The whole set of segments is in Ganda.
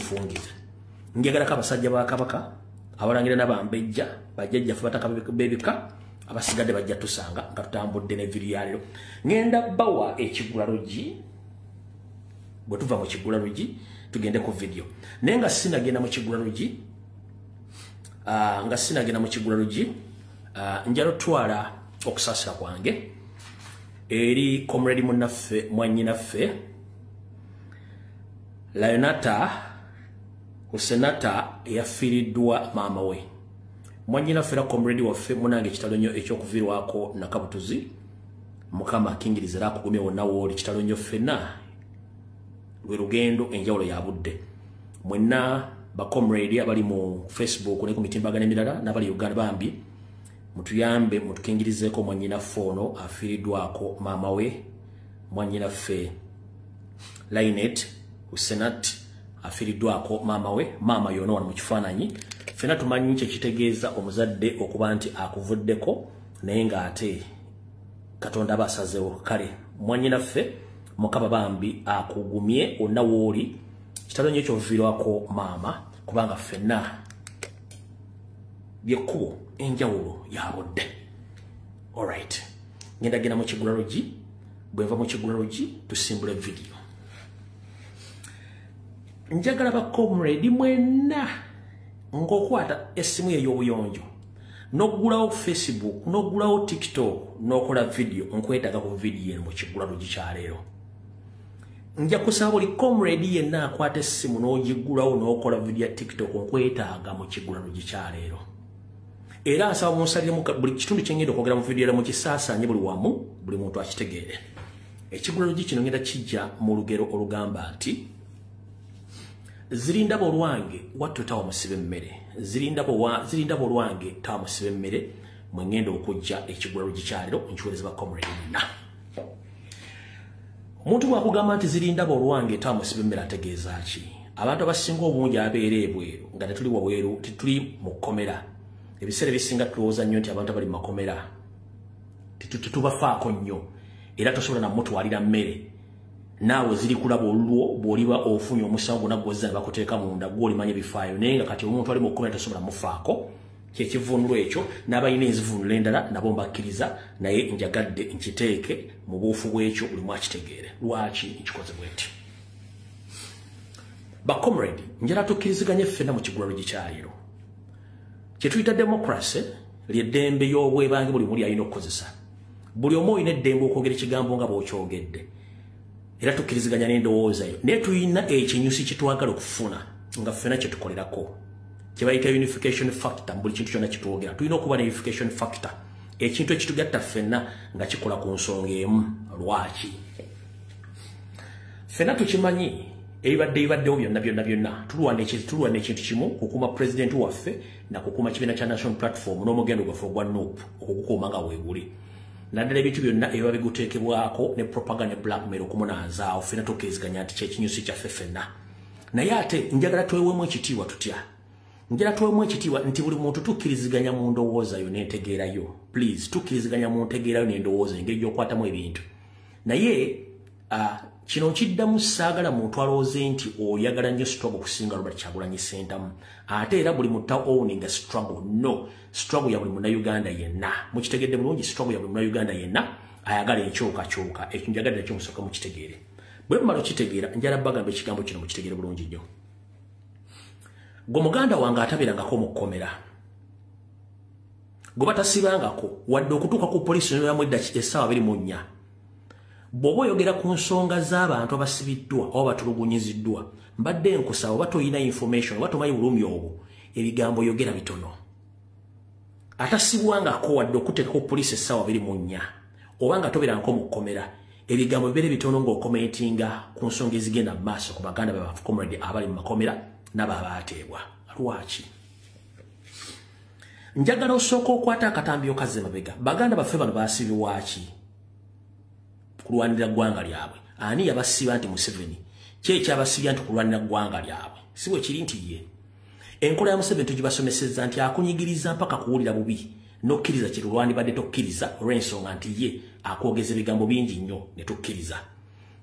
fungize njagala kabasajja ba kabaka abalangira nabambejja bajjajja fe bataka bebika abasigadde bajja tusanga nga tutambudde ne video yalero ngenda bawa ekigulaluji bwe tuva mu kigulaluji tugende ku video nenga sinagenda mu kigulaluji nga sinagenda mu kigulaluji njalo twala okusasira kwange eri comrade munaffe mwanyinaffe Lionata Usenata yafiridwa mama we mwanyinaffe la comrade waffe munange kitalonyo ekyokuvirwako nakabutuzi mukama kingiriza akugumye wonna woli kitalonyo fena lwe lugendo enjawulo ya budde mwenna ba comrade abali mu Facebook ne ku mitimbagano emirala n'abali Uganda bambi mutuyambe mutukingirizeko mwanyinaffe ono afiridwako mama we mwanyinaffe Lionat Usenat afiridwako mama we mama yono wano mu kifaananyi fena tumanyi kye kitegeeza omuzadde okuba nti akuvuddeko naye nga ate Katonda basazeewo kale mwanyinaffe mukaba bambi akugumye onna wooli kitalonyo ekyoviirwako mama kubanga fenna byekkubo enjawulo yabudde. Alright, ngenda genda mu kigulaluji bwenva mu kigulaluji tusimbule video njagala ba comrade mwenna ngokwata essimu ey'obuyonjo nogulawo Facebook nogulawo TikTok nokola video nkwetaga ku video mu kigulaluji kya leero nja kusaba buli comrade yenna akwata essimu n'ogigulawo n'okola video ya TikTok nkwetaaga mu kigulaluji kya leero era asaba munsalire mu buli kitundu kyengenda okwogera mu video era mu kisaasanye buli wamu buli muntu akitegeere ekigulaluji kino ngenda kijja mu lugero olugamba nti zirinda bolwange watu tawa musibe mmere zirinda bolwange tawa musibe mmere mwengenda okujja ekigulaluji kya leero nkiweereza ba comrade bonna omuntu bwakugamba nti zirinda bolwange tawa musibe mmere ategeeza ki abantu abasinga obungi abeera ebweru nga tetuli wabweru tetuli mu kkomera ebiseera ebisinga tulowooza nnyo nti abantu abali mu makomera tetubafaako nnyo era tosobola namutwalira mmere naawe ziri kulaba olwo bw'oliba ofunye omusango naggwozza ne bakuteeka munda gw'olimanya ebifaayo naye nga kati omuntu ali mu kkomera tosobola mufaako kyekivundulo ekyo n'abalina enzivundulo endala nabo mbakkiriza naye njagadde nkiteeke mu buufu bw'ekyo buli mwakitegeere lwaki nkikoze bweti bacomrade njala tukkiriziganye ffenna mu kigulaluji kya leero kye tuyita democracy ly'eddembe y'obwebange buli muli alina okukozesa buli omu olina eddembe okwogera ekigambo nga bw'okyogedde era tukkiriziganya n'endowooza yo naye tulina ekinyusi kitwagala okufuna nga ffenna kye tukolerako kye bayita unification factor buli kintu kyonna kitwogera tulina okuba ne unification factor ekintu ekitugatta ffenna nga kikola ku nsonga emu lwaki ffenna tukimanyi ebibaddewo byonna tulwana ekintu kimu kukuuma pulezidenti waffe na kukuuma kibiina kya national platform n'omugendo gwaffe ogwa NUP okugukuuma nga weeguli naddala ebintu byonna ebiba biguteekebwako ne propaganda ne blackmail okumunanzaawo ffenna tukkiriziganya nti kyekinyusi kyaffe ffenna naye ate njagala tweweemu ekitiibwa tutya njagala tweweemu ekitiibwa nti buli muntu tukkiriziganya mu ndowooza yo n'entegeerayo please tukkiriziganya mu ntegeerayo n'endowooza engeri gy'okwatamu ebintu naye kino nkiddamu saagala muntu alowooze nti oyagala nnyo struggle okusinga Robert Kyagulanyi Ssentamu ate era buli muntu owning a struggle no struggle ya buli munnayuganda yenna mukitegedde bulungi struggle ya buli munnayuganda yenna ayagala enkyukakyuka ekyo njagadde nakyo musooka mukitegeere bwe mumala okitegeera njala bagamba ekigambo kino mukitegeere bulungi nnyo gwe muganda wange atabeerangako mu kkomera gwe batasibangako wadde okutuuka ku poliisi noyamu essaawa 24 bw'oba oyogera ku nsonga z'abantu abasibiddwa oba batulugunyiziddwa mbadde nkusaba oba toyina information oba tomanyi bulumi obwo ebigambo yogera bitono atasibwangako wadde okuteekako poliisi essaawa 24 oba nga tobeerangako mu kkomera ebigambo bibeere bitono ng'okomentinga ku nsonga ezigenda mu maaso ku baganda b'abacomrade abali mu makomera n'abo abaateebwa lwaki njagala osooka okwata akatambi okaze mabega baganda baffe bano baasibibwaki kulwanira ggwanga lyabwe ani yabasiba nti Museveni kyekyabasibya nti kulwanira ggwanga lyabwe si bwe kiri nti ye enkola ya Museveni tugibasomesezza nti akunyigiriza mpaka kuwulira bubi n'okkiriza kirulwani badde tokkiriza olw'ensonga nti ye akwogeza ebigambo bingi nnyo ne tukkiriza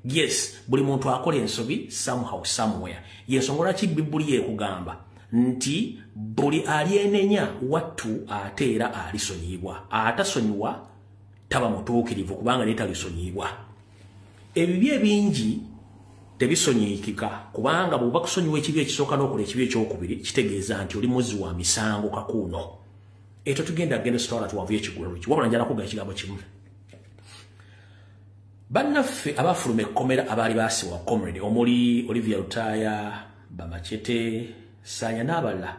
Yes, buli muntu akola ensobi somehow somewhere. Yensonga lwaki Bibbuli ekugamba nti buli alienenya wattu ate era alisonyibwa. Atasonyiwa taba mutuukirivu kubanga netalisonyibwa. Ebibye bingi tebisonyikika kubanga bw'oba kusonyiwa ekibi ekisooka n'okola ekibi ekyokubiri kitegeeza nti oli muzi wa misango kakuuno. Ekyo tugenda sitwala tuwanvu ekigulalo ki wabula njala kuga ekigambo kimu. Bannaffe abafuluma ekkomera abaali baasiwa comrade omuli Olivia Lutaya, Bamachete, Sanya n'abalala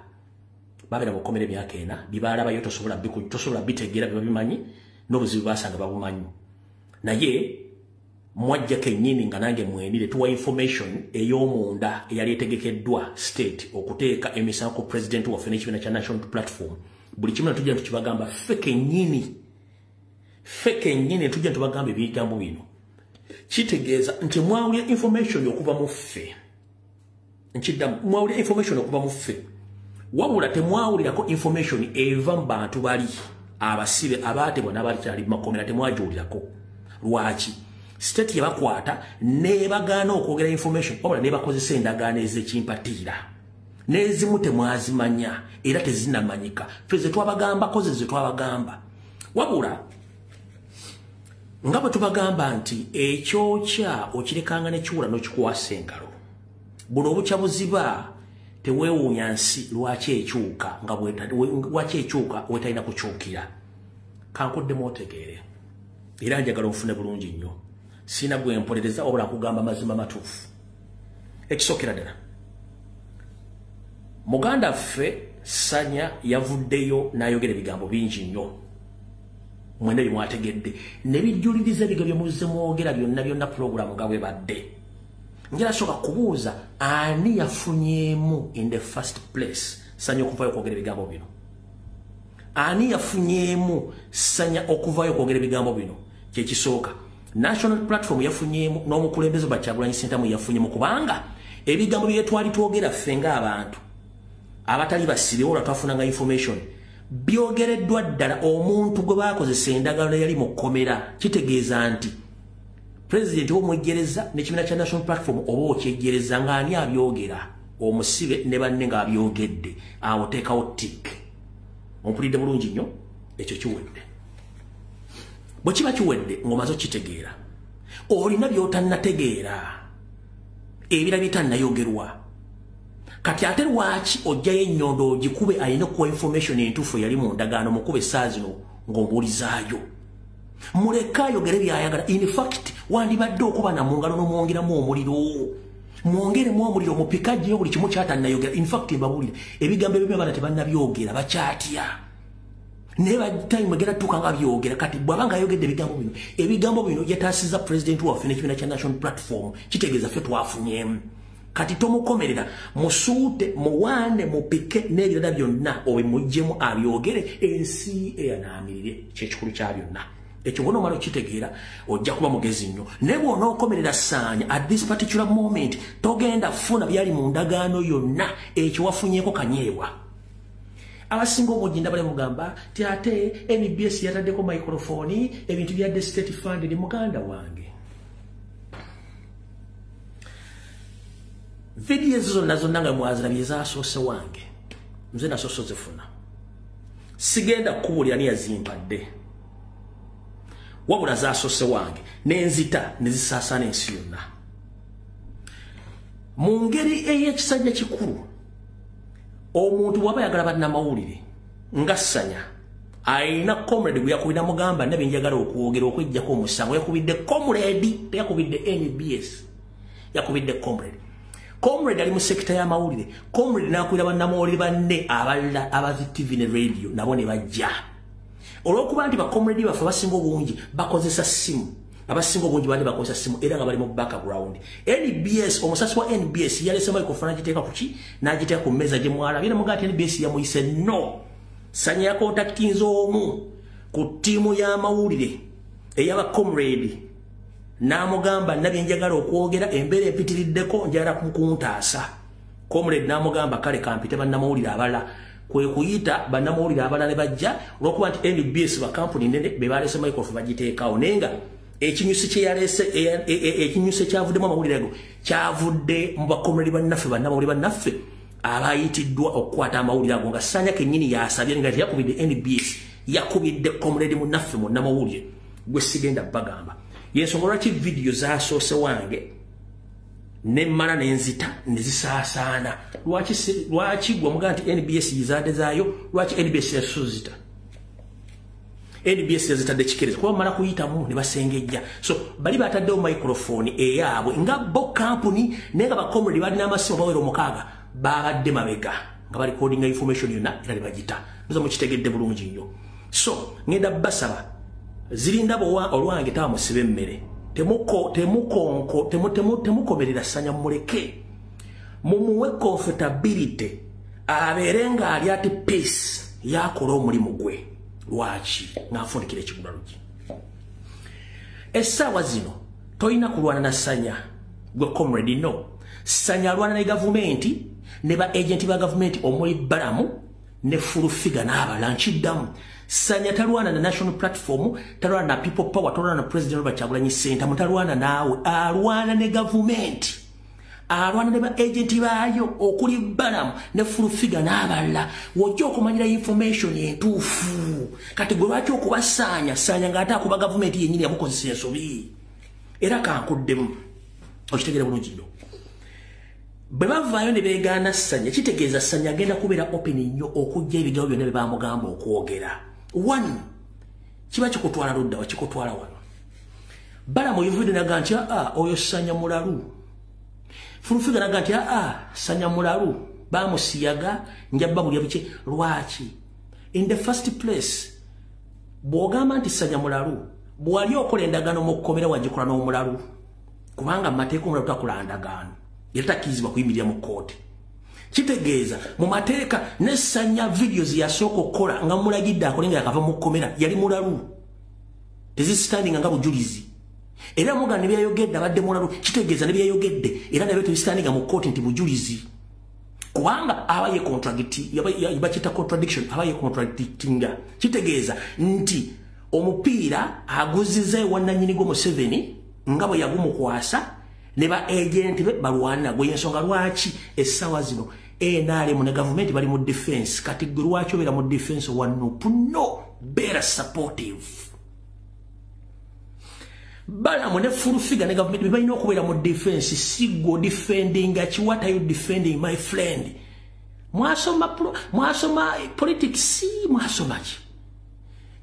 babeera mu kkomera emyaka ena bibalabayo tosobola bitegeera biba bimanyi n'obuzibu basanga babumanyi. Naye mwajja kennyini nga nange mwenire tuwa information ey'omunda eyali etegekeddwa state okuteeka emisango ku president waffe n'ekibiina kya National Platform. Buli kimu netujja tukibagamba ffe kennyini tujja tubagamba ebigambo bino. Kitegeeza nti mwawulira information okuva mu ffe. Nkiddamu mwawulira information okuva mu ffe. Wabula temwawulirako information eva mu bantu bali abasibe abaatebwa n'abalikyali mu makomera temwagiwulirako. Lwaki? State yabakwata nebagaana okwogera information wabula nebakozesa endagaano ez'ekimpatiira. N'ezimu temwazimanya era tezinamanyika. Ffe ze twabagambako ze twabagamba. Wabula nga bwe tubagamba nti ekyokya okirekanga nekiwula n'okikuwasa engalo. Buno obukya buziba teweewuunya nsi lwaki ekyuka wetalina kukyukira. Kankuddemu otegeere era njagala onfune bulungi nnyo. Sina gwe mpolereza wabula kugamba mazima matuufu. Ekisookera ddala muganda ffe Sanya yavuddeyo n'ayogera ebigambo bingi nnyo. Mwene bimwategedde ne bijjuliriza ebigambo bye muzze mwogera byonna program nga bwe badde. Njala soka kubuuza ani yafunyeemu in the first place Sanya okuvayo okwogera ebigambo bino. Ani yafunyeemu Sanya okuvayo okwogera ebigambo bino? Kyekisooka National Platform yafunyeemu n'omukulembeze Kyagulanyi Ssentamu yafunyeemu kubanga ebigambo bye twali twogera ffe ng'abantu abatali basibe wala twafunanga information byogereddwa ddala omuntu gwe baakozesa endagaano yali mu kkomera. Kitegeeza nti President w'omwejjereza n'ekibiina kya National Platform oba okyejjereza ng'ani abyogera omusibe ne banne ng'abyogedde awo teekawo tik. Ompulidde bulungi nnyo ekyo kiwedde. Bwe kiba kiwedde ng'omaze okitegeera olina by'otannategeera ebirala bitannayogerwa. Kati ate lwaki ojjayo ennyondo ogikube alina okuwa information entuufu yali mu ndagaano mukube essaawa zino ng'omuwulizaayo. Muleka ayogere by'ayagala. In fact wandibadde okuba na mu ngalo n'omwongeramu omuliro. Mwongeremu omuliro mupikajjeyo buli kimu kyatannayogera. In fact mbabuulira ebigambo ebyo abaana tebannabyogera bakyatya. Naye batime egera tuuka nga byogera. Kati bw'aba nga ayogedde ebigambo bino yataasiza president waffe n'ekibiina kya National Platform kitegeeza ffe twafunyeemu. Kati tomukomerera musuute muwaane mupike n'ebirala byonna obimuggyemu abyogere ensi eyanaamirire kyekikulu kya byonna. Ekyo bw'ona omala okitegeera ojja kuba mugezi nnyo. Naye bw'onookomerera Sanya at this particular moment togenda funa byali mu ndagaano yonna ekyo wafunyeeko kanyeebwa. Abasinga obungi ndabale mugamba ti ate NBS yataddeko microphone ebintu byadde state funded. Muganda wange video ezo zonna nga mwazirabye ezaasoose wange nze nasoose zifuna. Sigenda kukubuulira ni yazimpadde wabula zaasoose wange n'enzita ne zisaasaana ensi yonna. Mu ngeri ey'ekisajja kikulu omuntu bw'aba yagala bannamawulire nga Sanya ayina comrade gwe yakubira mugamba nabye njagala okwogera okweggyako omusango. Yakubidde comrade teyakubidde NBS, yakubidde comrade. Comrade ali mu sekita y'amawulire. Comrade n'akulira bannamawulire banne abalala abazi TV ne radio nabo ne bajja. Olw'okuba nti bakomrade baffe abasinga obungi bakozesa simu. Abasinga obungi bali bakozesa simu era nga bali mu background. NBS omusasi wa NBS yalese microphone agiteeka ku ki n'agiteeka ku mmeeza gye mwala. Bino mugati NBS yamuyise no. Sanya yakontaktinze omu ku ttiimu y'amawulire ey'abakomrade n'amugamba nabye njagala okwogera embeera empitiriddeko njagala kuntaasa. Comrade n'amugamba kale kampite bannamawulire abalala. Kwe kuyita bannamawulire abalala ne bajja olw'okuba nti NBS ba kampuni nene be baalese microphone bagiteekaawo. Naye nga ekinyusi kye yalese ekinyusi kyavuddemu amawulire ago kyavudde mu bakomredi bannaffe bannamawulire bannaffe abayitiddwa okukwata amawulire ago nga Ssanya kennyini yasabye nga yakubidde NBS yakubidde komredi munnaffe munnamawulire gwe sigenda bagamba yensonga lwaki video zasoose wange nemmala n'enzita nezisaasaana lwaki gwe mugaa nti NBS yizaade zaayo lwaki NBS yasuzita NBS yazitadde kikereza kuba mala kuyitamu ne basengejja so bali bataddewo microphone eyaabwe nga bo company nenga bakomredi balina amasimu bawera omukaaga babadde mabega nga bali recording information yonna era libagita nza mukitegedde bulungi nnyo so ngenda basaba zirinda olwange tawa musibe emmere temukomerera Ssanya muleke mumuwe comfortability abeere nga ali ati peace yakola omulimu gwe lwaki ng'afundikira ekigula lugi essaawa zino toyina kulwana na Ssanya gwe comrade no Ssanya alwana ne gavumenti ne ba agenti ba gavumenti omuli Balamu ne Fulufiga n'abala nkiddamu Ssanya talwana na national platform talwana na people power talwana na president Robert Kyagulanyi Ssentamu mutalwana naawe alwana ne gavumenti alwana ne ba agenti baayo okuli Balamu ne Fulufiga n'abala wojja okumanyira information entuufu kati gwe lwaki okuba Ssanya ng'ate akuba gavumenti yennyini yamukozesa ensobi era kankuddemu okitegera bulungi nnyo bwe bavaayo ne beegaana Ssanya kitegeeza Ssanya agenda kubeera open nnyo okujja ebigambo byonna bye bamugamba okwogera one kiba kikutwala ludda wa kikutwala wano Balamu yivudde naga nti oyo Ssanya mulalu Fulufiga naga nti Ssanya mulalu bamusiyaga njabba buli biki lwaki in the first place bw'ogamba nti Ssanya mulalu bw'ali okola endagaano mu kkomera wagikola n'omulalu kubanga mateeka omulalu takola ndagaano era takirizibwa kuyimirira mu kooti kitegeeza mu mateeka ne Ssanya videos yasooka okukola nga mulagidde akole nga yakava mu kkomera yali mulalu tezisitandinga nga bujulizi era muga ne byayogedde abadde mulalu kitegeeza ne byayogedde era nabyo tebisitandinga mu kooti nti bujulizi kubanga abaye bakita contradiction abaye contradictinga kitegeeza nti omupiira aguzizza ewannannyini gwo Museveni nga bwe yagumukwasa ne ba agenti be balwana gwe yensonga lwaki essaawa zino NRM ne gavumenti bali mu defense kati gwe lwaki obeera mu defense wa Nuupu no beera supportive Balamu ne Fulufiga ne gavumenti balina okubeera mu defense si go defending what are you defending my friend mwasoma politics mwasoma ki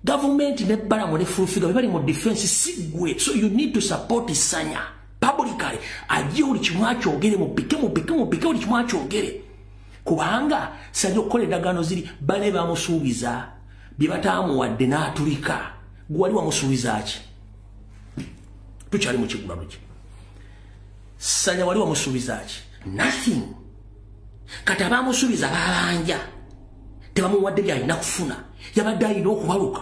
gavumenti ne Balamu ne Fulufiga bali mu defense si gwe so you need to support Ssanya publicly ajje buli kimu akyogere mupike buli kimu akyogere kubanga Ssanya okukola endagaano ziri bane bamusuubiza bye bataamuwadde n'atulika gwe wali wamusuubiza ki tukyali mu kigula luki Ssanya wali wamusuubiza ki nothing kati abamusuubiza babanja tebamuwadde byalina kufuna yabadde alina okubaluka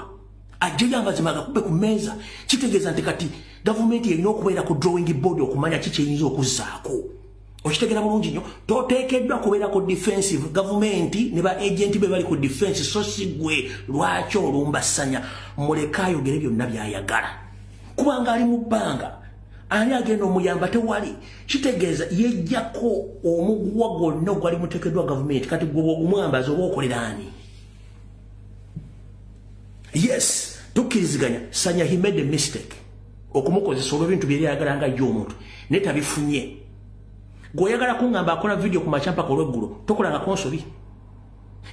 ajje amazima agakube ku mmeeza kitegeeza nti kati gavumenti erina okubeera ku drawing board okumanya ki kyeyinza okuzzaako okitegera bulungi nnyo toteekeddwa kubeera ku defensive gavumenti ne ba agenti be bali ku defense so si gwe lwaki olumba Ssanya muleke ayogere byonna byayagala kubanga ali mu bbanga ani agenda omuyamba tewali kitegeeza yejjako omuguwa gwonna ogwali muteekeddwa gavumenti kati gwe ogumwambaza oba okolera ani yes tukkiriziganya Ssanya he made a mistake okumukozesa olw'ebintu byeri ayagala nga ajja omuntu naye tabifunye gweoyagala kuŋŋamba akola video ku macampaka olw'eggulo tokolanga konsobi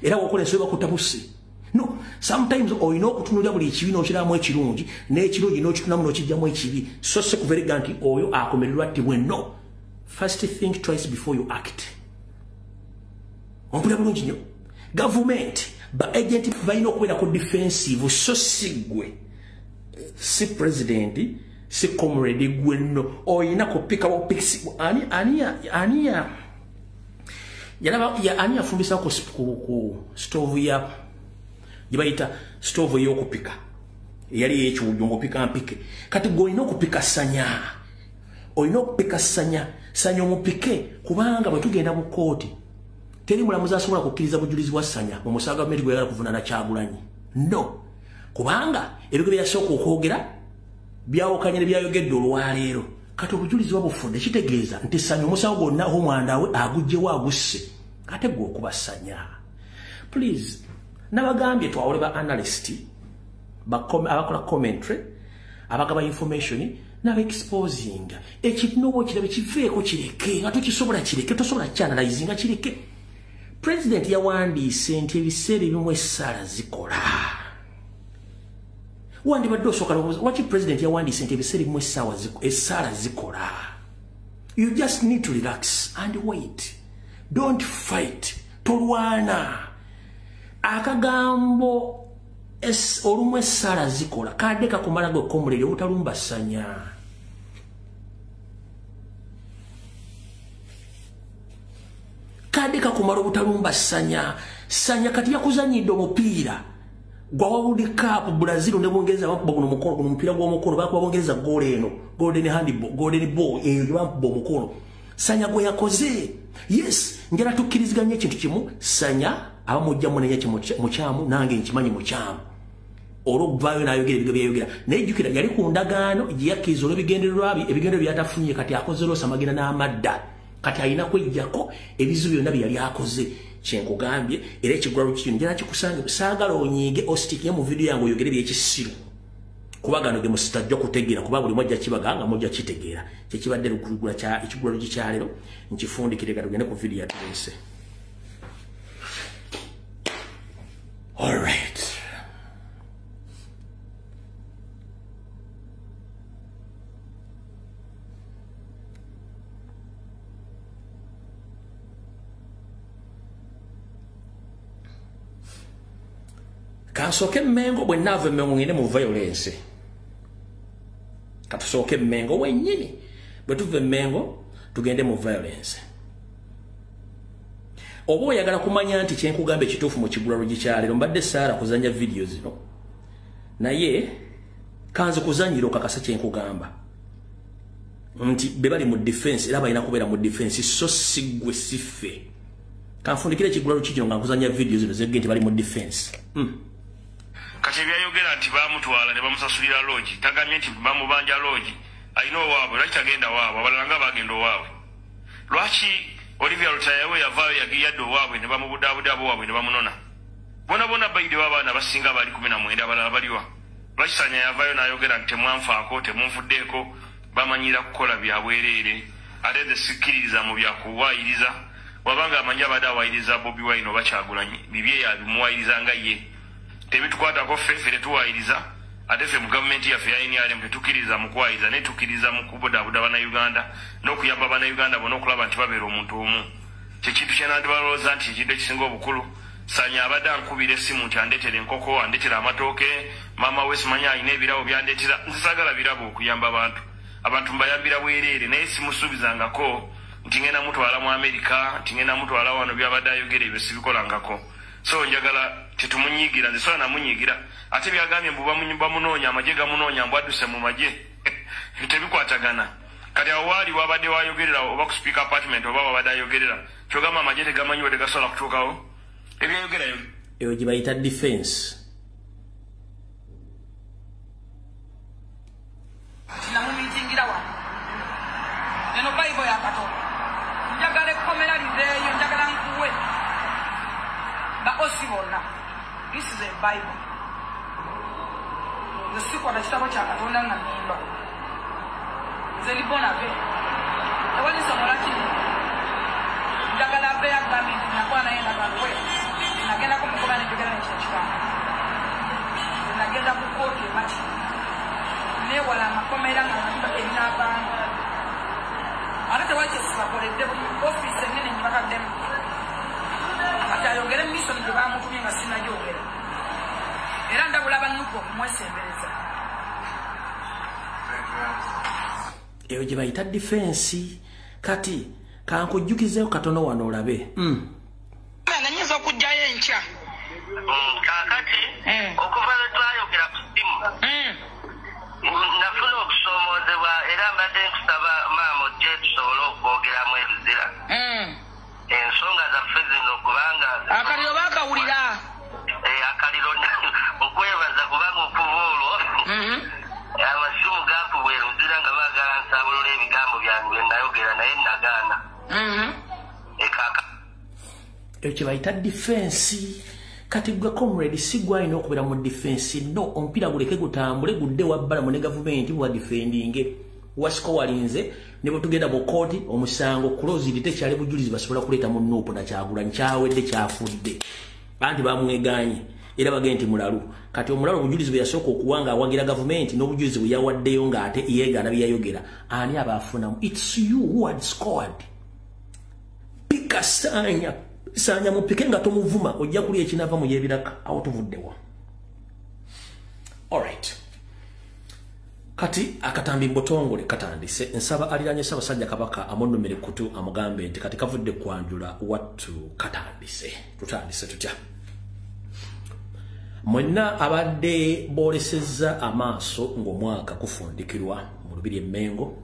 era wokola ensobi bakutabusi no sometimes olina okutunulira buli ekibi n'okiramu ekirungi n'ekirungi n'okitunamu n'okijjamu ekibi so se kuverega nti oyo akomererwa ttibwe no first think twice before you act ompulira bulungi nnyo gavumenti ba agenti balina okubeera ku defensive so si gwe si president si comrade gwe nno oyina kupika bopiksi ani afumbisa ku stove ya jibayita stove y'okupika yali ekyujju ng'opika mpike kati gwe olina okupika Ssanya olina okupika Ssanya omupike kubanga bwe tugenda mu kooti teri mulamuzi asobola kukkiriza bujulizi bwa Ssanya mu musango gavumenti gweyagala kuvunaana Kyagulanyi no kubanga ebyo bye yasooka okwogera byawukanye ne byayogedde olwaleero kati obujulizi wabufudde kitegeeza nti Ssanya omusawo gwonna omwanda we agugyewo agusse ate gwe okubasanya. Please nabagambye twawule ba analyst abakola commentary abagaba information naba exposing ekinobo kirabe kiveeko kireke nga tokisobola kireke tosobola channelizing nga kireke. President yawandiise nti ebiseera ebimu essaala zikola. Wandi badde osooka lwaki president yawandiise nti ebiseera ebimu essaala zikola. You just need to relax and wait. Don't fight. Tolwana. Akagambo olumu essaala zikola kadde kakumala gwe komulere obutalumba Ssanya. Kadde kakumala obutalumba Ssanya. Ssanya kati yakuzanyidde omupiira gwa World Cup Brazil ne Bungereza bakuba guno mukono guno mupiira gw'omukono bakuba Bungereza goal eno golden ball eyo bakuba omukono. Ssanya gwe yakoze. Yes, ngera tukkiriziganya ekintu kimu Ssanya abamujjamu naye mukyamu nange nkimanyi mukyamu. Olw'okuvaayo n'ayogera ebigambo byayogera naye jjukira yali ku ndagaano gye yakkiriza olw'ebigendererwa ebigendero byatafunye kati akoze loosamagenda n'amadda kati alina kwejjako ebizibu byonna bye yali akoze. Kyenkugambye era ekigwalo kino njala kikusange saagala onyiige ositikiye mu vidiyo yange oyogere by'ekisiru kuba gano ge musitajja kutegeera kuba buli mwajja kibaganga mujja kitegeera kyekibadde lugulugula ekigwalo kikyalero nkifundikire katugende ku vidiyo yatuleese. All right. Kansooke Mengo bwe nnaava Mengo ngende mu violence. Katusooke Mengo wennyini bwe tuve Mengo tugende mu violence. Oba oyagala kumanya nti kyenkugamba ekituufu mu kigulalo gikyalero mbadde saara kuzanya video zino naye kanze kuzanyira okakasa kyenkugamba nti be bali mu defense era balina kubeera mu defense so sigwe siffe. Kanfundikira ekigulalo kikino nga nkuzanya video zino zegge nti bali mu defense. Kati byayogera nti bamutwala ne bamusasulira lodge tagamye nti bamubanja lodge alina owaabwe lwaki tagenda waabwe abalala nga bagenda owaabwe. Lwaki Olivia Rutayewe yavaayo yagiyadde owaabwe ne bamubudaabuda abowaabwe ne bamunona. Bona bayide w'abaana basinga bali 19 abalala baliwa. Lwaki Ssanya yavaayo n'ayogera nti temwanfaako temunfuddeeko bamanyira kukola byabwereere ate ze sikkiririza mu byakuwaayiriza wabanga amanyi abadde awaayiriza Bobi Wine oba Kyagulanyi bibye yabimuwaayiriza nga ye. Tebitukwatako ffe tetuwaayiriza ate ffe mu gavumenti yaffe ya NRM tetukkiriza mu kuwaayiriza naye tukkiriza mu kubudaabuda Bannayuganda n'okuyamba Bannayuganda bonna okulaba nti babeera omuntu omu. Kyekintu kye nandibalowooza nti ekintu ekisinga obukulu Ssanya abadde ankubira essimu nti andeetere enkoko andeetere amatooke maama we simanyi alina ebirabo byandeetera nze saagala birabo okuyamba abantu mbayambira bwereere naye simusuubizangako nti ngenda mutwala mu Amerika nti ngenda mutwala wano byabadde ayogera ebyo sibikolangako. So njagala tetumunyiigira nze sola namunyiigira ate byagambye mbu bamunoonya amagye gamunoonya mbu adduse mu magye tebikwatagana. Kati awo waali wabadde wayogerera oba ku speaker apartment oba wabadde ayogerera kyogamba amagye tegamanyiwo tegasobola kutuukawo ebyayogerayo eyo gye bayita defense. Namumiitingira wano eno Bible ya Katonda njagala ekkomera liveeyo njagala nkuwe bakosi bonna. This is a Bible. Nze sikwata kitabo kya Katonda nga nimba nze libona be tewali somola kino njagala be yagambye nti nakwana naye nagambwe nagenda kumukoba nenjogera nekyo kifaananyi nagenda ku kooti emaki newala amakomera nga namba ebinaabanga ate tewali kyesibakoledde ofiisi ennene nyibakaddemu kati ayogere misoni gye bamutumye nga sinajogera era ndabula bannuku okumwesembereza. Eyo gye bayita defense. Kati kankujjukizeeyo katono wano olabe. Nanyinza okujjayo enkya kaakati okuva lwe twayogera ku ssimu nafuna okusomoozebwa era mbadde nkusaba maama ojje tusobole okwogeramu ebizira ensonga zaffe zino kubanga akaliro baakawulira akaliro okwebaza kubanga okuva olwo amasimu ekyo bayita defense. Kati gwe comrade sigwa ino okubera mu defense no ompira guleke gutambule gudde wabbala mu ne government wa defending wasiko walinze ne botugenda mu court omusango close litekyali bujulizi basobola kuleta mu Nuupu na Kyagulanyi kyawedde kyafudde bantu bamweganye era bagenti mulalu kati omulalu bujulizi bwe yasooka okuwanga awagira government n'obujulizi bwe yawaddeyo ng'ate yeegana byayogera ani abafunamu. It's you who had scored. Pika sanya mupike nga tomuvuma ojja kuli ekinava mu yebiraka awo tuvuddewa. Alright. Kati akatambi mbotongole katandise nsaba aliranye Ssaabasajja Kabaka amonnomere kutu amugambe nti kati kavudde kwanjula wattu katandise. Tutandise tutya. Mwenna abadde boolesezza amaaso ng'omwaka kufundikirwa mu Lubiri Mengo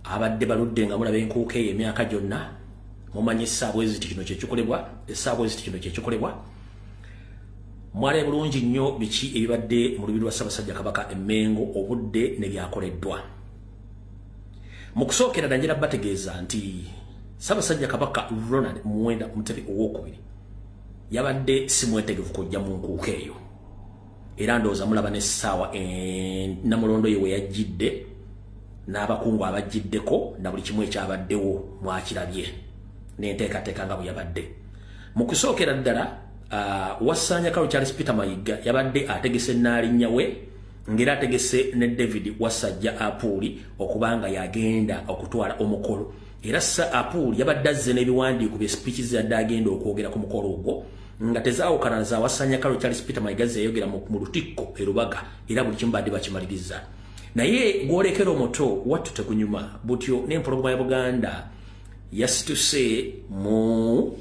abadde baludde nga mulaba enkuuka eyo emyaka gyonna mumanyi essaawa eziti kino kyekikolebwa mwale bulungi nnyo biki ebibadde mu Lubiri lwa Ssaabasajja Kabaka Mengo obudde ne byakoleddwa. Mu kusookera ddala bategeeza nti Ssaabasajja Kabaka Ronald Muwenda Mutebi II yabadde simwetegefu kujja mu nkuuka eyo era ndowooza mulaba n'essaawa Namulondo ye we yajjidde n'abakungu abajjiddeko na buli kimu ekyabaddewo mwakirabye n'enteekateeka nga bwe yabadde. Mu kusookera ddala Wasanya Kalo Charles Peter Mayiga yabadde ategese Nnaalinya we ngera ategese ne David Wasajja Apuuli okubanga yagenda okutwala omukolo era Apuuli yabadde azze n'ebiwandiiko bye speeches yadde agenda okwogera ku mukolo ogwo nga tezaawukana za Wasanya Kalo Charles Peter Mayiga zeyogera mu Lutikko e Lubaga era buli kimu badde bakimaliriza. Naye gwolekera omuto wattu tegunyuma butyo n'empologoma ya Buganda yasituse mu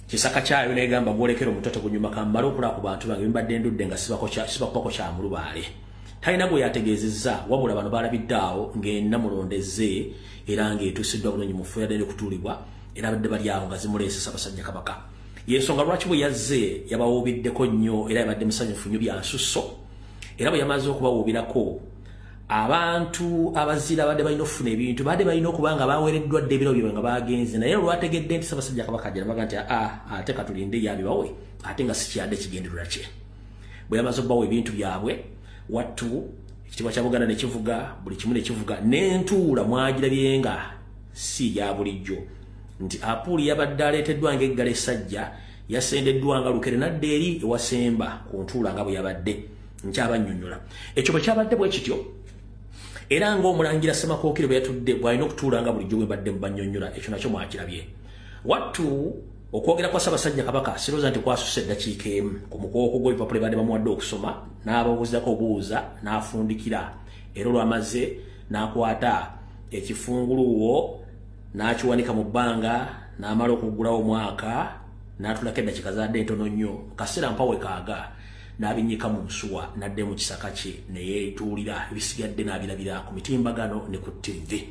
kisaka kyayo negamba gwolekera omuto tegunyuma kambala okulaba ku bantu bange mbadde ndudde nga sibakubako kya mulubaale. Talina gwe yategeezezza wabula bano balabiddaawo ng'ennamulondeze era ng'etuusiddwa bulungi mu ffo yadde kutuulibwa era badde bali awo nga zimuleese Ssaabasajja Kabaka. Yensonga lwaki bwe yazze yabawuubiddeko nnyo era yabadde musanyufu nnyo bya nsusso era bwe yamaze okubawuubirako abantu abazira badde balina okufuna ebintu badde balina okuba nga baweereddwa dde ebiro byabwe nga bagenze naye olwategedde nti Ssaabasajja Kabaka ajja nabaga nti ate katulinde yabibawe ate nga sikyadde kigendererwa kye. Bwe yamaze okubawa ebintu byabwe wattu ekitiibwa kya Buganda ne kivuga buli kimu ne kivuga n'entuula mwagirabye nga si ya bulijjo nti Apuuli yabadde aleeteddwa ng'eggala essajja yasendeddwa nga Lukere nadde eri ewasemba ku ntuula nga bwe yabadde nkyabannyonnyola. Ekyo bwe kyabadde bwe kityo era ng'omulangira Ssemakookiro bwe yatudde bw'alina okutuula nga bulijjo bwe badde mubannyonnyola ekyo nakyo mwakirabye. Wattu okwogera kwa Ssaabasajja Kabaka sirowooza nti kwasusse eddakiika emu ku mukooko gw'ebipapula badde bamuwadde okusoma n'ababuuzako obuuza n'afundikira era olwamaze n'akwata ekifunguluwo n'akiwanika mu bbanga n'amala okuggulawo omwaka n'atulako eddakiika zadde ntono nnyo kaseera mpawe kaaga n'abinyika mu nsuwa nadde mu kisaka kye ne yeetuulira ebisigadde n'abirabira ku mitimbagano ne ku TV.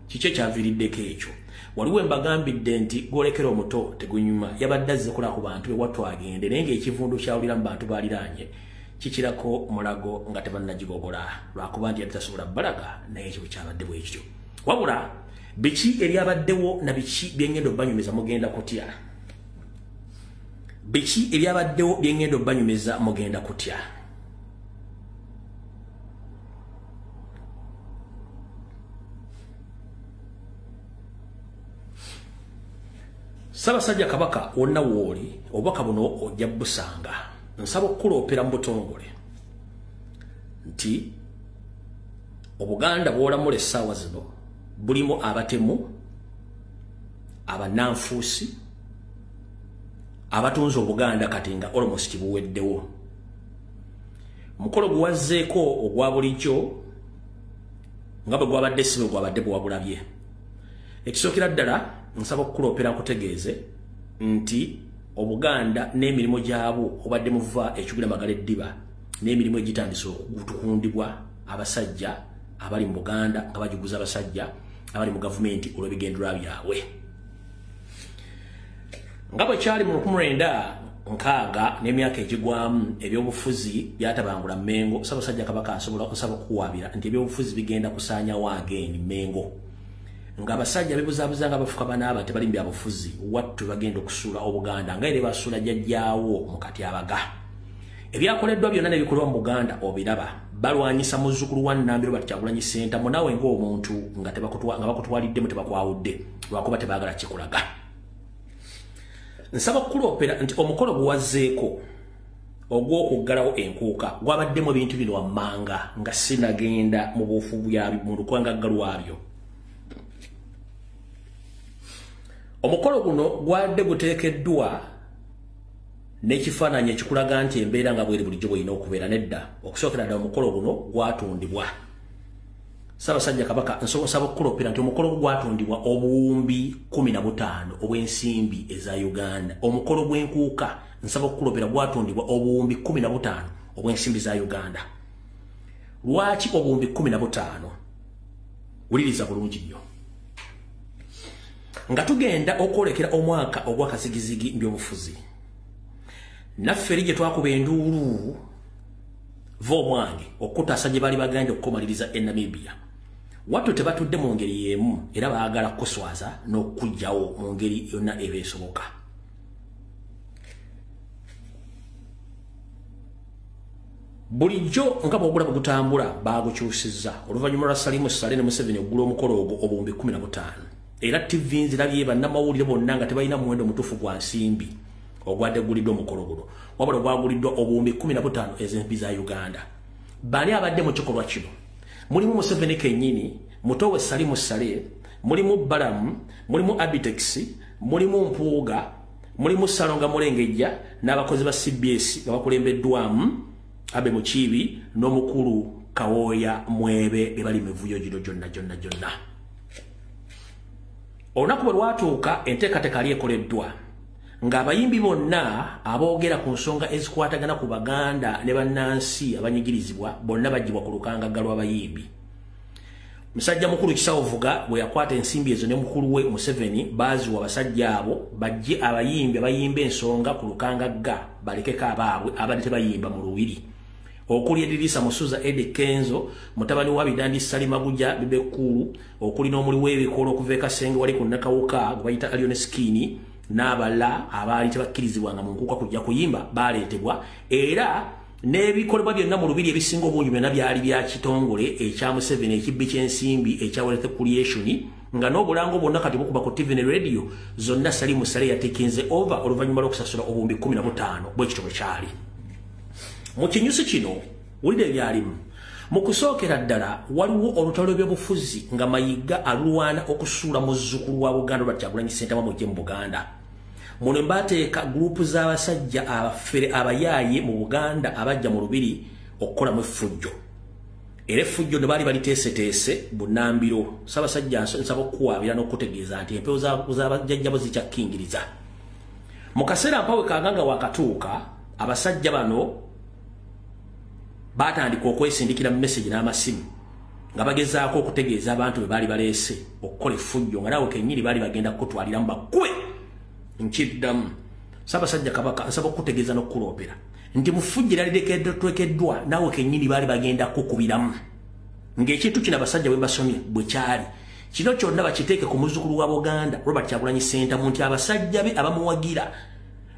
Kiki ekyaviiriddeko ekyo? Waliwo embagambidde nti gwolekera omuto tegunyuma yabadde azze kulaba ku bantu be wattu agende naye ng'ekivundu kyawulira mu bantu baliraanye kikirako mulago nga tebannagigogola lwakuba nti yali tasobola balaga naye ekyo kyabadde bwe kityo. Wabula biki ebyabaddewo na biki byengenda obbanyumiza mugenda kutya? Biki ebyabaddewo byengenda obbanyumiza mugenda kutya? Ssaabasajja Kabaka wonna wooli obubaka buno ojja busanga nsaba okukuloopera mu butongole nti Obuganda bw'olamula essaawa zino bulimu abatemu abannanfuusi abatunze Obuganda kati nga almost buweddewo. Mukolo guwazzeeko ogwa bulijjo nga bwe gwabadde si bwe gwabadde bwabulabye. Ekisookera ddala nsaba okukuloopera nkutegeeze nti Obuganda n'emirimu gyabwo obadde muva ekigula Magala Eddiba n'emirimu egitandise okutukundibwa abasajja abali mu Buganda nga bagiguza abasajja abali mu gavumenti olw'ebigendererwa byabwe. Nga bwe kyali mu 1960 n'emyaka egigwamu ebyobufuzi byatabangula Mengo, Ssaabasajja Kabaka asobola okusaba okuwaabira nti ebyobufuzi bigenda kusaanyawo again Mengo. nga abasajja bebuzabuzanga abafuka banaaba tebalimbi abufuzi wattu bagenda okusula obuganda nga ere basula jjajjaawo mu Katyabaga. Ebyakoleddwa byonna ne bikolwa mu Buganda obiraba. Balwanyisa muzzukulu wa Nambiro Kyagulanyi Ssentamu naawe ng'omuntu nga bakutwaliddemu tebakwawudde lwakuba tebaagala kikulaga. Nsaba okuloopera nti omukolo guwazzeeko ogw'okuggalawo enkuuka gwabaddemu ebintu bino wammanga nga sinagenda mu buufu mu lukwangagga lwabyo. Omukolo guno gwadde guteekeddwa n'ekifaananyi ekikulaga nti embeera nga bweri bulijjo bw'erina okubeera nedda. Okusookera ddala omukolo guno gwatundibwa. Ssaabasajja Kabaka nsaba okuloopera nti omukolo gwatundibwa obuwumbi 15 obw'ensimbi eza Uganda. Omukolo gw'enkuuka nsaba okuloopera gwatundibwa obuwumbi 15 obw'ensimbi za Uganda. Lwaki obuwumbi 15? Wuliriza bulungi nnyo. Nga tugenda okwolekera omwaka ogw'akazigizigi by'obufuzi. Naffe eri gye twakuba enduulu v'omwange okutaasa gye baali bagenda okukomaliriza e Namibia. Wattu tebatudde mu ngeri y'emu era baagala kuswaza n'okugyawo mu ngeri yonna eba esoboka. Bulijjo nga bw'ogula bugutambula baagukyusizza. Oluvannyuma lwa Salimu Ssale ne Museveni oggula omukolo ogwo obuwumbi 15. Era TV nzirabye bannamawulire bonna nga tebalina muwendo mutuufu gwa nsimbi ogwadde guliddwa omukolo guno. Wabula gwaguliddwa obuwumbi 15 ez'ensimbi za Uganda. Bali abadde mu kikolwa kino mulimu Museveni kennyini, muto we Salimu Ssale, mulimu Balamu, mulimu Abitex, mulimu Mpuuga, mulimu Salonga Mulengejja n'abakozi ba CBS nga bakulembeddwamu Abe Mukiibi n'omukulu Kawooya Mwebe be bali mivuyo gino gyonna. Olunaku bwe lwatuuka enteekateeka yali ekoleddwa ng'abayimbi bonna aboogera ku nsonga ezikwatagana ku Baganda ne bannansi abanyigirizibwa bonna baggyibwa ku lukangagga lw'abayimbi. Musajja mukulu Kisawo Vuga bwe yakwata ensimbi ezo ne mukulu we Museveni baaziwa abasajja abo bajje abayimbi abayimba ensonga ku lukangagga balekeko abaabwe abadde tebayimba mu Luwiri. Okuli Edirisa Musuza Edi Kenzo, mutabani wa Bidandi Salima Guja Bibekulu, okuli n'omuli w'ebikolo okuva e Kasenge wali ku Nakawuka gwe bayita Alione Skini, n'abala abaali tebakkirizibwanga mu nkuuka kujja kuyimba baaleetebwa, era n'ebikolebwa byonna mu Lubiri ebisinga obungi byonna byali bya kitongole ekya Museveni ekibbi ky'ensimbi ekya Wealth Creation, nga n'obulango bwonna kati bukuba ku TV ne radio zonna Salimu Ssale yatekinze over oluvannyuma lw'okusasula obuwumbi 15 bw'ekitabo kyali. Mu kinyusi kino wulira ebyalimu. Mu kusookera ddala waliwo olutalo by'obufuzi nga Mayiga alwana okusuula muzzukulu wa Buganda Kyagulanyi Ssentamu mujje mu Buganda. Muno mbateeka gurupu z'abasajja abafere abayaaye mu Buganda abajja mu Lubiri okukolamu effujjo. Era effujjo ne baali baliteeseteese Bunambiro. Ssaabasajja nsaba okukuwaabira n'okutegeeza nti empewo z'abajjajjabo zikyakkingiriza. Mu kaseera mpawe kaaganga wakatuuka abasajja bano batandika okwesindikira mu message n'amasimu nga bagezaako okutegeeza abantu be baali baleese okukola effujjo nga naawe kennyini baali bagenda kukutwaliramu bakube nkiddamu. Ssaabasajja Kabaka nsaba okutegeeza n'okuloopera nti mu ffujjo era lirekeddwa naawe kennyini baali bagenda kukubiramu ng'ekintu kino abasajja bwe basomye bwe kyali. Kino kyonna bakiteeke ku muzzukulu wa Buganda Robert Kyagulanyi Ssentamu nti abasajja be abamuwagira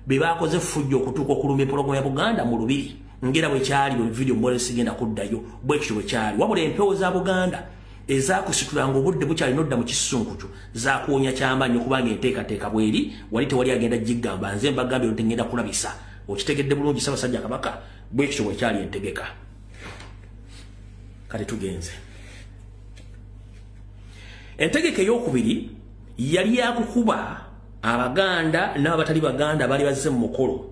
be baakoze effujjo okutuuka okulumba empologoma ya Buganda mu Lubiri. Ngera bwe kyali bwe video mbole sigenda kuddayo bwe kityo bwe kyali. Wabula empewo za Buganda ezaakusitulanga obudde bukyali nodda mu kisunkutu zaakuwonya kyamaanyi okubanga enteekateeka bweri wali tewali agenda giggamba nze mbagambye nti ngenda kulabisa. Okitegedde bulungi Ssaabasajja Kabaka bwe kityo bwe kyali entegeka. Kati tugenze. Entegeka ey'okubiri yali yakukuba Abaganda n'abatali Baganda bali bazze mu mukolo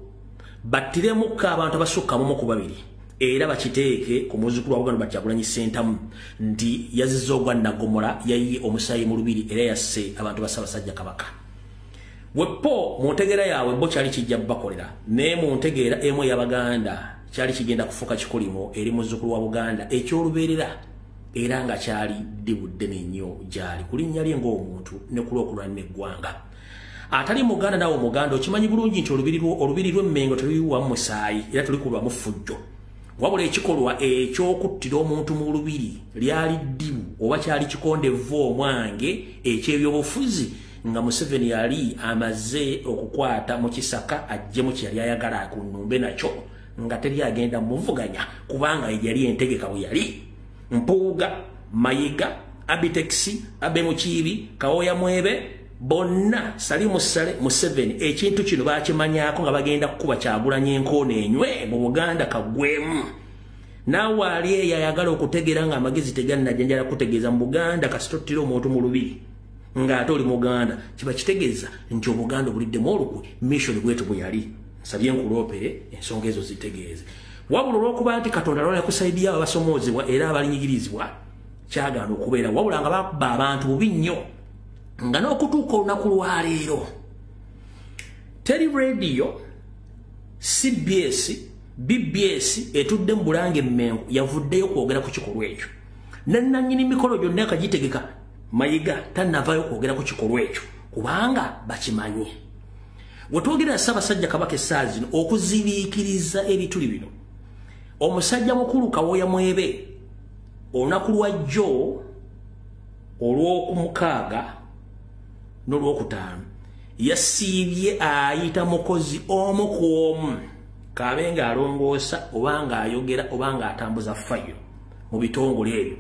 battiremukko abantu abasukka mu ku babiri era bakiteeke ku muzzukulu wa Buganda Kyagulanyi Ssentamu nti yazizza ogwa Nagomola yayiye omusayi mu Lubiri era yasse abantu ba Ssaabasajja Kabaka. Wepo mu ntegeera yaabwe bo kyali kijja bakolera naye mu ntegeera emu y'Abaganda kyali kigenda kufuuka kikolimo eri muzzukulu wa Buganda eky'olubeerera era nga kyali ddibudde nnyo gyali ku linnya lye ng'omuntu ne ku lw'okulwana n'eggwanga. Atali Muganda nawo Muganda okimanyi bulungi nti olubiri lw'emmengo teruyiwamu musaayi era tulikulwamu ffujjo. Wabula ekikolwa eky'okuttira omuntu mu Lubiri lyali ddibu oba kyali kikondevu omwange ekyebyobufuzi nga Museveni yali amaze okukwata mu kisaka ajje mu kyali ayagala kunumbe nakyo nga teri agenda muvuganya kubanga yali entegeka bwe yali Mpuuga Mayiga Abitexi Abemukiibi Kawoya Mwebe bonna Salimu Sale Museveni ekintu kino bakimanyako nga bagenda kukuba Kyagulanyi enkono enywe mu Buganda kagwemu nawe ali yayagala okutegera nga amagezi teganna janjala kutegeeza mu Buganda kasitotiro omuntu mu lubiri nga ate oli Muganda kiba kitegeeza nti Obuganda buliddemu olukwe mission bwetu bwe yali nsabye nkulope ensonga ezo zitegeeze wabula olw'okuba nti Katonda lwala kusaidia abasomoozebwa era abalinyigirizibwa kyagaana okubeera wabula nga bakuba abantu bubi nnyo nga n'okutuuka olunaku lwaleero teri radio CBS BBS etudde mu Bulange Mmengo yavuddeyo kwogera ku kikolwa ekyo nannanyini mikolo gyonna akagitegeka Mayiga tannavaayo kwogera ku kikolwa ekyo kubanga bakimanyi wetwogera Ssaabasajja Kabaka essaazi zino okuzibiikiriza ebituli bino omusajja mukulu Kawoya Mwebe olunaku lwa jjo olw'okumukaaga n'olwokutaano yasiibye ayita mukozi omu ku omu kabe nga alongoosa oba nga ayogera oba nga atambuza fayiro mu bitongole ebyo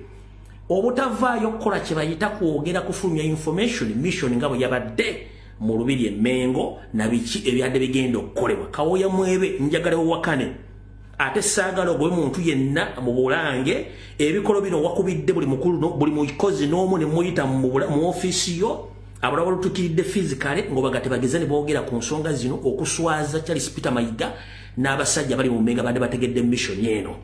obutavaayo kukola kye bayita kwogera kufulumya information mission nga bwe yabadde mu Lubiri Emmengo na biki ebyadde bigenda okukolebwa Kawoya Mwebe njagala owakane ate saagala ogwe muntu yenna mu Bulange ebikolo bino wakubidde buli mukulu buli mukozi n'omu ne muyita mu office yo abulabo lutukiridde physically ngobagate bageze ne boogera ku nsonga zino okuswaza Charles Peter Mayiga n'abasajja bali mu Mmengo abadde bategedde mission eno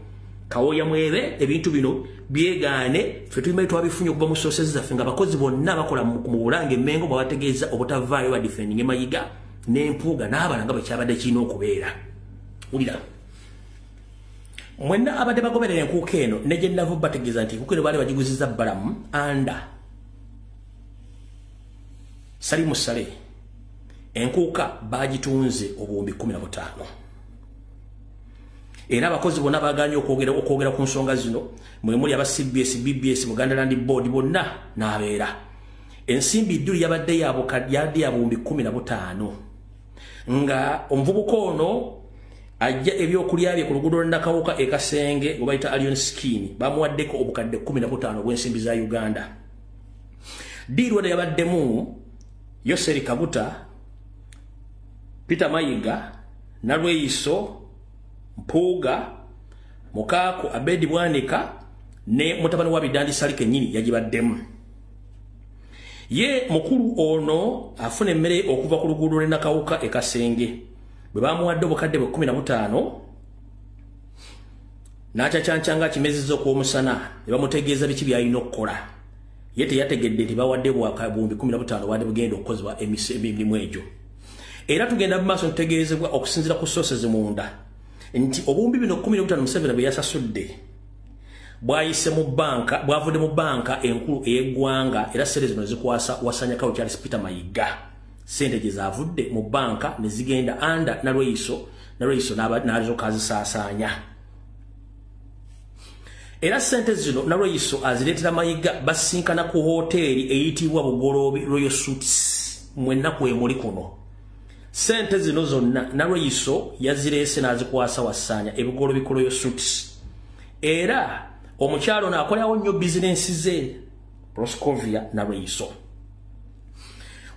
Kawoya Mwebe ebintu bino byegaane ffe tulimayo twabifunye okuva mu sources zaffe nga abakozi bonna bakola mu Bulange Emmengo babategeeza obutavaayo ba defending Mayiga n'Empuuga n'abalanga bwe kyabadde kirina okubeera ulira mwenna abadde bagoberera enkuuka eno ne gye nnavu bategeeza nti enkuuka eno baali bagiguzizza bbalamu anda Salimu Sale enkuuka bagitunze obuwumbi 15 era abakozi bonna baganye okwogera ku nsonga zino muli aba CBS BBS Buganda Land Board bonna n'abeera ensimbi dduli yabadde yadi ya buwumbi 15 nga omuvubuka ono ajja ebyokulya bye ku luguudo lw'Nakawuka Kasenge gwe bayita Allion Skin bamuwaddeko obukadde 15 obw'ensimbi za Uganda diirwada yabaddemu Yoseri Kaguta Peter Mayiga Nalweyiso Mpuuga Mukaako Abedi Bwanika ne mutabani wa Bidandi Salike nyini yagibaddemu ye mukulu ono afuna emmere okuva ku luguudo lw'Nakawuka Kasenge bwe bamuwadde obukadde bwe 15 n'akyacyancyanga kimezizza okw'omusana ne bamutegeeza biki by'alina okukola ye teyategedde nti bawadde buwumbi 15 wadde bugenda okukozebwa emirimu egyo era tugenda mu maaso ntegeezebwa okusinziira ku sources munda nti obuwumbi bino 15 Museveni bwe yasasudde bwayise mu banka bwavudde mu banka enkulu ey'eggwanga era sente zino zikwasa Wasanya Kawo Charles Peter Mayiga sente gye zavudde mu banka ne zigenda anda Nalweyiso n'alizo kazisaasaanya era sente zino Nalweyiso azireetera Mayiga basinkana ku hoteri eyitibwa Bugoloobi Royal Suites mwenna kwemuli kuno sente zino zonna Nalweyiso yazireese n'azikwasa Wasanya ebigoloobi ku Royal Suites era omukyalo n'akolerawo nnyo bizinensi ze Proscovia Nalweyiso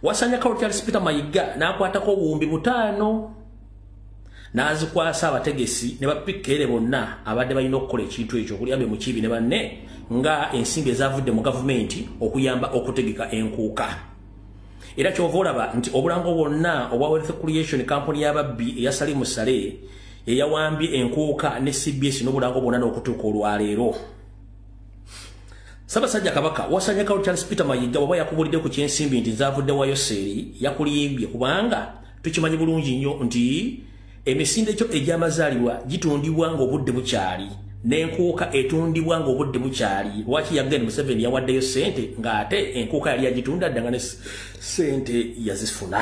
Wasanya Kawo Charles Peter Mayiga n'akwatako obuwumbi 5 n'azikwasa abategesi ne bapikere bonna abadde balina okukola ekintu ekyo okulyambe mu kibi ne banne nga ensimbi ezavudde mu gavumenti okuyamba okutegeka enkuuka era kyova olaba nti obulango bwonna obwa Wealth Creation Company y'ababbi eya Salimu Sale eyawambye enkuuka ne CBS n'obulango bwonna n'okutuuka olwaleero Ssaabasajja Kabaka Wasanya Kawo Charles Peter Mayiga bw'aba yakubulidde ku kyensimbi nti zavudde wa Yoseri yakulimbye kubanga tukimanyi bulungi nnyo nti emisinde kyo egy'amazaalibwa gitundibwa ng'obudde bukyali n'enkuuka etundibwa ng'obudde bukyali lwaki yagenda Museveni yawaddeyo sente ng'ate enkuuka yali yagitunda ddanga ne sente yazifuna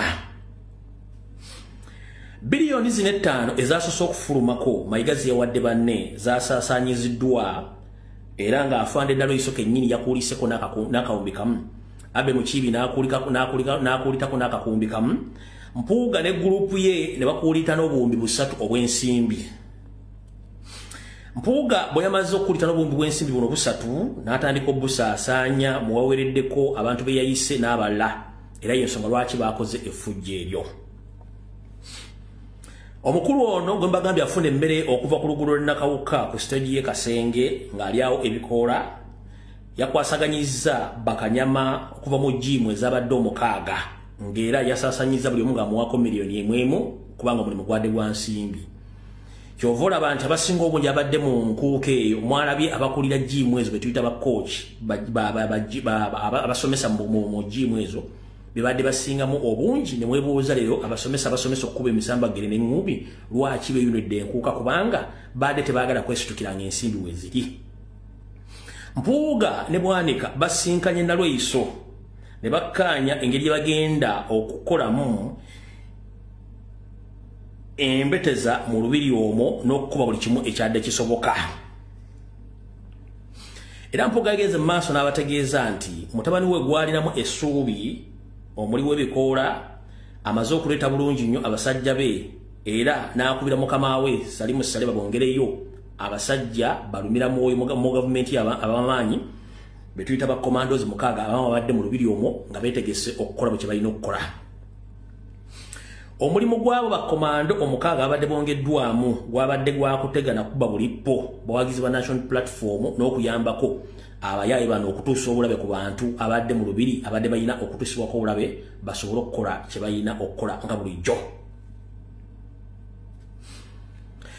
biliyoni 5 ezasoose okufulumako Mayiga ze yawadde banne zasaasaanyiziddwa era nga afande dalo isoke nyini yakuliseko nakawumbi kamu abe mukibi nakulitako nakakumbi kamu Mpuuga ne grupu ye ne bakulita n'obuwumbi busatu obw'ensimbi. Mpuuga bwe yamaze okulita n'obuwumbi bw'ensimbi buno busatu n'atandika obusaasaanya mu wawereddeko abantu be yayise n'abala era y'ensonga lwaki bakoze effujjo eryo. Omukulu ono gwe mbagambye afuna emmere okuva ku luguudo lw'e Nakawuka ku stage y'e Kasenge ng'ali awo ebikoola yakwasaganyizza bakanyama okuva mu jimu ezabadde omukaaga ng'era yasaasanyiza buli omu ng'amuwaako miliyoni emu kubanga omulimu gwadde gwa nsimbi. Kyova olaba nti abasinga obungi abadde mu nkuuka eyo mwalabye abakulira jimu ezo be tuyita bakooki abasomesa mu jimu ezo be badde basingamu obungi ne mwebuuza leero abasomesa okukuba emisambagire n'engubi lwaki beeyunidde enkuuka kubanga badde tebaagala kwesitukiranga ensimbi we ziri. Mpuuga ne Bwanika basinkanye Nalweyiso ne bakkaanya engeri gye bagenda okukolamu embeteza mu lubiri omwo n'okukuba buli kimu ekyadde kisoboka. Era Mpuuga yageze mu maaso n'abategeeza nti mutabani we gwalinamu essuubi omuli w'ebikoola amaze okuleeta bulungi nnyo abasajja be era n'akubira mukama we Salimu Saleba bongereyo abasajja balumira mwoyo mu gavumenti abamaanyi be tuyita ba commandos mukaaga abamu babadde mu lubiri omwo nga beetegese okukola bwe kye balina okukola. Omulimu gw'abo bakomando omukaaga abadde bongeddwamu gwabadde gwa kutega na kuba bulipo bawagizi ba National Platform n'okuyambako abayaayi bano okutuusa obulabe ku bantu abadde mu lubiri abadde balina okutuusibwako obulabe basobole okukola kye balina okukola nga bulijjo.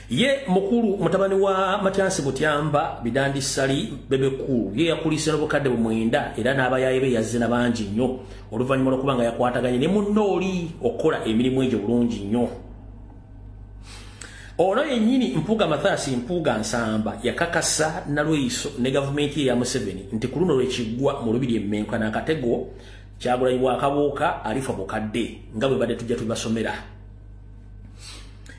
Ye mukulu mutabani wa Matyansi Butyamba Bidandi Sali Bebekulu ye yakulise n'obukadde bumwenda era n'abayaayi be yazze nabangi nnyo oluvannyuma lw'okuba nga yakwataganye ne munnooli okukola emirimu egyo bulungi nnyo. Ono yennyini Mpuuga Mathias Mpuuga Nsamba yakakasa Nalweyiso ne gavumenti ya Museveni nti ku luno lwekiggwa mu lubiri emmenkana akatego Kyagulanyi Bwakabuuka alifa bukadde nga bwe badde tujja tubasomera.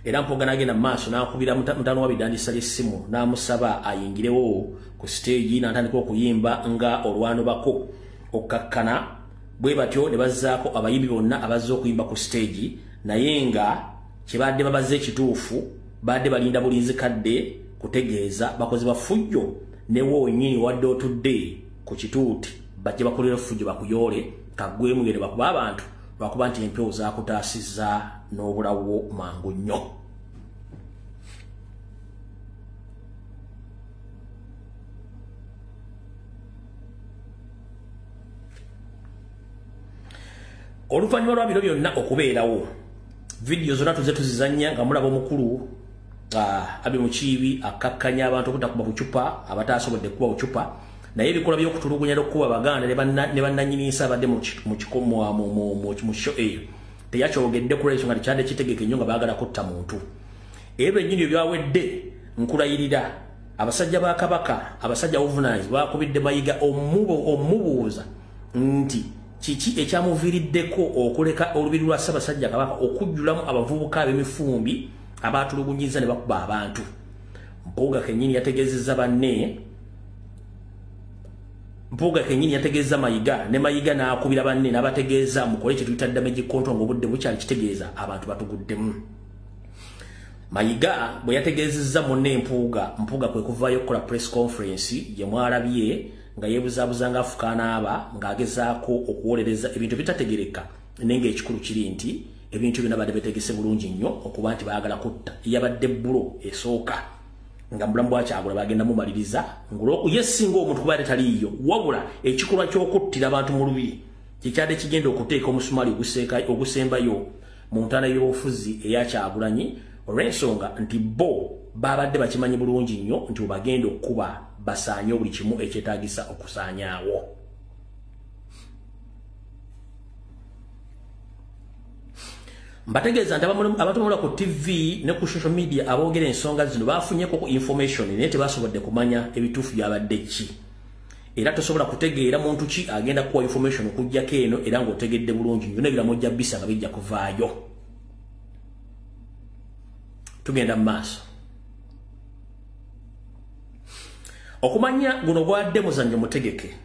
Era Mpuuga n'agenda mu maaso n'akubira mutano wa Bidandi Sali essimu n'amusaba ayingirewo ku stage n'atandika okuyimba nga olwano bako okkakkana bwe batyo ne bazzaako abayimbi bonna abazze okuyimba ku stage naye nga kibadde babaze ekituufu badde balinda bulinzi kadde kutegeeza bakozi ba ffujjo ne wonyini wadde otudde ku kituuti bajje bakolera ffujjo bakuyoole kaggwemu ngende bakuba abantu lwakuba nti empewo zaakutaasizza n'obulawo mangu nnyo. Oluvannyuma lwa bino byonna okubeerawo vidiyo zonna tuze tuzizannya nga mulaba omukulu abe mukiibi akakkanya abantu okutakuba bucupa abatasobodde kuba bucupa naye ebikola by'okutulugunya n'okukuba Abaganda ne bannannyiniisa abadde mu show eyo teyakyogedde ku lw'ensonga tekyadde kitegeke nnyo nga baagala kutta muntu. Ebyo bennyini byawedde nkulayirira abasajja ba Kabaka abasajja Ovunayi bakubidde Mayiga omubuuza nti kiki ekyamuviiriddeko okuleka olubiri lwa Ssaabasajja Kabaka okujjulamu abavubuka ab'emifumbi abaatulugunyiza ne bakuba abantu. Mpuuga kennyini yategeezezza banne Mpuuga kennyini yategeeza Mayiga ne Mayiga n'akubira banne n'abategeeza mukole kye tuyita damage control ng'obudde bukyali kitegeeza abantu batuguddemu. Mayiga bwe yategeezezza munne Mpuuga kwe kuvaayo okukola press conference gye mwalabye nga yeebuzaabuza ng'afukaana aba ng'agezaako okuwolereza ebintu bitategereka naye ng'ekikulu kiri nti ebintu byonna badde betegese bulungi nnyo okuba nti baagala kutta. Yabadde bbulo esooka nga mulamu bwa Kyagulanyi bagenda mumaliriza ye singa omuntu kuba taliiyo wabula ekikolwa ky'okuttira abantu mu lubiri kikyadde kigenda okuteeka omusumaali ogusembayo mu ntaana y'obufuzi eya Kyagulanyi olw'ensonga nti bo babadde bakimanyi bulungi nnyo nti bagenda okuba basaanye buli kimu ekyetaagisa okusaanyaawo. Mbategeeza nti abatumula ku TV ne ku social media aboogera ensonga zino bafunyeko ku information naye tebasobodde kumanya ebituufu byabadde ki. Era tosobola kutegeera muntu ki agenda kuwa information okujjako eno era ng'otegedde bulungi nnyo n'ebiramu ojja bisa nga bijja kuvaayo. Tugenda mu maaso. okumanya guno gwadde muzannyo mutegeke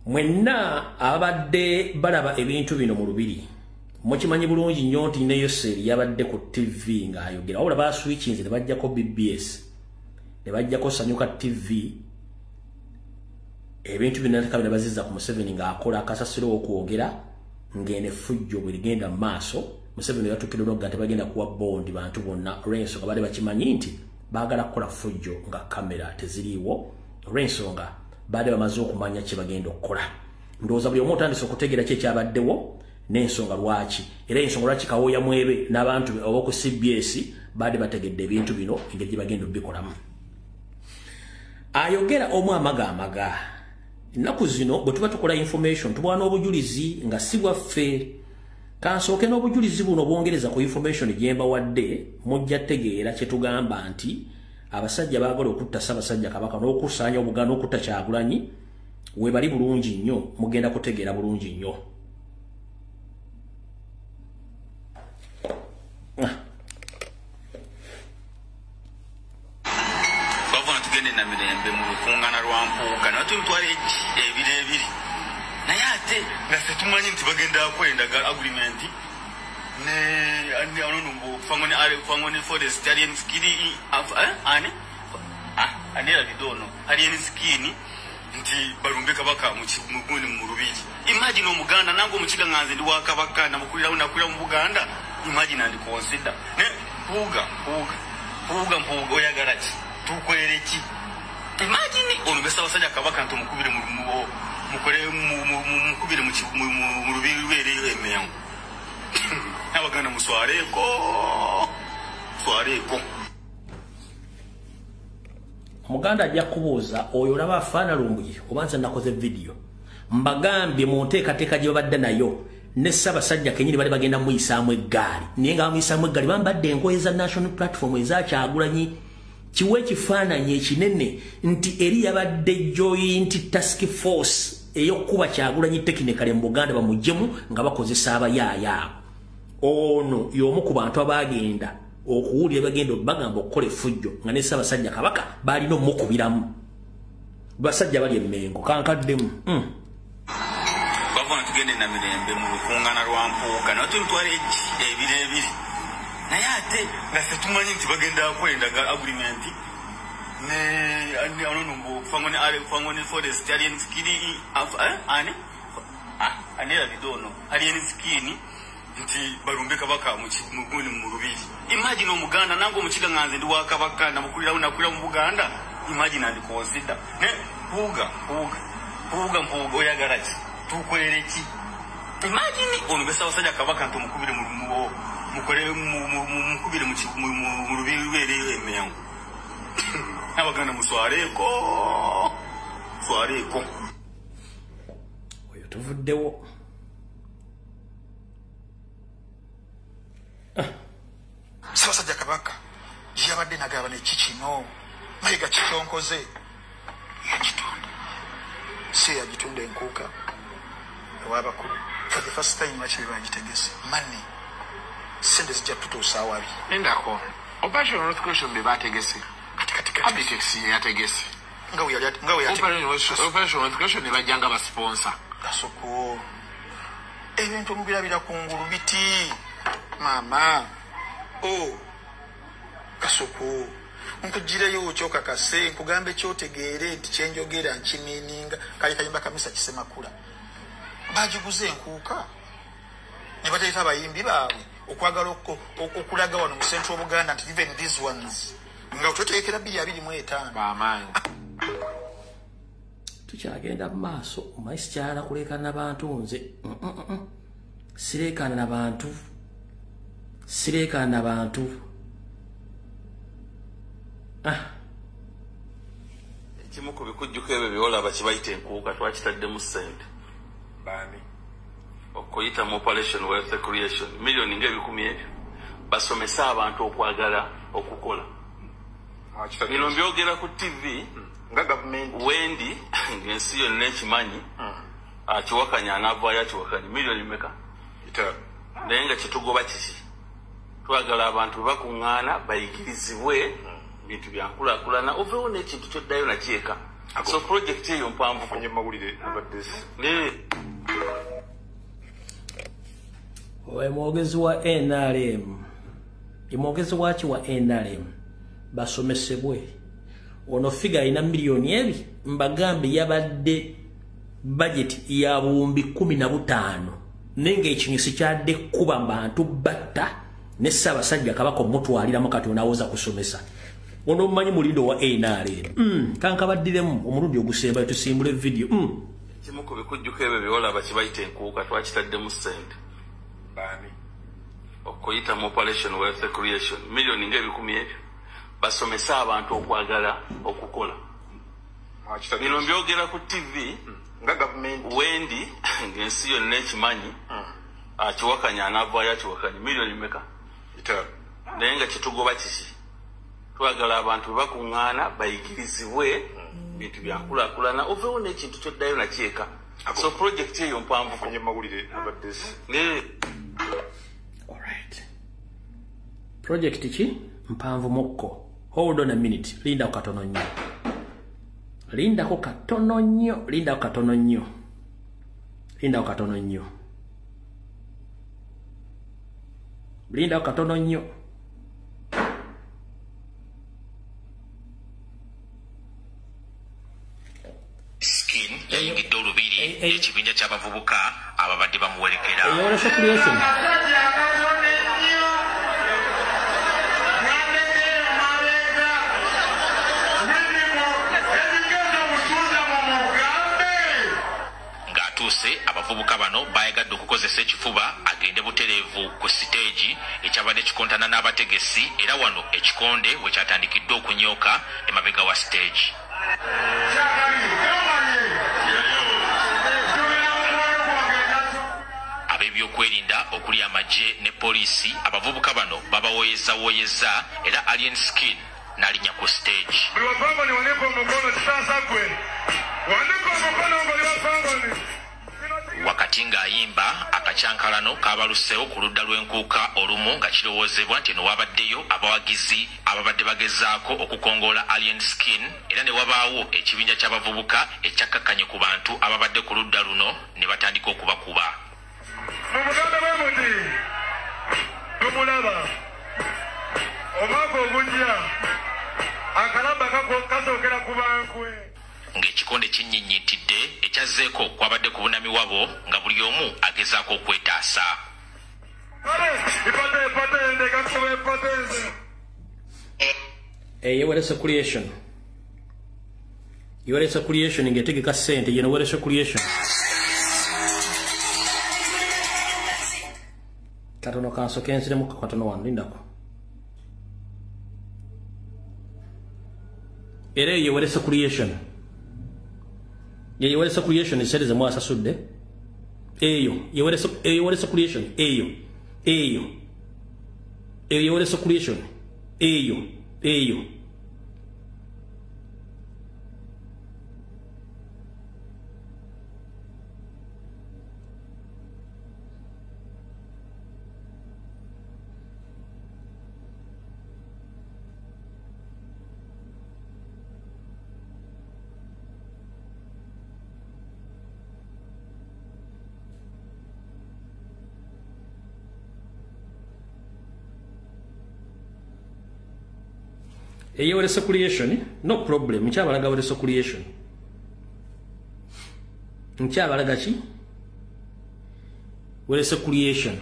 mwenna abadde balaba ebintu bino mu lubiri mukimanyi bulungi nnyo nti ne Yoseri yabadde ku TV ng'ayogera wabula baaswitchinze ne bajjako BBS ne bajjako Sanyuka TV ebintu bino nakabina bazizza ku Museveni ng'akola akasasiro okwogera ng'ene fujjo bwe ligenda mu maaso Museveni yatukira n'ogga tebagenda kuwa bondi bantu bonna olw'ensonga baali bakimanyi nti baagala kukola fujjo nga kamera teziriiwo olw'ensonga baali bamaze okumanya kye bagenda okukola ndowooza buli omu otandise okutegeera ki ekyabaddewo n'ensonga lwaki era ensonga lwaki Kawooya Mwebe n'abantu ab'oku CBS baali bategedde ebintu bino engeri gye bagenda obbikolamu ayogera omu amaga ennaku zino bwe tuba tukola information tubwa n'obujulizi nga si bwaffe kansooke n'obujulizi buno bwongereza ku information gye mbawadde mujja tegeera kye tugamba nti abasajja baagala okutta Ssaabasajja Kabaka n'okusaanya Obuganda n'okutta Kyagulanyi we bali bulungi nnyo mugenda kutegeera bulungi nnyo bavuna tugende na mirembe mu lufungana lwa Mpuuga natutwala ebiri naye ate nga ffe tumanyi nti bagenda kwendaga agreement ne anono fangone forest alien skini anera bidono alien skini nti balumbe Kabaka mu lubiri. Imagine Omuganda nango mukiga nganze ndi wa Kabaka na mukulira mu Buganda. Imagine and consider ne Mpuuga oyagala ki tukolere ki. Imagine olumbe Ssaabasajja Kabaka nti mukubire mukubire mu lubiri lwereyo emengo. Abaganda muswareko Omuganda ajja kubuuza oyo olaba afaana lumbuye obanza nakoze video mbagambye mu nteekateeka gye babadde nayo ne Ssaabasajja kenyini bali bagenda muyisaamu eggaali naye nga bamuyisaamu eggaali bambadde engoye za National Platform eza Kyagulanyi kiwe ekifaananyi ekinene nti eri yabadde joint task force ey'okuba Kyagulanyi technically mu Buganda bamuggyemu nga bakozesa abayaaya ono y'omu ku bantu abagenda okuwulira bagenda bagamba okukola effujjo nga ne Ssaabasajja Kabaka balina omukubiramu basajja bali emmengo kankaddemu bavuna tugende na mirembe mu lufungana lwa Mpuuga natutwala ebiri naye ate nga ffe tumanyi nti bagenda kwendaga agreement ne anono fangone forest alien skini anera bidono alien skini nti balumbe Kabaka mu lubiri. Imagine Omuganda nango mukiga nganze ndi wa Kabaka na mukulira mu Buganda. Imagine and consider ne Mpuuga oyagala ki tukolere ki. Imagine olumbe Ssaabasajja Kabaka nti mukubire mukubire mu lubiri lwereyo emengo. Abaganda muswareko oyo tuvuddewo Ssaabasajja Kabaka yabadde nagaba neki kino mayiga kitonkoze yakitunda si yagitunda enkuuka ewabakulu for the first time bakiri bagitegese mani sente zijja tutuusa awabi endako operational notification be bategese abitex yategese operational notification ne bajjanga ba sponsor kasoko ebintu mubirabira ku ngulu biti mama kasoko nkugireyo kyokakase nkugambe kyotegeere nti kyenjogera nkimininga kali kayimba kamisa kisemakula bagiguze enkuuka ne bateeta abayimbi baabwe okwagala okulaga wano mu Central Buganda nti even these ones nga otuteekera 225 bamaanyi tukyagenda mu maaso omaisi kyala kuleekana n'abantu nze sireekana n'abantu ekimu ku bikujjuko ebyo byolaba kibayita enkuuka twakitaddemu ssente bani okuyita mu operation wealth creation millioni ng'ebikumi ebyo basomesa abantu okwagala okukola bino mbyogera ku TV nga government wendi ng'ensi yonna ekimanyi akiwakanya anaavaayo akiwakanya millioni meka naye nga kitugoba kiki twagala abantu bakuŋŋaana bayigirizibwe bintu byankulakulana oveewo n'ekintu kyoddayo nakyeka so project eyo mpanvu Manye mawulire abadde Mwogezi wa NRM mwogezi waki wa NRM basomesebwe ono figa ina milioni ebi mbagambe yabadde budget ya buwumbi 15 nenge ekinyusi kyadde kuba bantu batta ne Ssaabasajja Kabaka omutwalira mu Katonda awoza kusomesa ono mmanyi mulindo wa NRM kankabaddiremu omulundi ogusemba tusimbule video kimu ku bikujjuko ebyo byolaba kibayita enkuuka twakitaddemu ssente bani okuyita mu operation wealth creation milioni ng'ebikumi ebyo basomesa abantu okwagala okukola bino mbyogera ku TV nga government wendi ng'ensi yonna ekimanyi akiwakanya anaavaayo akiwakanya milioni meka itaano naye nga kitugoba kiki twagala abantu bwe bakuŋŋaana bayigirizibwe bintu byankulaakulana oveewo n'ekintu kyoddayo nakyeka so project eyo mpanvu Manye mawulire abadde alright project ki mpanvu mokko hold on a minute linda katono nnyo lindako katono nnyo Skin yayingidde olubiri n'ekibinja ky'abavubuka ababadde bamuwerekera ng'atuuse abavubuka bano bayagadde okukozesa ekifuba agende butereevu ku siteegi ekyabadde kikontana n'abategesi era wano ekikonde we kyatandikidde okunyooka emabega wa siteegi ab'ebyokwerinda okuli amagye ne poliisi abavubuka bano babawoyeza era Alien Skin n'alinnya ku stage wakati ng'ayimba akacyankalano kaabaluseewo ku ludda lw'enkuuka olumu nga kirowoozebwa nti eno wabaddeyo abawagizi ababadde bagezaako okukongoola Alien Skin era ne wabaawo ekibinja ky'abavubuka ekyakkakkanye ku bantu ababadde ku ludda luno ne batandika okubakuba mu Buganda bwe muti tumulaba omwaka ogujja akalamba kasookera ku bankwe ng'ekikonde kinnyinnyitidde ekyazzeeko kwabadde ku bunami wabo nga buli omu agezaako okwetaasa yewelesa creation ng'etegeka ssente yeno welesa creation katono kansoke nsiremu katono wano lindako era yewelesa creation yewelesa creation esereze mwasasudde eyo yewelesa creation eyo yewelesa creation eyo yewelesa creation no problem nkyabalaga welesa creation nkyabalaga ki welesa creation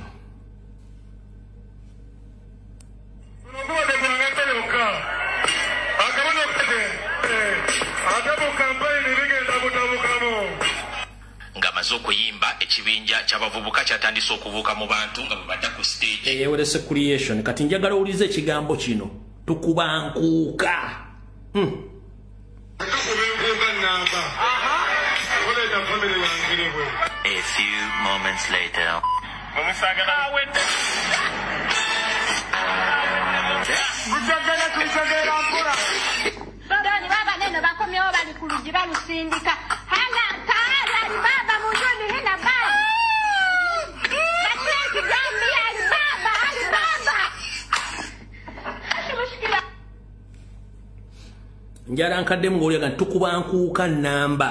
ng'amaze okuyimba ekibinja ky'abavubuka kyatandise okubuuka mu bantu nga bwe badda ku stage yewelesa creation kati njagala owulize ekigambo kino tukubankuuka A few moments later baba neno bakomyewo bali ku luggi balusindika hana taali ali baba mujuni hina baba batweki gambi ali baba njala nkadde mu ngolya tukuba nkuuka namba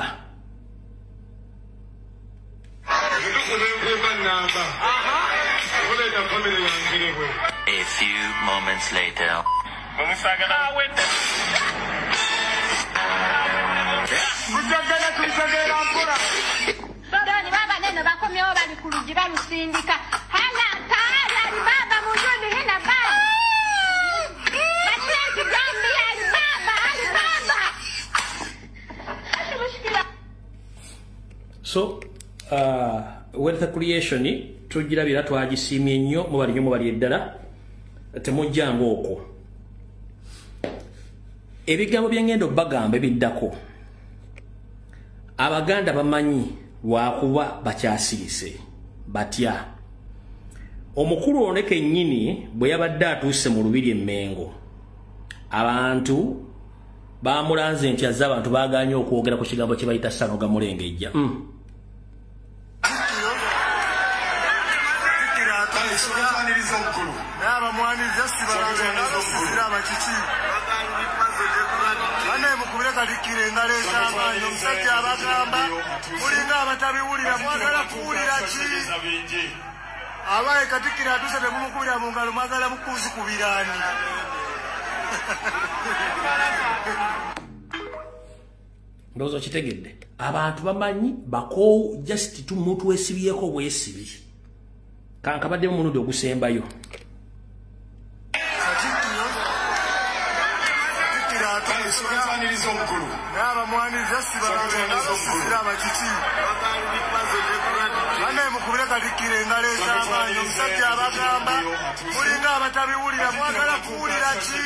A few moments later. Doni baba neno bakomyewo bali ku luggi balusindika. Hana tayari ali baba mujuni hina baba. Matreki gambi ali baba, ali baba. So wealth creation tugirabira twagisiimye nnyo mu bali eddala temujjanga okwo ebigambo byengendo bagamba ebiddako abaganda bamanyi lwakuba bakyasirise batya omukulu ono kennyini bwe yabadde atuuse mu lubiri emmengo abantu bamulanze nti azze abantu baganye okwogera ku kigambo kye bayita Sanoga Mulengejja abaye katikira atuse temumukubira mu ngalo mwagala mukuzi kubirani ndozo kitegedde abantu bamanyi bako just tu muntu wesibyeko bwesibi kankabadde mu munudo ogusembayo Naba mwani zasi baranga kiti Bane mukubira katikire ngale z'amanyi omusajja abagamba mulinga abatabiwulira mwagala kuwulira ki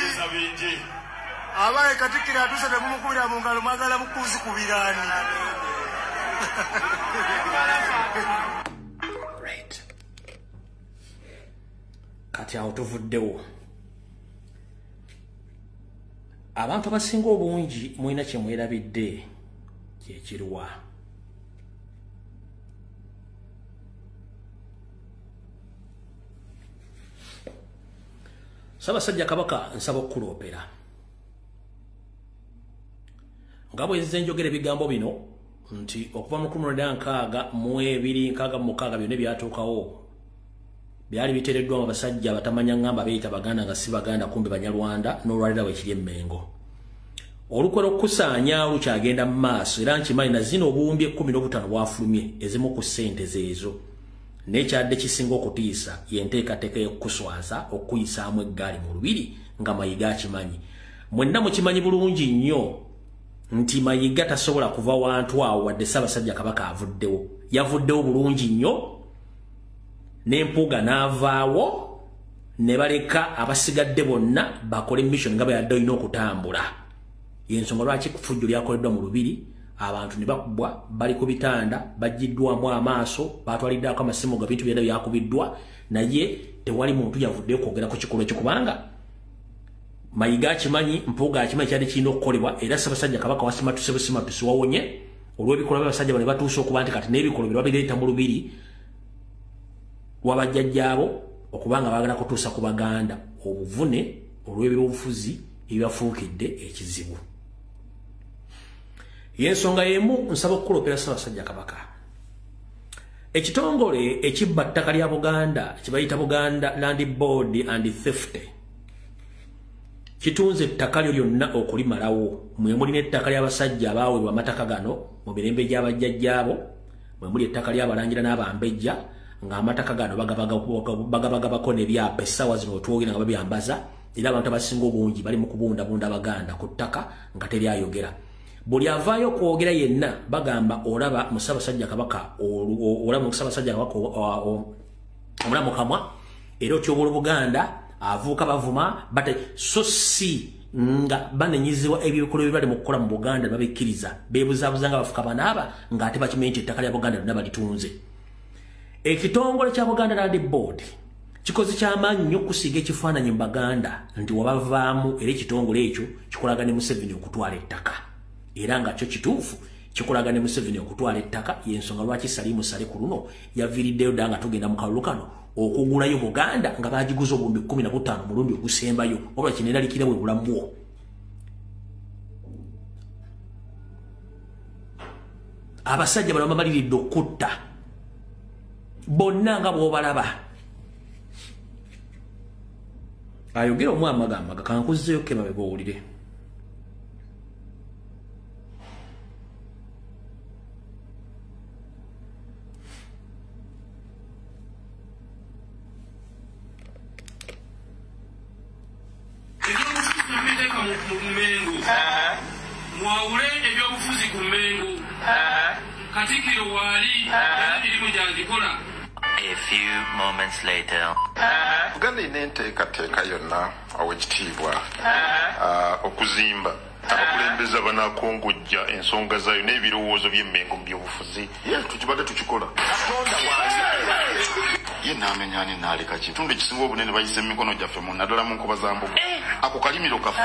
abaye katikire atuse temumukubira mu ngalo mwagala mukuzi kubirani right kati awo tuvuddewo abantu abasinga obungi mulina kye mwerabidde kyekirwa Ssaabasajja Kabaka nsaba okukuloopera nga bwe nzize njogera ebigambo bino nti okuva mu 1926 byonna byatuukawo byali biteereddwamu abasajja abatamanya ngamba beeyita baganda nga si baganda kumbe banyarwanda n'olwalira bwe kiri emmengo olukwera okusaanya lukyagenda mu maaso era nkimanyi na zino obuwumbi 15 bwafulumye ezimu ku ssente zeezo n'ekyadde kisinga okutiisa y'enteekateeka y'okukuswaza okuyisaamu eggaali mu lubiri nga Mayiga akimanyi mwenna mukimanyi bulungi nnyo nti Mayiga tasobola kuva wantu awo wadde Ssaabasajja Kabaka avuddewo yavuddewo bulungi nnyo n'empuuga n'avaawo ne baleka abasigadde bonna bakole mission nga bwe yadde olina okutambula y'ensonga lwaki fujjo lyakoleddwa mu lubiri abantu ne bakubwa bali ku bitanda bajjiddwamu amaaso batwaliddako amasimu ga bintu byonna byakubiddwa naye tewali muntu yavuddeyo kwogera ku kikolwa ekikubanga Mayiga akimanyi mpuuga akimanyi kyali kirina okukolebwa era Ssaabasajja Kabaka wasimatuse busimatuse wawonye olw'ebikolwa by'abasajja bano batuuse okuba nti kati n'ebikolwa bye babireeta mu lubiri wabajjajjaabo okubanga baagala kutuusa ku baganda obuvune olw'ebyobufuzi ebibafuukidde ekizibu y'ensonga y'emu nsaba okukuloopera Ssaabasajja Kabaka ekitongole ekibba ttaka lya Buganda kye bayita Buganda Land Board and Theft kitunze ettaka lyo lyonna okulimalawo mwe muli n'ettaka ly'abasajja abaawebwa amataka gano mu mirembe gy'abajjajjaabo mwe muli ettaka ly'abalangira n'abambejja ng'amataka gano bagabagabako n'ebyapa essaawa zino otwogera nga babyambaza era abantu abasinga obungi bali mu kubundabunda Baganda ku ttaka nga teryayogera buli avaayo okwogera yenna bagamba olaba mu Ssaabasajja Kabaka olaba mu Ssaabasajja Kabaka omulamu kamwa era otyobola Buganda avuuka bavuma bate so si nga banenyizibwa ebikolwa bibali mu kukola mu Buganda babikkiriza beebuzaabuza nga bafuka banaaba ng'ate bakimanyi nti ettaka lya Buganda lyonna balitunze ekitongole kya Buganda Land Board kikoze ky'amaanyi nnyo okusiiga ekifaananyi mu Baganda nti wabavaamu era ekitongole ekyo kikolaga ne Museveni okutwala ettaka era nga kyo kituufu kikolaga ne Museveni okutwala ettaka y'ensonga lwaki Salimu Sale ku luno yaviiriddeyo dda nga tugenda mu kalulu kano okugulayo Buganda nga bagiguza obuwumbi 15 mulundi ogusembayo olwa kineralikira bwe bulamu bwo abasajja bano bamaliridde okutta bonna nga bw'obalaba ayogera omwami agamba kankuzzeeyo kemabe bw'owulire mwawule ebyobufuzi ku Mmengo Katikkiro waali emirimu gyagikola. A few moments later. Uganda ina enteekateeka yonna aw'ekitiibwa okuzimba abakulembeze abanakongojja ensonga zaayo n'ebirowoozo by'Emmengo mu byobufuzi. Tukibadde tukikola. Ye naamenyaani naaleka kitundu ekisinga obunene bayise mu mikono gyaffe mu naddala mu nkoba za mbuga. Ako kalimiro kaffe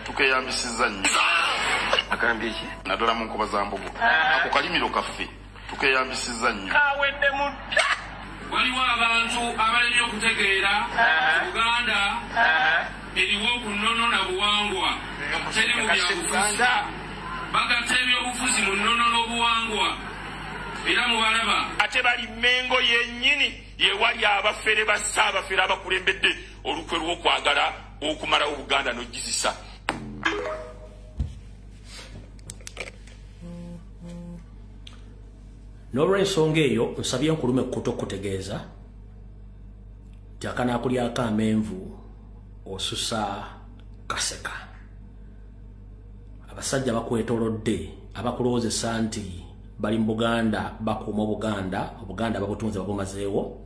tukeyambisizza nnyo. Agambye ki? Naddala mu nkoba za mbuga. Ako kalimiro kaffe tukeyambisizza nnyo. Kawedde mutta. Waliwo abantu abalebye okutegeera Uganda eriwo ku nnono na buwangwa teri mu byabufuzi bagatta ebyobufuzi mu nnono n'obuwangwa era mubalaba ate bali Mmengo yennyini yewali abafere ba Ssaabafere abakulembedde olukwe lw'okwagala okumalawo Buganda n'ogizisa. N'olw'ensonga eyo nsabye nkulume ekkuto okutegeeza nti akanaakulyako amenvu osusa kaseka. Abasajja bakwetoolodde abakulowoozesa nti bali mu Buganda bakuuma Obuganda babutunze babumazeewo.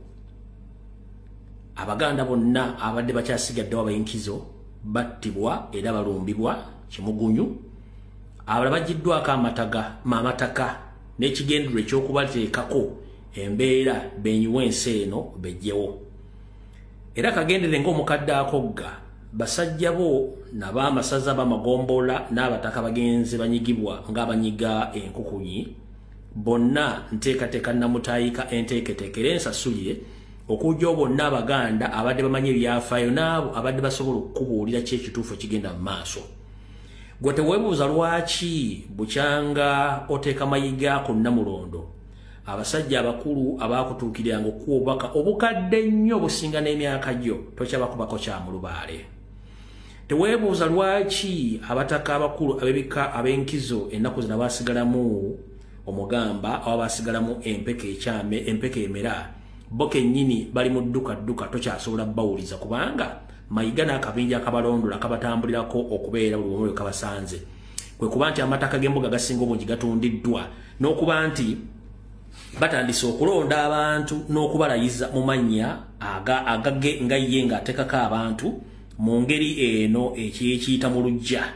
Abaganda bonna abadde bakyasigaddewo abayinkizo battibwa era balumbibwa kimugunyu. Abalala bagiddwako amataka n'ekigendero ekyokubateekako embeera benyiwa ensi eno bejjewo. Era kagendere ng'omukadde akogga basajja bo n'abaamasaza b'amagombola n'abataka bagenzi banyigibwa ng'abanyiga enkukunyi bonna nteekateeka namutaayika enteeketeekera ensasulire okujja bonna Abaganda abadde bamanyi ebyafaayo n'abo abadde basobola okukubuulira ki ekituufu ekigenda mu maaso. Gwe teweebuuza lwaki bukyanga oteeka mayiga ku Namulondo abasajja abakulu abaakutuukiranga okuwa obubaka obukadde nnyo obusinga n'emyaka gyo tokyabakubako kya mu lubaale. Teweebuuza lwaki abataka abakulu ab'ebika ab'enkizo ennaku zino baasigalamu omugamba awa baasigalamu empeke emera bo kennyini bali mu dduka tokyasobola bawuliza kubanga mayiga n'akabinja akabalondola kabatambulirako okubeera buli omu kabasanze. Kwe kuba nti amataka g'embuga gasinga obungi gatundiddwa n'okuba nti batandise okulonda abantu n'okubalayiza mu mannya agage nga ye ng'ateekako abantu mu ngeri eno ekyekiyita mu luggya.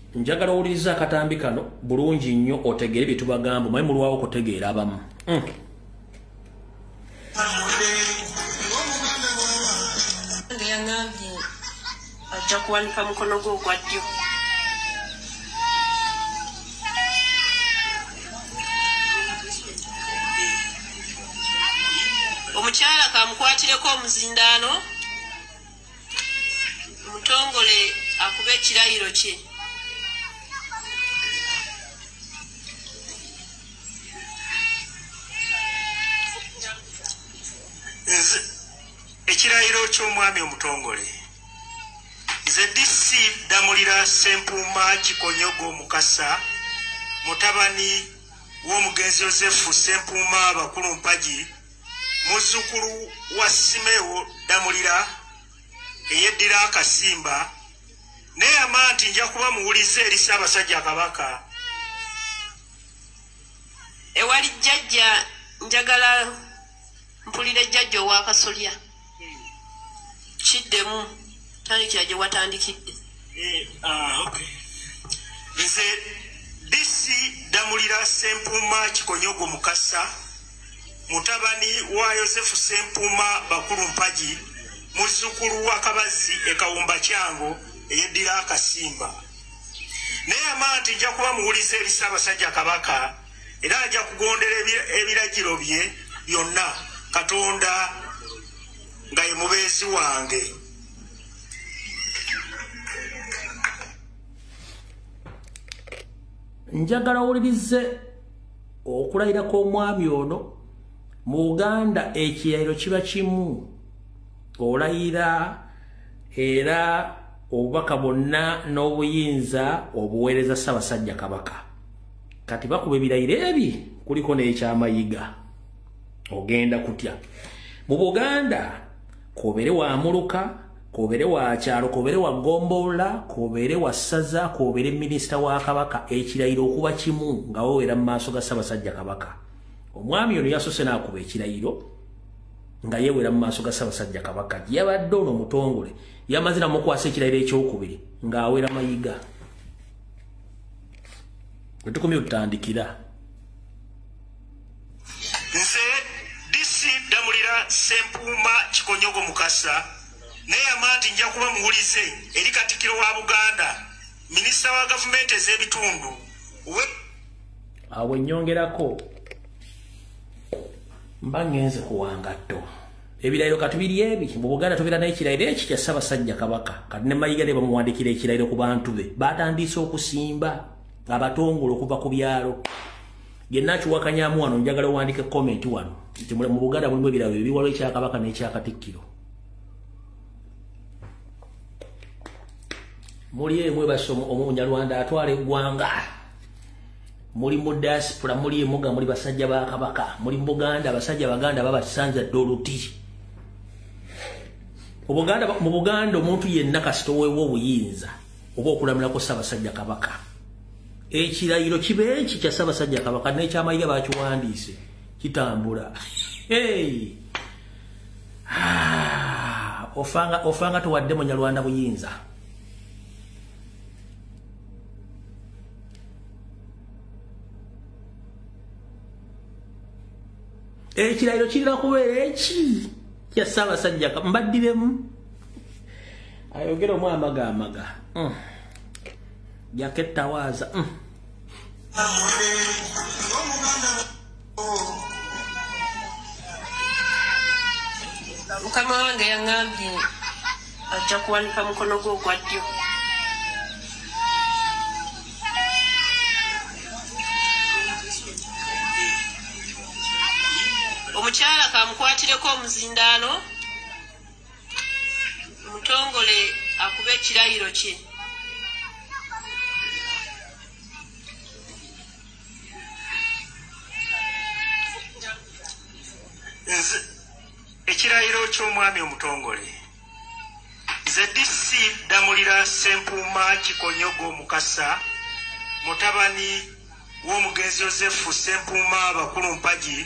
Njagala owuliriza akatambi kano bulungi nnyo otegeere bye tubagamba omanyi mulwawo okutegeera abamu. Yangambye ajja kuwanika mukono gwe ogwa ddyo. Omukyala kamukwatireko omuzindaano omutongole akuba ekirayiro kye. Ekirayiro ky'omwami omutongole nze DC Damulira Ssempuuma Kikonyogo Mukasa mutabani w'omugenzi Yosefu Ssempuuma Bakulu Mpagi muzzukulu wa Simewo Damulira eyeddira akasimba neeyama nti nja kuba muwulize eri Ssaabasajja Kabaka. Ewali jjajja njagala mpulire jjajja owa Kasolya kiddemu tandikira gye watandikidde. Okay. Nze DC Damulira Ssempuuma Kikonyogo Mukasa mutabani wa Yosefu Ssempuuma Bakulu Mpagi muzzukulu wa Kabazi Ekawumba Kyango eyeddira akasimba neeyama nti nja kuba muwulize eri Ssaabasajja Kabaka era ajja kugondera ebiragiro bye byonna Katonda nga ye mubeezi wange. Njagala owulirize okulayira kw'omwami ono mu Uganda ekirayiro kiba kimu. Olayira era obubaka bwonna n'obuyinza obuweereza Ssaabasajja Kabaka. Kati bakuba ebirayiro ebi kuliko n'ekyamayiga. Ogenda kutya. Mu Buganda kobere wa Muluka, kobere wa Kyalo, kobere wa Gombola, kobere wa Ssaza, kobere minisita wa Kabaka, ekirayiro okuba kimu nga woowera mu maaso ga Ssaabasajja Kabaka. Omwami ono yasose n'akuba ekirayiro nga yeewera mu maaso ga Ssaabasajja Kabaka. Yabadde ono mutongole yamaze namukwasa ekirayiro ekyokubiri ng'awera mayiga. Bwe tukomye otutandikira. Nze DC Damulira Ssempuuma Kikonyogo Mukasa neyama nti nja kuba muwulize eri Katikkiro wa Buganda, minisita wa gavumenti ez'ebitundu. Awo ennyongerako mba ngenze kuwangatto. Ebirayiro katubiri ebi mu Buganda tubeera n'ekirayiro eki kya Ssaabasajja Kabaka. Kati ne mayiga ne bamuwandikira ekirayiro ku bantu be. Batandise okusimba abatongole okuva ku byalo. Yenna kiwakanyaamu wano njagala owandike comment wano nti mu Buganda mulimu ebirayiro ebiwalo ekya Kabaka n'ekya Katikkiro. Muli emwe basomo Omunyarwanda atwala eggwanga. Muli mu diaspora, muli emuga, muli basajja ba Kabaka, muli mu Buganda basajja Baganda babatisanza doluti. Mu Buganda omuntu yenna kasito weewo obuyinza oba okulamirako Ssaabasajja Kabaka. Ekirayiro kibe eki kya Ssaabasajja Kabaka n'ekyamayiga bakiwandiise kitambula. Hey! Ofanga tuwadde Munyarwanda buyinza. Ekirayiro kirina kubeera eki kya Ssaabasajja Kabaka. Mbaddiremu ayogera omu amaga yaketawaaza. Mukama wange yaŋŋambye ajja kuwanika mukono gwe ogwa ddyo. Omukyala kamukwatireko omuzindaalo, omutongole akuba ekirayiro kye. Ekirayiro ky'omwami omutongole. Nze DC Damulira Ssempuuma Kikonyogo Mukasa, mutabani w'omugenzi Yozefu Ssempuuma Bakulu Mpagi,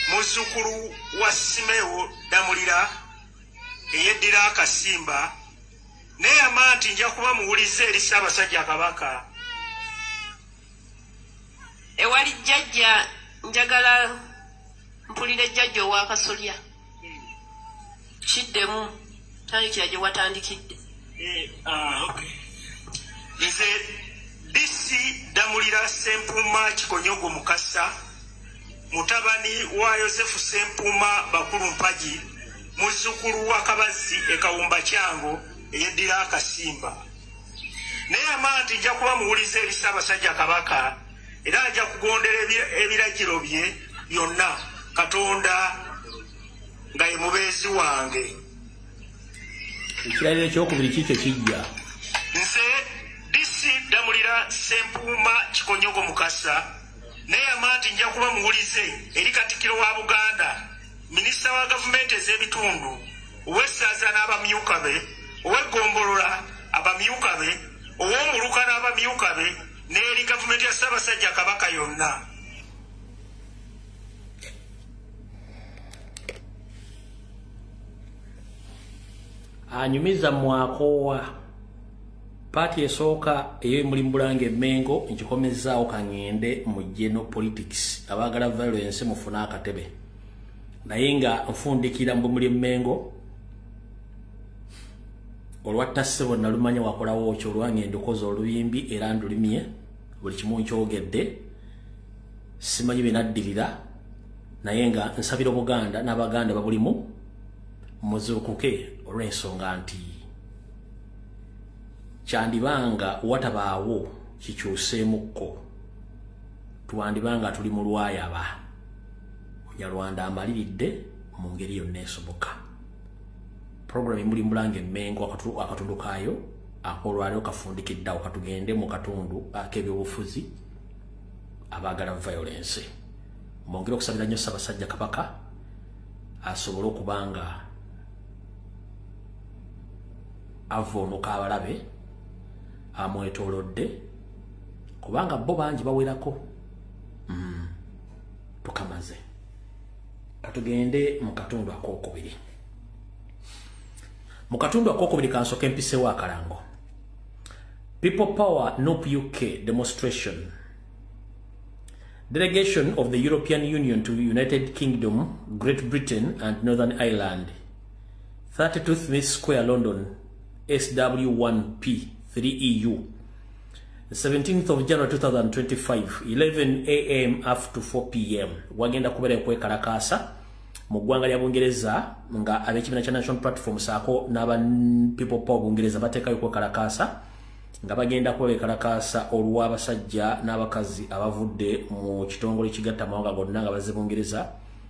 muzzukulu wa Simewo Damulira eyeddira akasimba, neyama nti nja kuba muwulize eri Ssaabasajja Kabaka. Ewali jjajja njagala mpulire jjajja owa Kasolya. Kiddemu tandikira gye watandikidde. Nze DC Damulira Ssempuuma Kikonyogo Mukasa, mutabani wa Yozefu Ssempuuma Bakulu Mpagi, muzzukulu wa Kabazi Ekawumba Kyango eyeddira akasimba. Neyama nti nja kuba muwulize eri Ssaabasajja Kabaka era ajja kugondera ebiragiro bye byonna, Katonda nga ye mubeezi wange. Ekirayiro ekyokubiri kikyo kijja. Nze DC Damulira Ssempuuma Kikonyogo Mukasa neyama nti nja kuba muwulize eri Katikkiro wa Buganda, minisita wa gavumenti ez'ebitundu, ow'essaza n'abamyuka be, ow'eggombolola abamyuka be, ow'omuluka n'abamyuka be, n'eri gavumenti ya Ssaabasajja Kabaka yonna. Anyumiza mwakoowa paati esooka ey'omulimu Bulange Mengo nkikomezaawo kaŋŋende mu general politics abaagala violence mufune akatebe. Naye nga nfundikira mu mulimu Mengo olwatta ssebo nalumanya wakolawo okyo olwangenda okoza oluyimbi era ndulimye buli kimu nkyogedde simanyi bye naddirira, naye nga nsabira Obuganda n'Abaganda babulimu muzuukuke olw'ensonga nti kyandibanga watabaawo kikyuseemukko twandibanga tuli mu lwayaba Munyarwanda amaliridde mu ngeri yonna esoboka. Program muli mulange Mmengo akatundu kaayo akolwaliro kafundikiddawo katugende mu katundu ak'ebyobufuzi abaagala violence. Mwongere okusabira nnyo Ssaabasajja Kabaka asobole okubanga avoonuka abalabe amwetoolodde kubanga bo bangi bawerako. Tukamaze katugende mu katundu ak'okubiri. Mu katundu ak'okubiri kansooke mpiseewo akalango. People Power NUP UK demonstration. Delegation of the European Union to United Kingdom, Great Britain and Northern Ireland. 32 Smith Square, London, SW1P 3EU. The 17th of January 2025, 11 a.m. up to 4 p.m. Wagenda kubere kwekalakasa mu ggwanga lya Bungereza nga ab'ekibiina kya National Platform saako n'aba People Power Bungereza bateekayo kwekalakasa nga bagenda kwekalakasa olw'abasajja n'abakazi abavudde mu kitongole kigatta amawanga gonna nga bazze Bungereza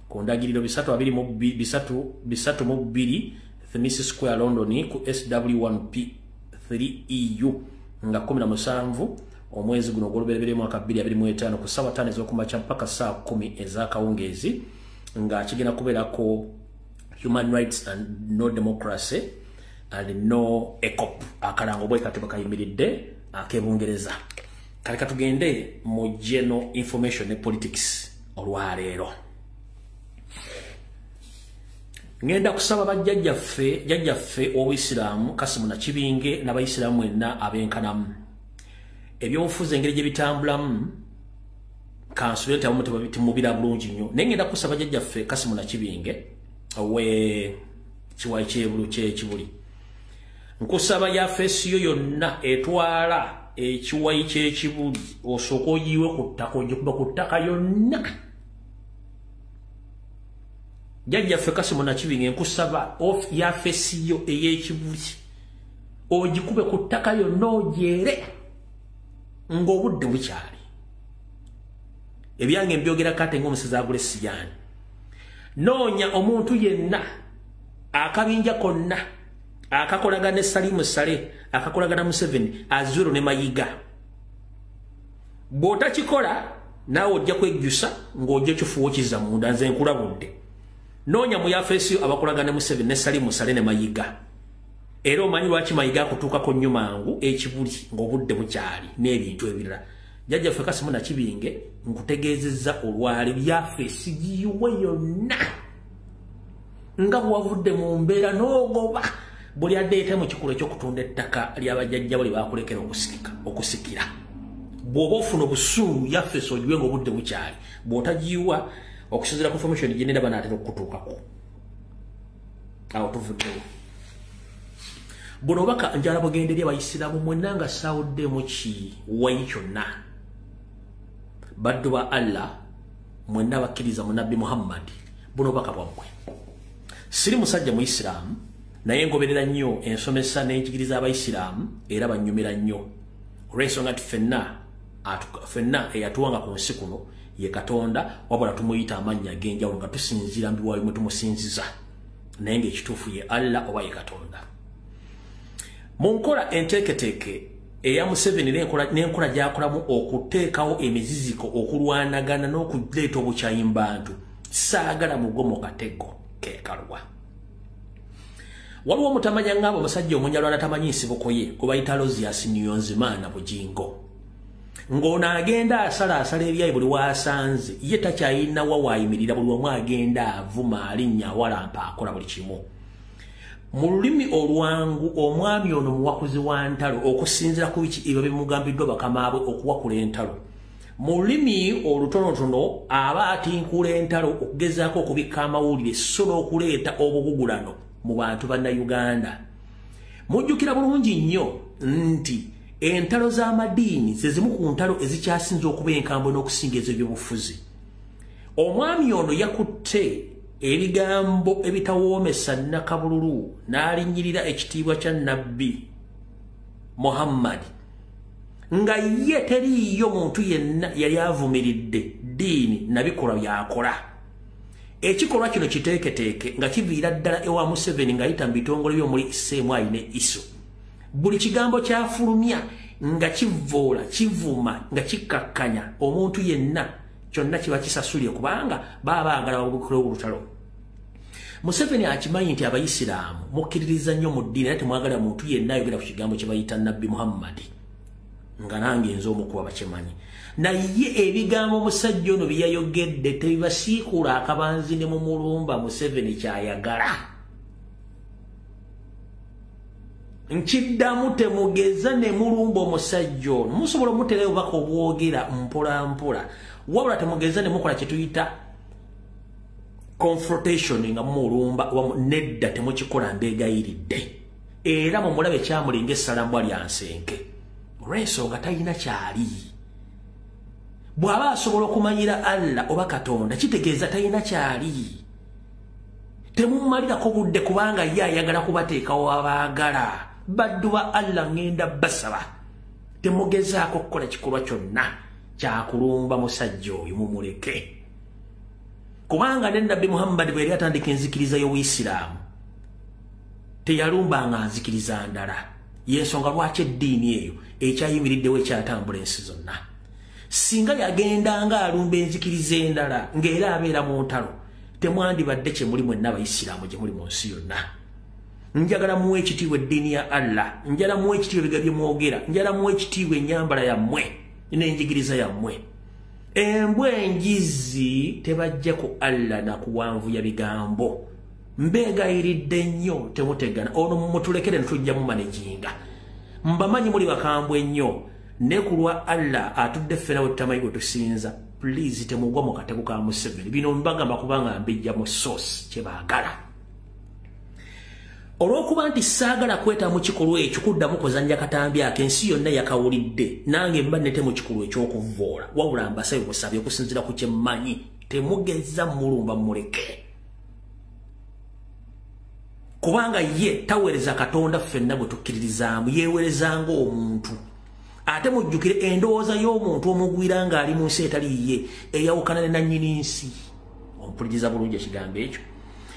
ku ndagiriro 332 Smith Square, London ku SW1P 3EU nga 17 omwezi guno ogw'olubereberye mwaka 2025 ku ssaawa 5 ez'okumakya mpaka ssaawa 10 ez'akawungeezi nga kigenda kubeerako human rights and no democracy and no ECOP akalango bwe kati bakayimiridde ak'Ebungereza. Kale katugende mu general information ne politics olwaleero. Ngenda kusaba bajjajjaffe ow'Isiraamu Kasimu Nakibinge n'Abayisiraamu mwenna ab'enkanamu. Ebyobufuzi engeri gye bitambulamu kansule temubira bulungi nnyo. Naye ngenda kusaba bajjajjaffe Kasimu Nakibinge kiwayi ky'ekibuli. Nkusaba yafeesi yo yonna etwala ekiwayi ky'ekibuli osooka ogiyiwe ku ttaka ogikuba ku ttaka yonna. Jjajjaffe Kasimu Nakibinge nkusaba yafeesi yo ey'ekibuli ogikube ku ttaka yonna ogyere ng'obudde bukyali. Ebyange mbyogera kate ng'omusezi agula essiyani. Noonya omuntu yenna akabinja konna akakolagana ne Salimu Sale akakolagana Museveni Azuru ne Mayiga. Bw'otakikola naawe ojja kwejjusa ng'ojja kifuuwo kizza munda nze nkulabudde. Noonya mu yafeesi yo abakolagana ne Museveni ne Salimu Sale ne Mayiga. Era omanyi lwaki Mayiga akutuukako nnyo mangu ekibuli ng'obudde bukyali n'ebintu ebirala. Jjajjaffe Kasimu Nakibinge nkutegeezezza olwali byafeesi giyiwe yonna nga bwavudde mu mbeera n'ogoba buli addeete mu kikulu eky'okutunda ettaka ly'abajjajjabo lye baakulekera okusikira. Bw'oba ofuna obusuulu yafeesi ogiwe ng'obudde bukyali. Bw'otagiyiwa okusinziira ku information gye nenda banaatera okukutuukako. Awo tuvuddewo. Buno baka njala bugende eri Abayisiraamu mwenna nga saawuddemu kiwayi kyonna. Baddu ba Allah mwenna bakkiriza mu Nabbi Muhammad buno baka bwammwe. Siri musajja Muisiraamu naye ngoberera nnyo ensomesa n'enjigiriza Abayisiraamu era bannyumira nnyo. Olw'ensonga nti ffenna eyatuwanga ku nsi kuno ye Katonda wabula tumuyita amannya ag'enjawulo nga tusinziira mbiwayo mwe tumusinziza naye ng'ekituufu ye Allah oba ye Katonda. Mu nkola enteeketeeke eya Museveni n'enkola gy'akolamu okuteekawo emiziziko okulwanagana n'okuleeta obukyayi mu bantu saagala mugo mu katego keekalwa. Waliwo mutamanya ng'abo omusajja Omunyarwanda tamanyi nsibuko ye gwe bayita Lozias Niyonzimana Bugingo. Ng'ono agenda asalaasala ebyayi buli w'asanze ye takyayina wa waayimirira buli wamu agenda avuma alinnya awalampa akola buli kimu. Mu lulimi olwangu omwami ono muwakuzi wa ntalo okusinziira ku biki ebyo bimugambiddwa bakamaabwe okuwakula entalo. Mu lulimi olutonotono aba atinkula entalo okugezaako okubikka amawulire so n'okuleeta obugugulano mu bantu bannayuganda. Mujjukira bulungi nnyo nti entalo z'amadiini ze zimu ku ntalo ezikyasinze okuba enkambwe n'okusinga ez'ebyobufuzi. Omwami ono yakutte ebigambo ebitawoomesa Nakabululu n'alinnyirira ekitiibwa kya Nabbi Muhammad nga ye teriiyo muntu yenna yali avumiridde ddiini nabikola byakola. Ekikolwa kino kiteeketeeke nga kiviira ddala ewa Museveni ng'ayita mu bitongole by'omuli Seemwayi ne Iso. Buli kigambo kyafulumya nga kivvoola kivuma nga kikkakkanya omuntu yenna kyonna kiba kisasulye kubanga baba baagala babukule olutalo. Museveni akimanyi nti Abayisiraamu mukkiririza nnyo mu ddiini era temwagala muntu yenna ayogera ku kigambo kye bayita Nabbi Muhammad nga nange nze omu kuba bakimanyi. Naye ebigambo omusajja ono bye yayogedde tebibasiikula akabanzi ne mu mulumba Museveni kyayagala. Nkiddamu temugeza ne mulumba omusajja ono musobola omuterayo obubaka obwogera mpola mpola wabula temugeza ne mukola kye tuyita confrontation nga mulumba nedda temukikola mbeegayiridde era mumulabe kyamulinga essalambwa lya nsenke olw'ensonga talina kyali. Bw'aba asobola okumanyira Allah oba Katonda kitegeeza talina kyali. Temummalirako budde kubanga ye ayagala kubateekawo abaagala. Baddu ba Allah ngenda basaba temugezaako kukola kikolwa kyonna kyakulumba musajja oyo mumuleke. Kubanga ne Nabbi Muhammad bwe yali atandika enzikiriza y'Obuyisiraamu teyalumbanga nzikiriza ndala. Y'ensonga lwaki eddiini eyo ekyayimiriddewo ekyatambula ensi zonna. Singa yagendanga alumba enzikiriza endala ng'era abeera mu ntalo temwandibadde kye muli mwenna Abayisiraamu gye muli mu nsi yonna. Njagala muwe ekitiibwa eddiini ya Allah, njagala muwe ekitiibwa ebigambo bye mwogera, njagala muwe ekitiibwa ennyambala yammwe n'enjigiriza yammwe. Embwa enjizi tebajja ku Allah na kuwanvuya bigambo. Mbeegayiridde nnyo temutegana ono mutulekere ne tujja mu manejinga. Mbamanyi muli bakambwe nnyo ne ku lwa Allah atudde ffena we tutamanyi bwe tusinza. Please temugwa mu katego ka Museveni. Bino mbagamba kubanga mbijja mu source kye baagala. Olw'okuba nti saagala kweta mu kikolwa ekyo kuddamu kuzannya katambi ake ensi yonna yakawulidde nange mba nete mu kikolwa eky'okuvvoola wabula mbasabye busabye okusinziira ku kye mmanyi temugeza mulumba muleke. Kubanga ye taweereza Katonda ffenna bwe tukkiririzaamu yeewerezanga omuntu. Ate mujjukire endowooza y'omuntu omugwira ng'ali mu nsi etali ye eyawukana ne nannyini nsi. Ompuliriza bulungi ekigambo ekyo.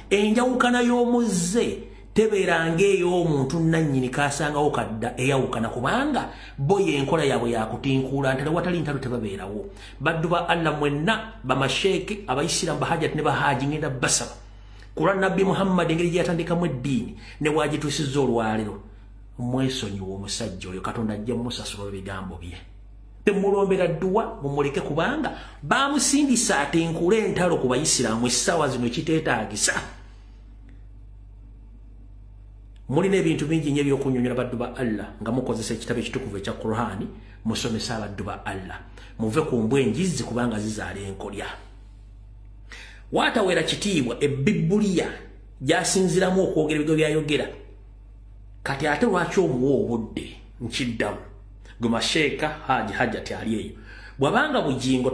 Enjawukana y'omuzze tebeeranga ey'omuntu nannyini kaasangawo kadda eyawukana kubanga bo y'enkola yaabwe yakutinkuula ntale watali ntalo tebabeerawo. Baddu ba Allah mwenna bamasheeke Abayisiraamu bahajati ne bahaaji ngenda basaba ku lwa Nabbi Muhammad engeri gye yatandikamu eddiini ne bwagituusizza olwaleero. Mwesonyiwa omusajja oyo Katonda ajja mumusasula ebigambo bye. Temulombera dduwa mumuleke kubanga baamusindisa atinkuula entalo ku Bayisiraamu essaawa zino ekiteetaagisa. Mulina ebintu bingi nnyo ebyokunnyonnyola baddu ba Allah nga mukozesa ekitabo ekitukuvu ekya Qur'ani musomesa abaddu ba Allah. Muve ku mbwa enjizzi kubanga zizaala enkolya. Waataweera kitiibwa ebbibuliya gy'asinziramu okwogera ebigambo by'ayogera. Kati ate lwaki omuwa obudde nkiddamu gwe masheeka hajati ali eyo bw'abanga bugingo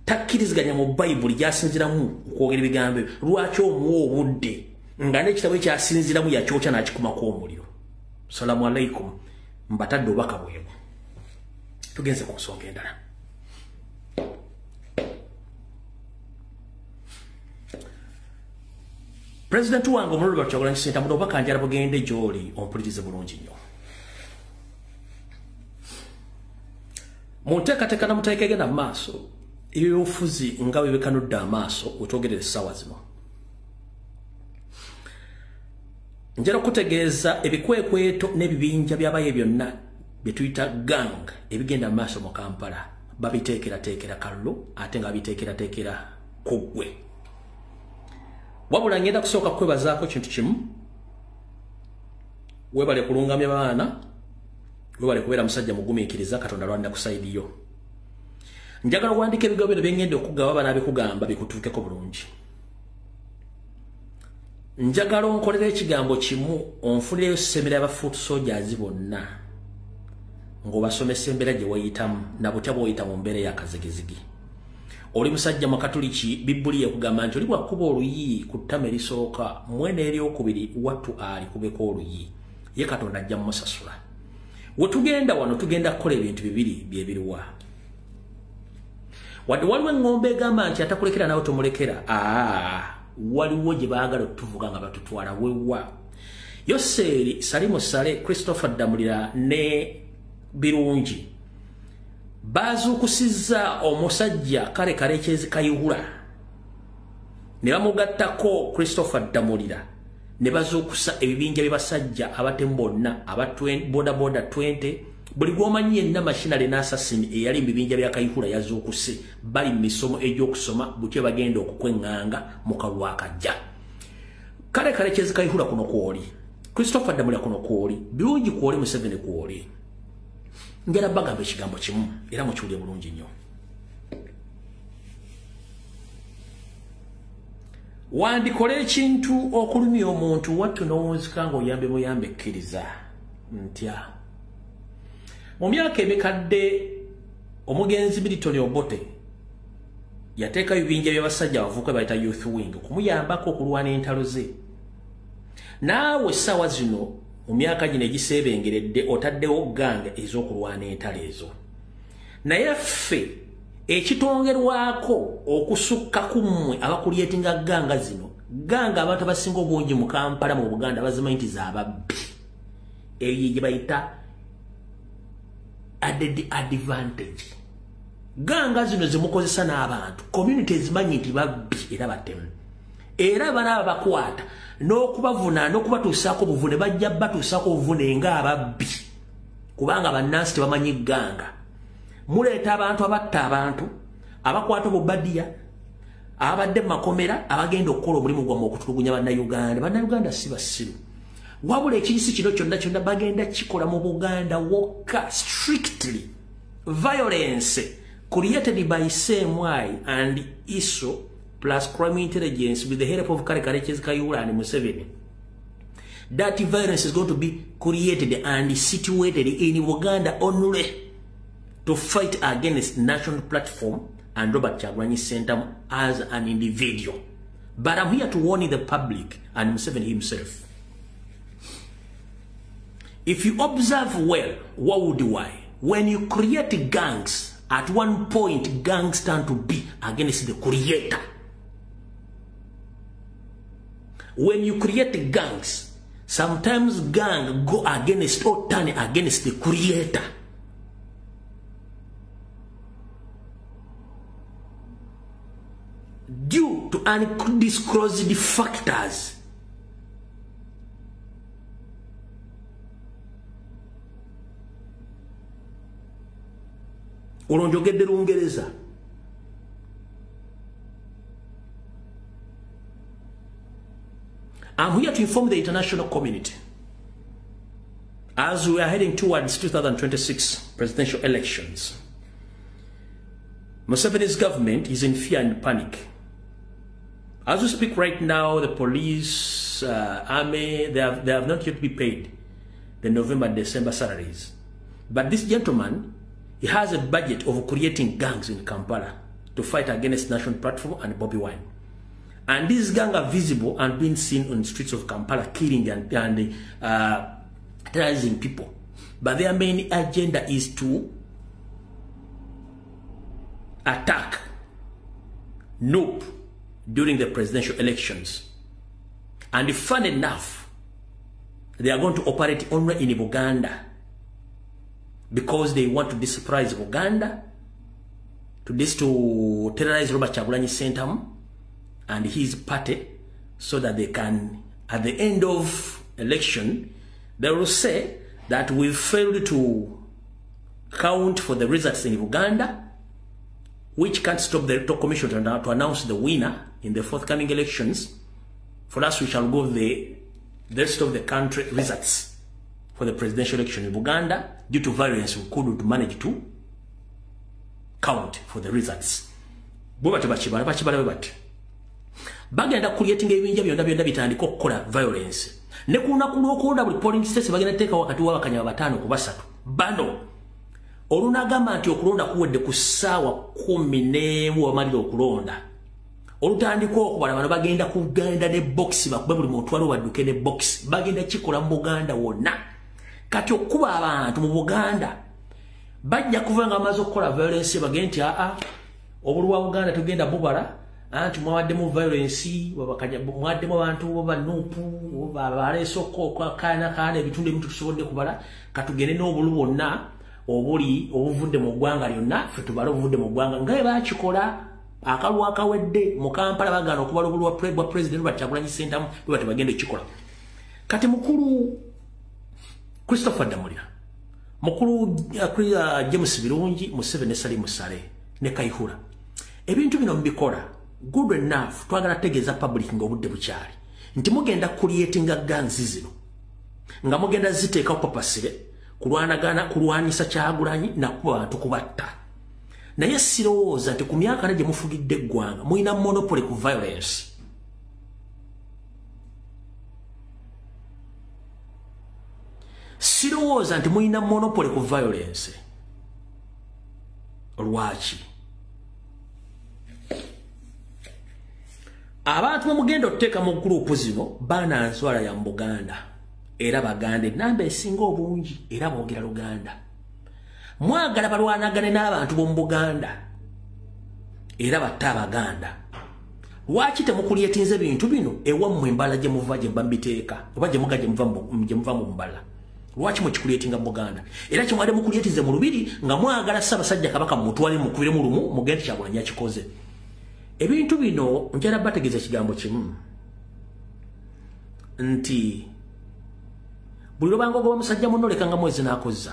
takkiriziganya mu Bayibuli gy'asinziramu okwogera ebigambo ebyo lwaki omuwa obudde nga n'ekitabo ekyasinziramu yakyokya n'akikumako omuliro. Salaamu alaikum mbatadde obubaka bwebwo. Tugenze ku nsonga endala. President wange omululu Kyagulanyi Ssentamu muno obubaka njala bugende gy'oli ompulirize bulungi nnyo. Mu nteekateeka na muteeka egenda mu maaso eby'obufuzi nga bwe bikanudde amaaso wetwogerera essaawa zino. Njala okutegeeza ebikwekweto n'ebibinja by'abaye byonna bye tuyita gang ebigenda mu maaso mu Kampala babiteekerateekera kalulu ate nga babiteekerateekera kuggwe. Wabula ngenda kusooka kwebazaako kintu kimu. Webale kulungamya baana, webale kubeera musajja mugumiikiriza Katonda lwanda kusaidiyo. Njagala wandika ebigambo bino bye ngenda okugaba banaabikugamba bikutuukeko bulungi. Njagala onkolera ekigambo kimu onfulireyo semera aba foot soldiers bonna ng'obasomesa embeera gye wayitamu na butya bw'oyita mu mbeera y'akazigizigi. oli musajja mu katoliki Biblia kugamba nti oli bwakuba oluyi ku ttama erisooka mwene eryokubiri wattu ali kubeko oluyi ye Katonda ajja musasula. We tugenda wano tugenda kukola ebintu bibiri byebiriwa. Wadde waliwo engombe egamba nti atakulekera nawe tomulekera. Waliwo gye baagala tuvuga nga batutwala wewa. Yoseri Salimu Sale Christopher Damulira ne Birungi bazuukusizza omusajja kale kalekyezi Kayihura ne bamugattako Christopher Damulira ne bazuukusa ebibinja by'abasajja abatemu bonna aba boda 20 buli gwomanyi yenna machinery n'assassin eyali mu bibinja bya Kayihura yazuukuse bali mu misomo egy'okusoma butye bagenda okukwenganga mu kalwa akajja. Kale kalekyezi Kayihura kuno kwoli, Christopher Damulira kuno kwoli, Birungi kwoli, Museveni kwoli. Ngera bagamba ekigambo kimu era mukiwulire bulungi nnyo. Wandikola ekintu okulumya omuntu wattu n'owunzika ng'oyambe muyambe ekkiriza ntya. Mu myaka emikadde omugenzi Milton Obote yateeka ebibinja by'abasajja abavubuka bayita Youth Wing okumuyambako okulwana entalo ze. Naawe essaawa zino mu myaka gino egiseebengeredde otaddewo ganga ez'okulwana entalo ezo. Naye ffe ekitongerwako okusukka ku mmwe abakulyetinga ganga zino, ganga abantu abasinga obungi mu Kampala mu Buganda bazimanyi nti z'ababbi. Eyo gye bayita added advantage. Ganga zino zimukozesa n'abantu community ezimanyi nti babbi era batemu. Era balaba bakwata n'okubavuna n'okubatuusaako obuvune bajja batuusaako obuvune ng'ababbi kubanga bannansi tebamanyi ganga. Muleeta abantu abatta abantu abakwata obubadiya abadde mu makomera abagenda okukola omulimu gwammwe okutulugunya bannayuganda. Bannayuganda si basiru wabula ekirisi kino kyonna kyonna bagenda kikola mu Buganda wokka. Strictly violence created by CMY and ISO plus crime intelligence with the help of Kalekyezi Kayihura and Museveni. That violence is going to be created and situated in Uganda only to fight against National Platform and Robert Kyagulanyi Ssentamu as an individual. But I'm here to warn the public and Museveni himself. If you observe well, what would why? When you create gangs, at one point gangs stand to be against the creator. When you create gangs, sometimes gang go against or turn against the creator. Due to undisclosed factors. Olonjogedde Lungereza. I'm here to inform the international community as we are heading towards 2026 presidential elections. Museveni's government is in fear and panic. As we speak right now, the police, army, they have not yet been paid the November and December salaries. But this gentleman, he has a budget of creating gangs in Kampala to fight against National Platform and Bobby Wine. And these gangs are visible and being seen on the streets of Kampala, killing and terrorizing people. But their main agenda is to attack Nope during the presidential elections. And fun enough, they are going to operate only in Uganda because they want to surprise Uganda, to terrorize Robert Kyagulanyi Ssentamu and his party, so that they can, at the end of election, they will say that we failed to count for the results in Uganda, which can't stop the Electoral Commission to announce the winner in the forthcoming elections. For us, we shall go the rest of the country results for the presidential election in Uganda. Due to violence, we couldn't manage to count for the results. Bagenda creating ebinja byonna bitandika okukola violence. Ne kuna kulokonda buli polling station bagenda teeka wakati wa bakanya batano ku basatu. Bano olunagamba nti okulonda kuwedde ku ssaawa 10 wamalira okulonda olutandika okubala bano bagenda kugenda ne box bakube buli muntu waliwo badduke ne box bagenda kikola mu Buganda wonna kati okuba abantu mu Buganda bajja kuva nga bamaze okukola violence bagenda nti obululu wa Buganda tugenda bubala anti mwawaddemu violence mwawaddemu abantu banuupu baleesoko kana ebitundu ebimu tusobodde kubala katugende n'obulu bwonna obuli obuvudde mu ggwanga lyonna ffe tubale obuvudde mu ggwanga nga bakikola akalu akawedde mu Kampala bagana okubala obulu bwa president Kyagulanyi Ssentamu bwe bagenda ekikola kati mukulu Christopher Damulira mukulu James Birungi Museveni Sali Musale ne Kaihura ebintu bino mbikola good enough twagala tegeeza public ng'obudde bukyali nti mugenda creatinga guns zino nga mugenda ziteeka kupapasire kulwanisa Kyagulanyi nakuba abantu kubatta naye sirowooza nti ku myaka ne gye mufugidde eggwanga mulina monopoly ku violence sirowooza nti mulina monopoly ku violence lwaki abantu bamugenda okuteeka mu gurupu zino baana nswala ya Buganda era baganda enamba esinga obungi era boogera Luganda mwagala balwanagane n'abantu b'omu Buganda era batta Abaganda lwaki temukulyetinze bintu bino ewammwe embala gye muva gye mbambiteeka oba gye muga gye muva mu mbala lwaki mukikulyetinga mu Buganda era kimwadde mukulyetize mu lubiri nga mwagala Ssaabasajja Kabaka mutwale mukubire mu lumu mugende Kyagulanyi akikoze ebintu bino njala bategeeza kigambo kimu nti buli lubanga ogoba musajja muno lekanga mwezi n'akozza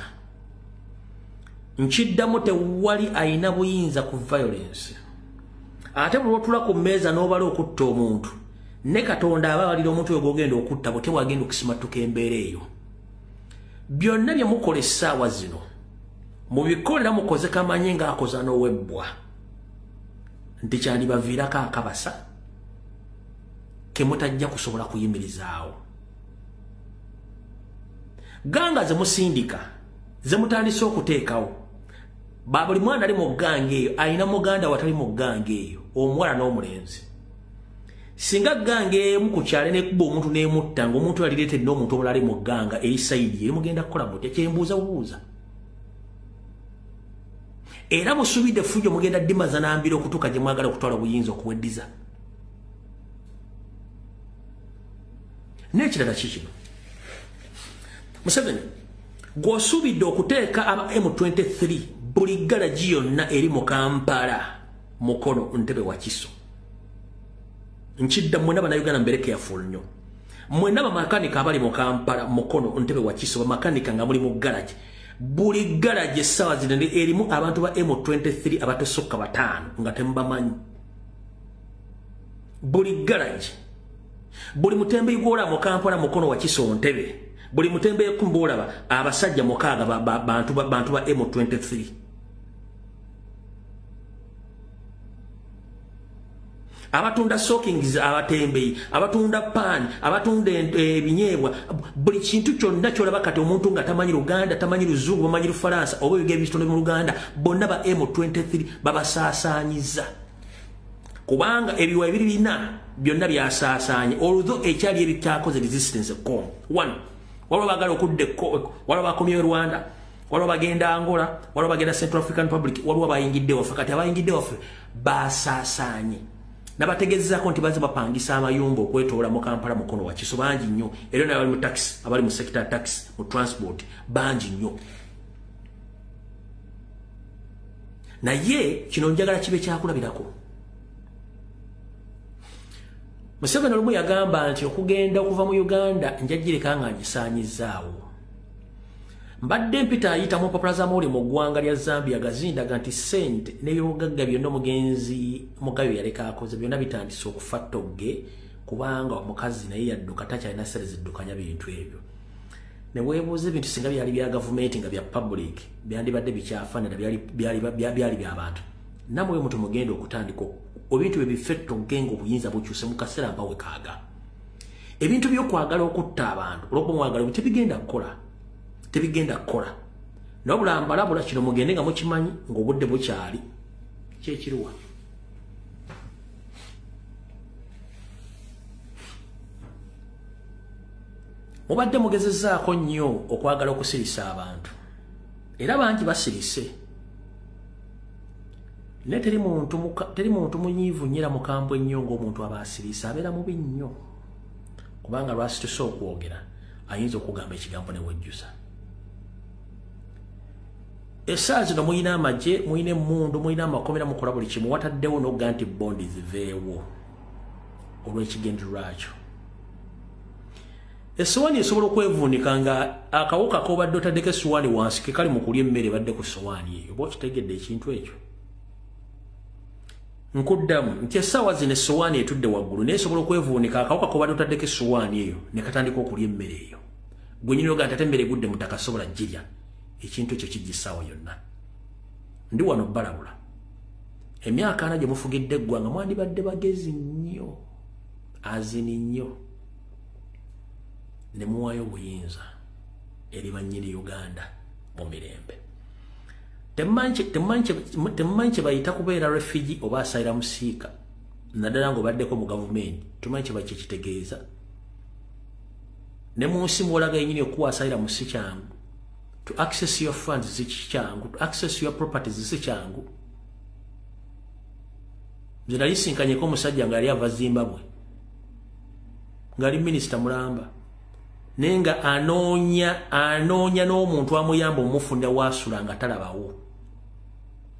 nkiddamu tewali ayina buyinza ku violence ate buli lwotula ku mmeeza n'obala okutta omuntu ne Katonda aba abalira omuntu oyo gw'ogenda okutta bwe tewagenda okusimatuka embeera eyo byonna bye mukola essaawa zino mubikolera mukoze kamanyi ng'akoza n'owebbwa nti kyandibaviirako akabasa ke mutajja kusobola kuyimirizaawo ganga ze musindika ze mutandise okuteekawo buli mwana ali mu ganga eyo ayina muganda watali mu ganga eyo omuwala n'omulenzi singa ganga emu ku kyalo nekuba omuntu n'emutta ng'omuntu yalireetedde n'omuntu omulala ali mu ganga eri sayidi eri mugenda kukola mutya kyembuuza bubuuza era musubidde fujjo mugenda dimaza n'ambira okutuuka gye mwagala okutwala obuyinza okuweddiza n'ekirala kikino Museveni gw'osuubidde okuteeka aba M23 buli galagi yonna eri mu Kampala mukono Ntebe wa Kiso nkidda mwena bannayuganda mbere careful nnyo mwena bamakanika abali mu Kampala mukono Ntebe wa Kiso bamakanika nga muli mu galagi buli galagi essaawa zino erimu abantu ba M23 abatesukka 5 nga temubamanyi buli galagi buli mutembe igwola mu Kampala mukono wa Kiso Ntebe buli mutembe ekumboolaba abasajja mukaaga bantu ba M23 abatunda sockings abatembeyi abatunda pan abatunda ebinyeebwa buli kintu kyonna kyolaba kati omuntu nga tamanyi Luganda tamanyi Luzungu bamanyi Lufalansa oba ebigere bitonde mu Luganda bonna ba M23 babasaasaanyiza kubanga ebiwa ebirina byonna byasaasaanye oludho ekyali ebikyakoze resistance com 1 waliwo bagala okudde waliwo bakomyewo Rwanda waliwo bagenda Angola waliwo bagenda Central African Republic waliwo bayingidde waffe kati abayingidde waffe basaasaanye nabategezezaako nti baze bapangisa amayumba okwetoola mu Kampala mukono wa Kiso bangi nnyo era n'abali mu taxi abali mu sector taxi mu transport bangi nnyo naye kino njagala kibe kyakulabirako Museveni olumu yagamba nti okugenda okuva mu Uganda njagireka nga ngisaanyizaawo mbadde mpita ayita mu mpapula z'amawulire mu ggwanga lya Zambia gazindaga nti ssente n'ebyobugagga byonna omugenzi Mugayo yaleka akoze byonna bitandise okufa ttogge kubanga omukazi naye yadduka takyalina ssere ziddukanya bintu ebyo ne weebuuza ebintu singa byali bya gavumenti nga bya public byandibadde bikyafaanana byali by'abantu namwe omutu mugenda okutandika ebintu bye bife ttogge ng'obuyinza bukyuse mu kaseera mbawe kaaga ebintu by'okwagala okutta abantu olwokuba mwagala tebigenda kukola nobula mbalabula kino mugende nga mukimanyi ng'obudde bukyali kyekiriwa. Mubadde mugezezzaako nnyo okwagala okusirisa abantu era bangi basirise ne teri muntu munyiivu nnyira mukambwe ennyo ng'omuntu aba asirisa abeera mubi nnyo kubanga lwasitusa okwogera ayinza okugamba ekigambo ne wejjusa. Essaawa zino muyina amagye, muyina emmundu, muyina amakomera, mukola buli kimu, wataddewo n'ogga nti bondi ziveewo olw'ekigendererwa kyo. Essowaani esobola okwevuunika nga akawuka k'obadde otaddeko essowaani wansi ke kali mu kulya emmere ebadde ku ssowaani eyo. Oba okitegedde ekintu ekyo? Nkuddamu nti essaawa zino essowaani etudde waggulu naye esobola okwevuunika akawuka k'obadde otaddeko essowaani eyo ne katandika okulya emmere eyo. Gwe nnyini oga nti ate emmere egudde mu ttaka sobola girya. Ekintu ekyo kijja essaawa yonna. Ndi wano balabula. Emyaka 4 gye mufugidde eggwanga mwandibadde bagezi nnyo. Azini nnyo. Ne muwaayo obuyinza eri bannyini Uganda mu mirembe. Temumanyi kye bayita kubeera refugee oba asylum seeker. Naddala ng'obaddeko mu gavumenti. Tumanyi kye bakye kitegeeza. Ne mu nsi mw'olaga yennyini okuwa asylum si kyangu. To access your funds si kyangu. To access your properties si kyangu. Nze nali sinkanyeko omusajja nga yali ava Zimbabwe. Ng'ali minisita mulamba. Nenga anoonya n'omuntu amuyamba omufunda wasula nga talabawo.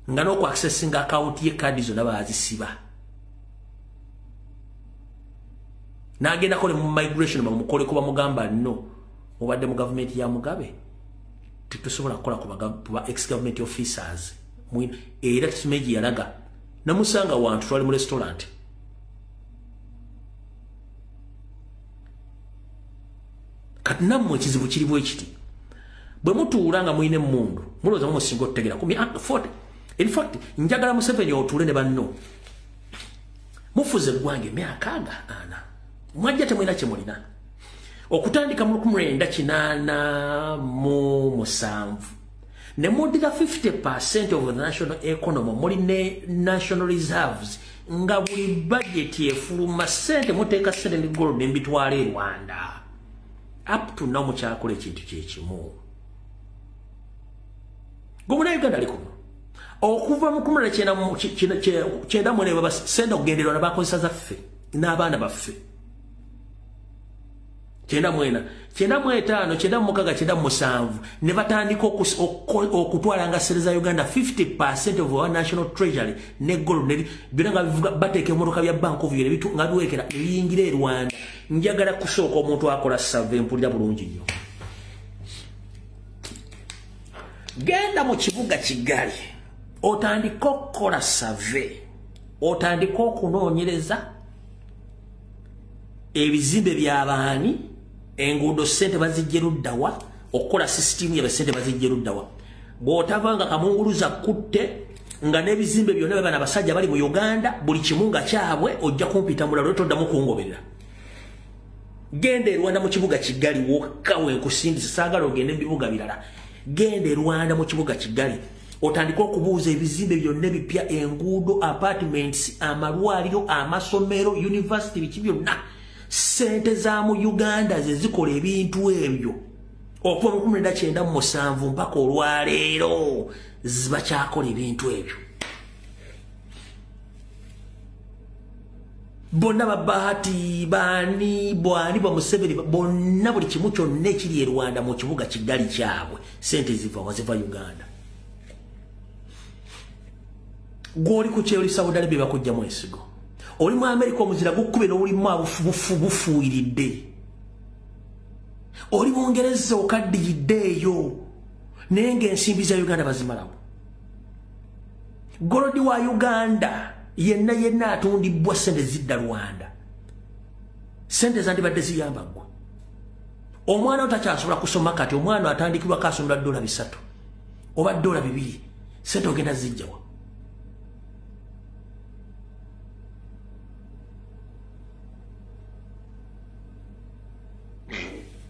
Nga n'oku accessing account ye kadi zonna baazisiba. N'agenda kole mu migration bamukoleko bamugamba no. Mubadde mu gavumenti ya Mugabe. Tetusobola kukola ku ba ex-government officers. Era Tumeji yalaga. Namusanga wantu twali mu restaurant. Kati nammwe ekizibu kiribu ekiti. Bwe mutuula nga muyina emmundu, mulowooza mumusinga okutegera. In fact, njagala Museveni otuule ne banno. Mufuze eggwanga emyaka 40. Mwajja temulina kye mulina. Okutandika mu 1987 ne muddira 50% of the national economy muli ne national reserves nga buli budget efuluma ssente muteeka ssente ne gold n'embitwala e Rwanda. Up to now mukyakola ekintu kyekimu. Gomuna Uganda ali kuno. Okuva mu 1997 baba senda okugenderwa n'abakozesa zaffe n'abaana baffe. 1995, 1996, 1997 ne batandika okutwala nga ssente za Uganda 50% of our national treasury ne gold ne byonna nga bivuga bateeka emmotoka bya Bank of Uganda nga biwekera ebiyingira e Rwanda. Njagala kusooka omuntu akola survey mpulira bulungi nnyo. Genda mu kibuga Kigali otandika okukola survey, otandika okunoonyereza ebizimbe by'abaani, enguudo ssente bazijja luddawa, okukola system ya ssente bazijja luddawa. Bw'otavanga kamunguluza kutte nga n'ebizimbe byonna bye bana abasajja bali mu Uganda buli kimu nga kyabwe ojja kumpita mulalo toddamu kungoberera. Genda e Rwanda mu kibuga Kigali wokka wenkusindisa, saagala ogende ebibuga birala. Genda e Rwanda mu kibuga Kigali otandika okubuuza ebizimbe byonna ebipya, enguudo, apartments, amalwaliro, amasomero, university, biki byonna. Ssente za mu Uganda ze zikola ebintu ebyo okuva mu 1997 mpaka olwaleero zibakyakola ebintu ebyo. Bonna Babahati, bani bwa Museveni, bonna buli kimu kyonna ekiri e Rwanda mu kibuga Kigali kyabwe ssente ziva Uganda. Gw'oli ku kyoli Saudi Arabia bakujjamu ensigo. Oli mu America omuzira gukubira olimu bufuuyiridde. Oli mu Ngereza okaddiyiddeeyo naye ng'ensimbi za Uganda bazimalawo. Golodi wa Uganda yenna atundibwa ssente zidda Rwanda. Ssente zandibadde ziyamba ggwe. Omwana otakyasobola kusoma kati omwana atandikibwa kasomera $3 oba $2. Ssente ogenda zijjawa.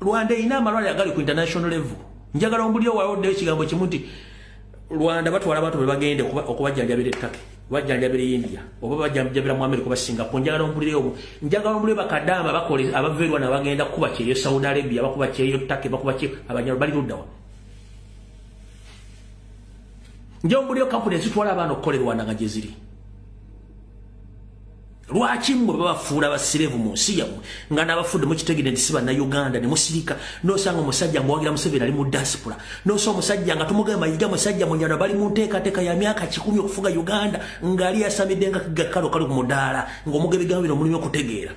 Rwanda ina amalwaliro agali ku international level njagala ombuliro wawo ekigambo kimu nti Rwanda batwala abantu bagende okubajjanjabira ettaka bajjanjabira India oba bajjanjabira mu America basinga ko njagala ombuliro bakadamba bakole abaveerwa na bagenda kuba kyeyo Saudi Arabia bakuba kyeyo ettaka bakuba kyeyo abanyalo bali luddawa njombuliro kampuni ezitwala abantu okukolerwa nga gye ziri lwaki mmwe babafuula basirevu mu nsi yammwe nga n'abafudde mu kitegede nti si bannayuganda ne musirika n'osanga omusajja ng'owagira Museveni ali mu diaspora n'osanga omusajja nga tumugamba yiga musajja munyana bali mu nteekateeka ya myaka 10 okufuga Uganda ng'ali yasamidde nga kalo ku mudaala ng'omugebigambo bino mulimu okutegeera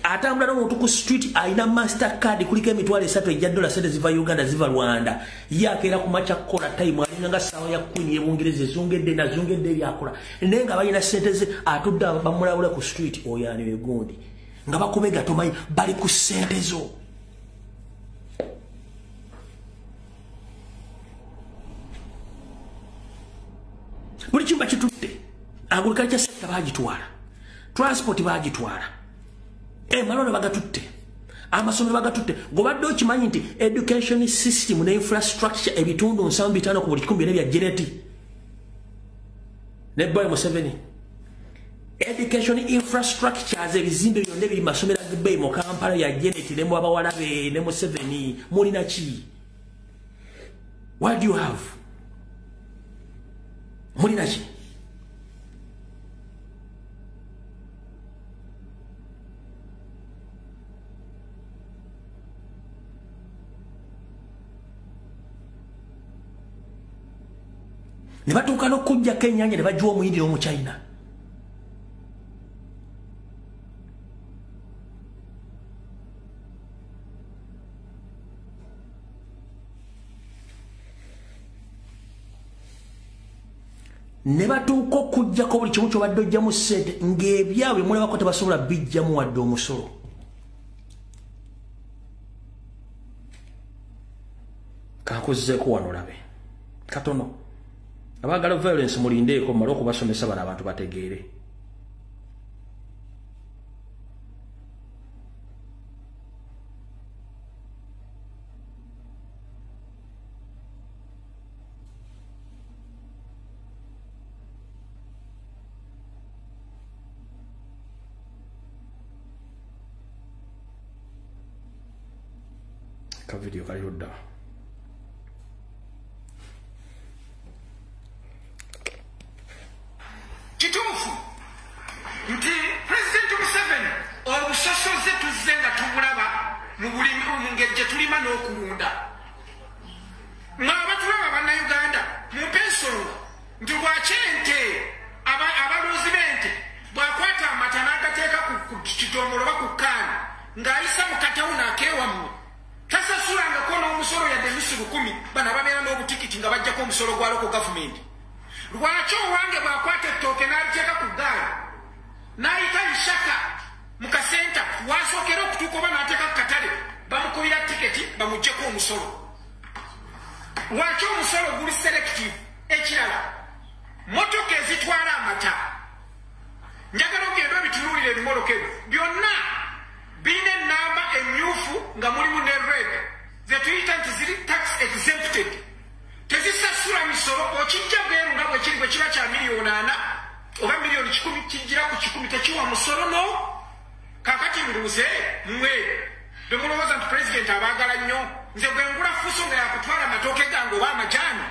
atambula n'omuntu ku street ayina Mastercard kuliko emitwalo 3 ejja $3 sente ziva Uganda ziva Rwanda yakeera ku macha kola time alinga nga sawa ya Queen y'Ebungereza zungedde byakola nenga balina sente ze atudda bamulawula ku street oyani wegundi nga bakubega tomayi bali ku sente zo buli kimba kitutte agriculture sector bagitwala transport bagitwala malone bagatutte amasomero bagatutte gobadde okimanyi nti education system ne infrastructure ebitundu 75 ku buli 10 bya geneti ne boy Museveni education infrastructures ebizimbe byonna biri masomero ag'ebbeeyi mu Kampala ya geneti ne mu abawalabe ne Museveni mulina ki what do you have mulina ki ne batuuka n'okujjako ennyanja ne bajja omuyindi n'omu China ne batuuka okujjako buli kimu kyobadde ojjamu ssente ng'ebyabwe mulabako tebasobola bijjamu wadde omusolo kankuzizeeko wano labe katono abagala violence mulindeeko mmale okubasomesa bano abantu bategeere ka video kaliyo dda kituufu nti President Museveni obusosoze tuzze nga tubulaba mu bulimi gye tulima n'okulunda ng'abatulaba bannayuganda mumpe ensonga nti lwakyente abalunzi b'ente bw'akwata amata n'agateeka ku kidomolo oba ku kkaani ng'ayisa mu katawuni akeewammwe tasasulangako n'omusolo yadde emisi 10 bano ababeera n'obutikiti nga bajjako omusolo gwa loko gavumenti lwaki owange bw'akwata ettooke n'aliteeka ku ggaali n'ayita ishaka mu kasenta waasookera okutuuka oba n'ateeka ku katale bamukubira tiketi bamuggyeko omusolo lwaki omusolo guli selective ekirala motoka ezitwala amata njagala ogenda obitunuulira ebimoloka ebyo byonna birina ennamba emmyufu nga mulimu ne red ze tuyita nti ziri tax exempted tezisasula misolo okijja bweru nga bwe kiri bwe kiba kya miliyoni 4 oba miliyoni 10 kijira ku 10 tekiwa musolo no kakati mbuuze mmwe bwe mulowooza nti pulezidenti abaagala nnyo nze bwe ngula fuso nga yakutwala amatooke gange oba amajaani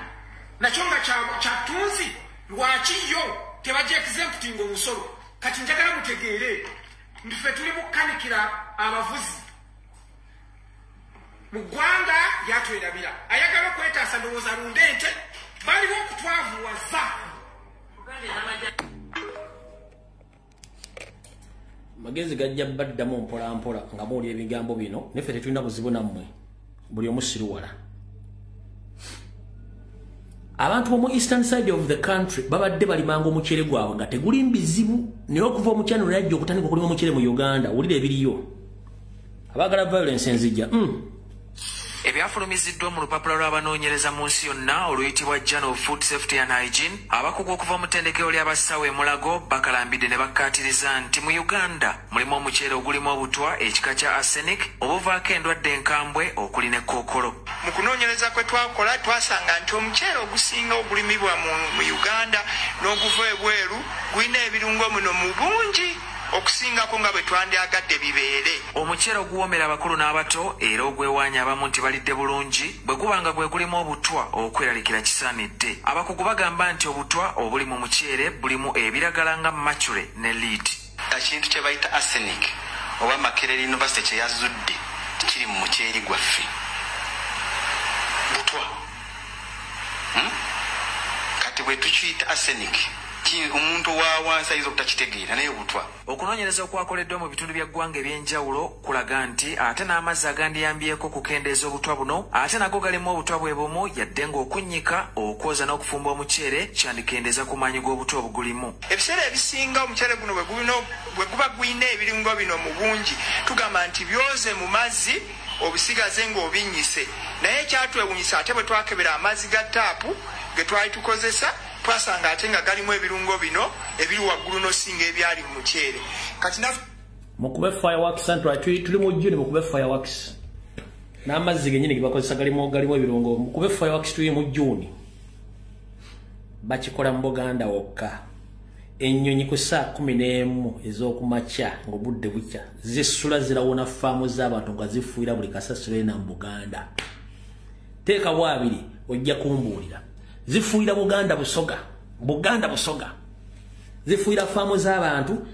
nakyo nga kyatunzi lwaki yo tebajja exempting omusolo kati njagala mutegeere nti ffe tuli mukanikira abavuzi mu ggwanga yatwerabira ayagala okwetaasa ndowooza lunde ente baliwo okutwavuwaza magezi gajja baddamu mpolampola nga muwulira ebigambo bino neffe tetulina buzibu nammwe buli omu siruwala abantu b'omu eastern side of the country babadde balimanga omucere gwabwe nga teguli mbizibu naye okuva omukyano yajja okutandika okulima omucere mu Uganda wulira ebiriyo abagala violence enzijja ebyafulumiziddwa mu lupapula lw'abanoonyereza mu nsi yonna oluyitibwa Journal of Food Safety and Hygiene. Abakugu okuva mu ttendekero ly'abasawo e Mulago bakalambidde ne bakkaatiriza nti mu Uganda mulimu omuceere ogulimu obutwa ekika kya arsenic obuvaako endwadde enkambwe okuli ne kookolo. Mu kunoonyereza kwe twakola twasanga nti omuceere ogusinga ogulimibwa mu Uganda n'oguva ebweru gulina ebirungo muno mu bungi okusingako nga bwe twandyagadde bibeere. Omuceere oguwoomera abakulu n'abato era ogwewaanya abamu nti balidde bulungi bwe gubanga gwe gulimu obutwa okweralikira kisaanidde. Abakugu bagamba nti obutwa obuli mu muceere bulimu ebiragala nga mercury ne lead. Ekintu kye bayita arsenic oba Makerere University kye yazudde kiri mu muceere gwaffe. Butwa. Kati bwe tukiyita arsenic omuntu wa wansi ayinza obutakitegeera naye butwa. Okunoonyereza okwakoleddwa mu bitundu bya ggwanga eby'enjawulo kulaga nti ate n'amazzi agandiyambyeko okukendeeza obutwa buno ate nago galimu obutwa bwe bumu yadde ng'okunnyika okwoza n'okufumba omuceere kyandikendeeza ku maanyi g'obutwa obugulimu. Ebiseera ebisinga omuceere guno bwe guba guyina ebirungo bino mu bungi tugamba nti byoze mu mazzi obisigaze ng'obinyise naye ekyatwewunyisa ate bwe twakebera amazzi ga taapu ge twali tukozesa twasanga ate nga galimu ebirungo bino ebiri waggulu n'osinga ebyali mu muceere. Kati mukube fireworks tuli mu June mukube fireworks n'amazzi genyini gebakozesa galimu ebirungo mukube fireworks tuli mu June bakikola mu Buganda wokka. Ennyonyi ku saa 11 ez'okumakya ng'obudde bukya zisula zirawona faamu z'abantu nga zifuira buli kasasiro ena mu Buganda. Teeka bwabiri ojja kumbuulira zifuira Buganda busoga zifuira faamu z'abantu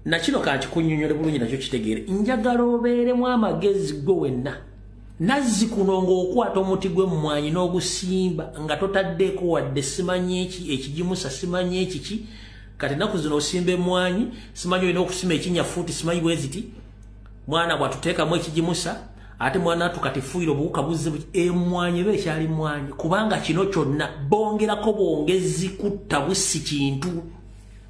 na kino kanti kunnyonnyole bulungi nakyo kitegeere. Njagala obeeremu amagezi gwe wenna nazzi kuno ng'okwata omuti gwe mu mwanyi n'ogusimba nga totaddeeko wadde simanyi ekigimusa simanyi ekiki kati naku zino osimba emwanyi simanyi olina okusima ekinyafuuti simanyi bweziti mwana bwatuteekamu ekigimusa ate mwana tukatifuira obuwuka buzze emwanyi eba ekyali mwanyi kubanga kino kyonna bongerako bwongezi kutta busi kintu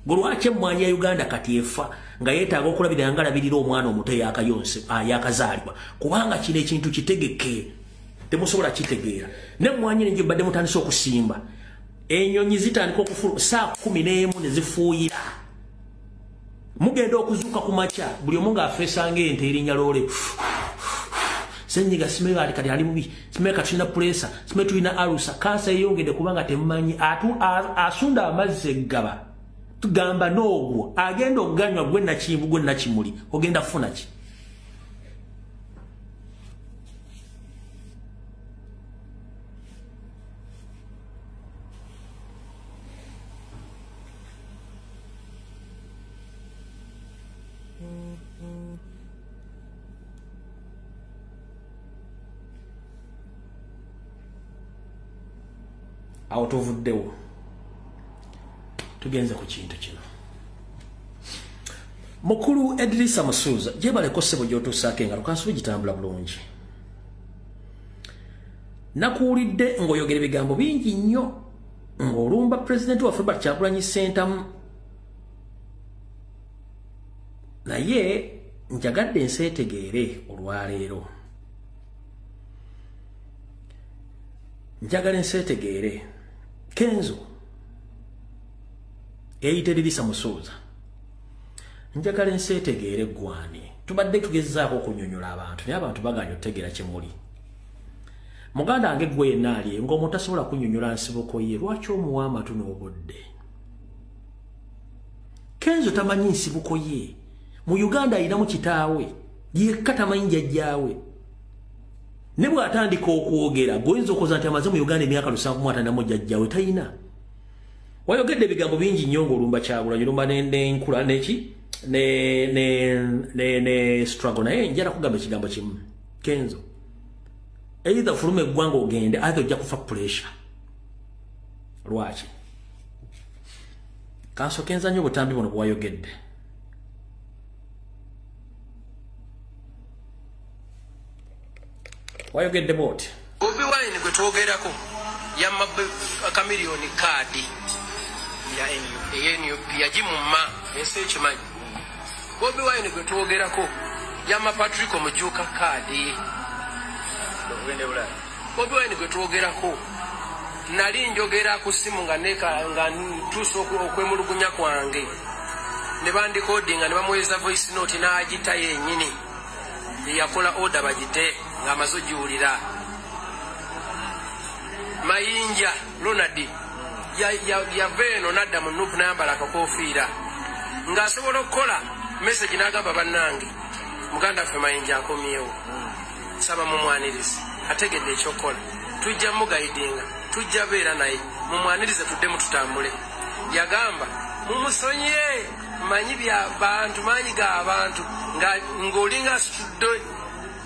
golwaki emwanyi ya Uganda kati efa nga yeetaaga okulabirira nga alabirira omwana omuto yakazaalibwa kubanga kino ekintu kitegeke temusobola kitegeera. N'emmwanyi nenjo badde mutandise okusimba ennyonyi zitandika okufuluma saa 11 ne zifuuyira mugenda okuzuuka ku makya buli omu ng'afeesanga ente erinnya loole senyiga simeyo ali kati ali mubi simeyo kati tulina pulesa simeyo tulina alusa kansa eyongedde kubanga temumanyi asunda amazzi eggaba tugamba n'ogwo agenda okuganywa gwe nakimbu gwe nakimuli ogenda kufuna ki? Awo tuvuddewo tugenze ku kintu kino. Mukulu Edrisa Musuuza gyebaleko ssebo gy'otuusaako engalo kansubi gitambula bulungi. Nakuwulidde ng'oyogera ebigambo bingi nnyo ng'olumba pulezidenti waffe Robert Kyagulanyi Ssentamu naye njagadde nseetegeere olwaleero. Njagala nseetegeere Kenzo eyita Edrisa Musuuza njagala nseetegeere gwani tubadde tugezaako okunyonyola abantu naye abantu baganya otegeera kye muli. Muganda wange gwe yenna ali ng'omuntu asobola kunyonyola nsibuko ye lwaki omuwa amatu n'obudde? Kenzo tamanyi nsibuko ye. Mu Uganda ayinamu kitaawe yekka tamanyi jjajjaawe. Ne bw'atandika okwogera goyinza okoza nti amaze mu Uganda emyaka 7 jjajjaawe tayina. Wayogedde ebigambo bingi nnyo ng'olumba Kyagulanyi olumba n'enkula neki ne struggle naye njala kugamba ekigambo kimu Kenzo either fuluma eggwanga ogende either ojja kufa pressure. Lwaki? Kansokenza nnyo obutambi buno bwayogedde. Wayogedde bwoti Bobi Wine gwe twogerako yamma kamiliyoni kaadi ya NUP yagimumma ensi ekimanyi. Bobi Wine gwe twogerako yamma Patrick Omujuka kaadi Bobi Wine gwe twogerako nali njogera ku simu nga ntuusa okwemulugunya kwange ne bandikodinga ne bamuweeza voice note n'agita yennyini yakola order bagite ng'amaze ogiwulira. Mayinja Ronald yava eno n'adda mu nuupu n'ayambala akakoofiira ng'asobola okukola message n'agamba bannange muganda waffe Mayinja akomyewo saba mumwanirize ategedde ekyokukola tujja mugayidinga tujja beera naye mumwanirize tuddemu tutambule. Yagamba mumusonyiye manyi by'abantu manyi g'abantu ng'olinga asitudde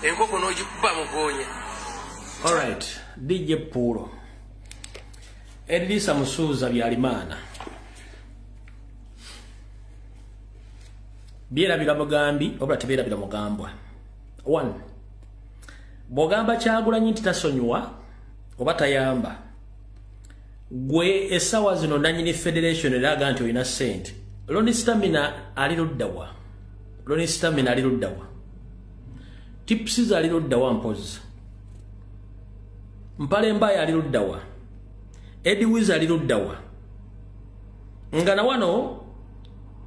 enkoko n'ogikuba mugonya. Alright, DJ Puro Edrisa Musuuza Byalimana byerabira mugambi obula tebyerabira mugambwa. 1 bw'ogamba Kyagulanyi nti tasonyiwa oba tayamba gwe essawa zino nanyini federation eraga nti olina ssente. Loni Stamina ali luddawa? Loni Stamina ali luddawa? Tipsies ali luddawa mpozi? Mpale Mbaya ali luddawa? Eddie Wiz ali luddawa? Nga na wano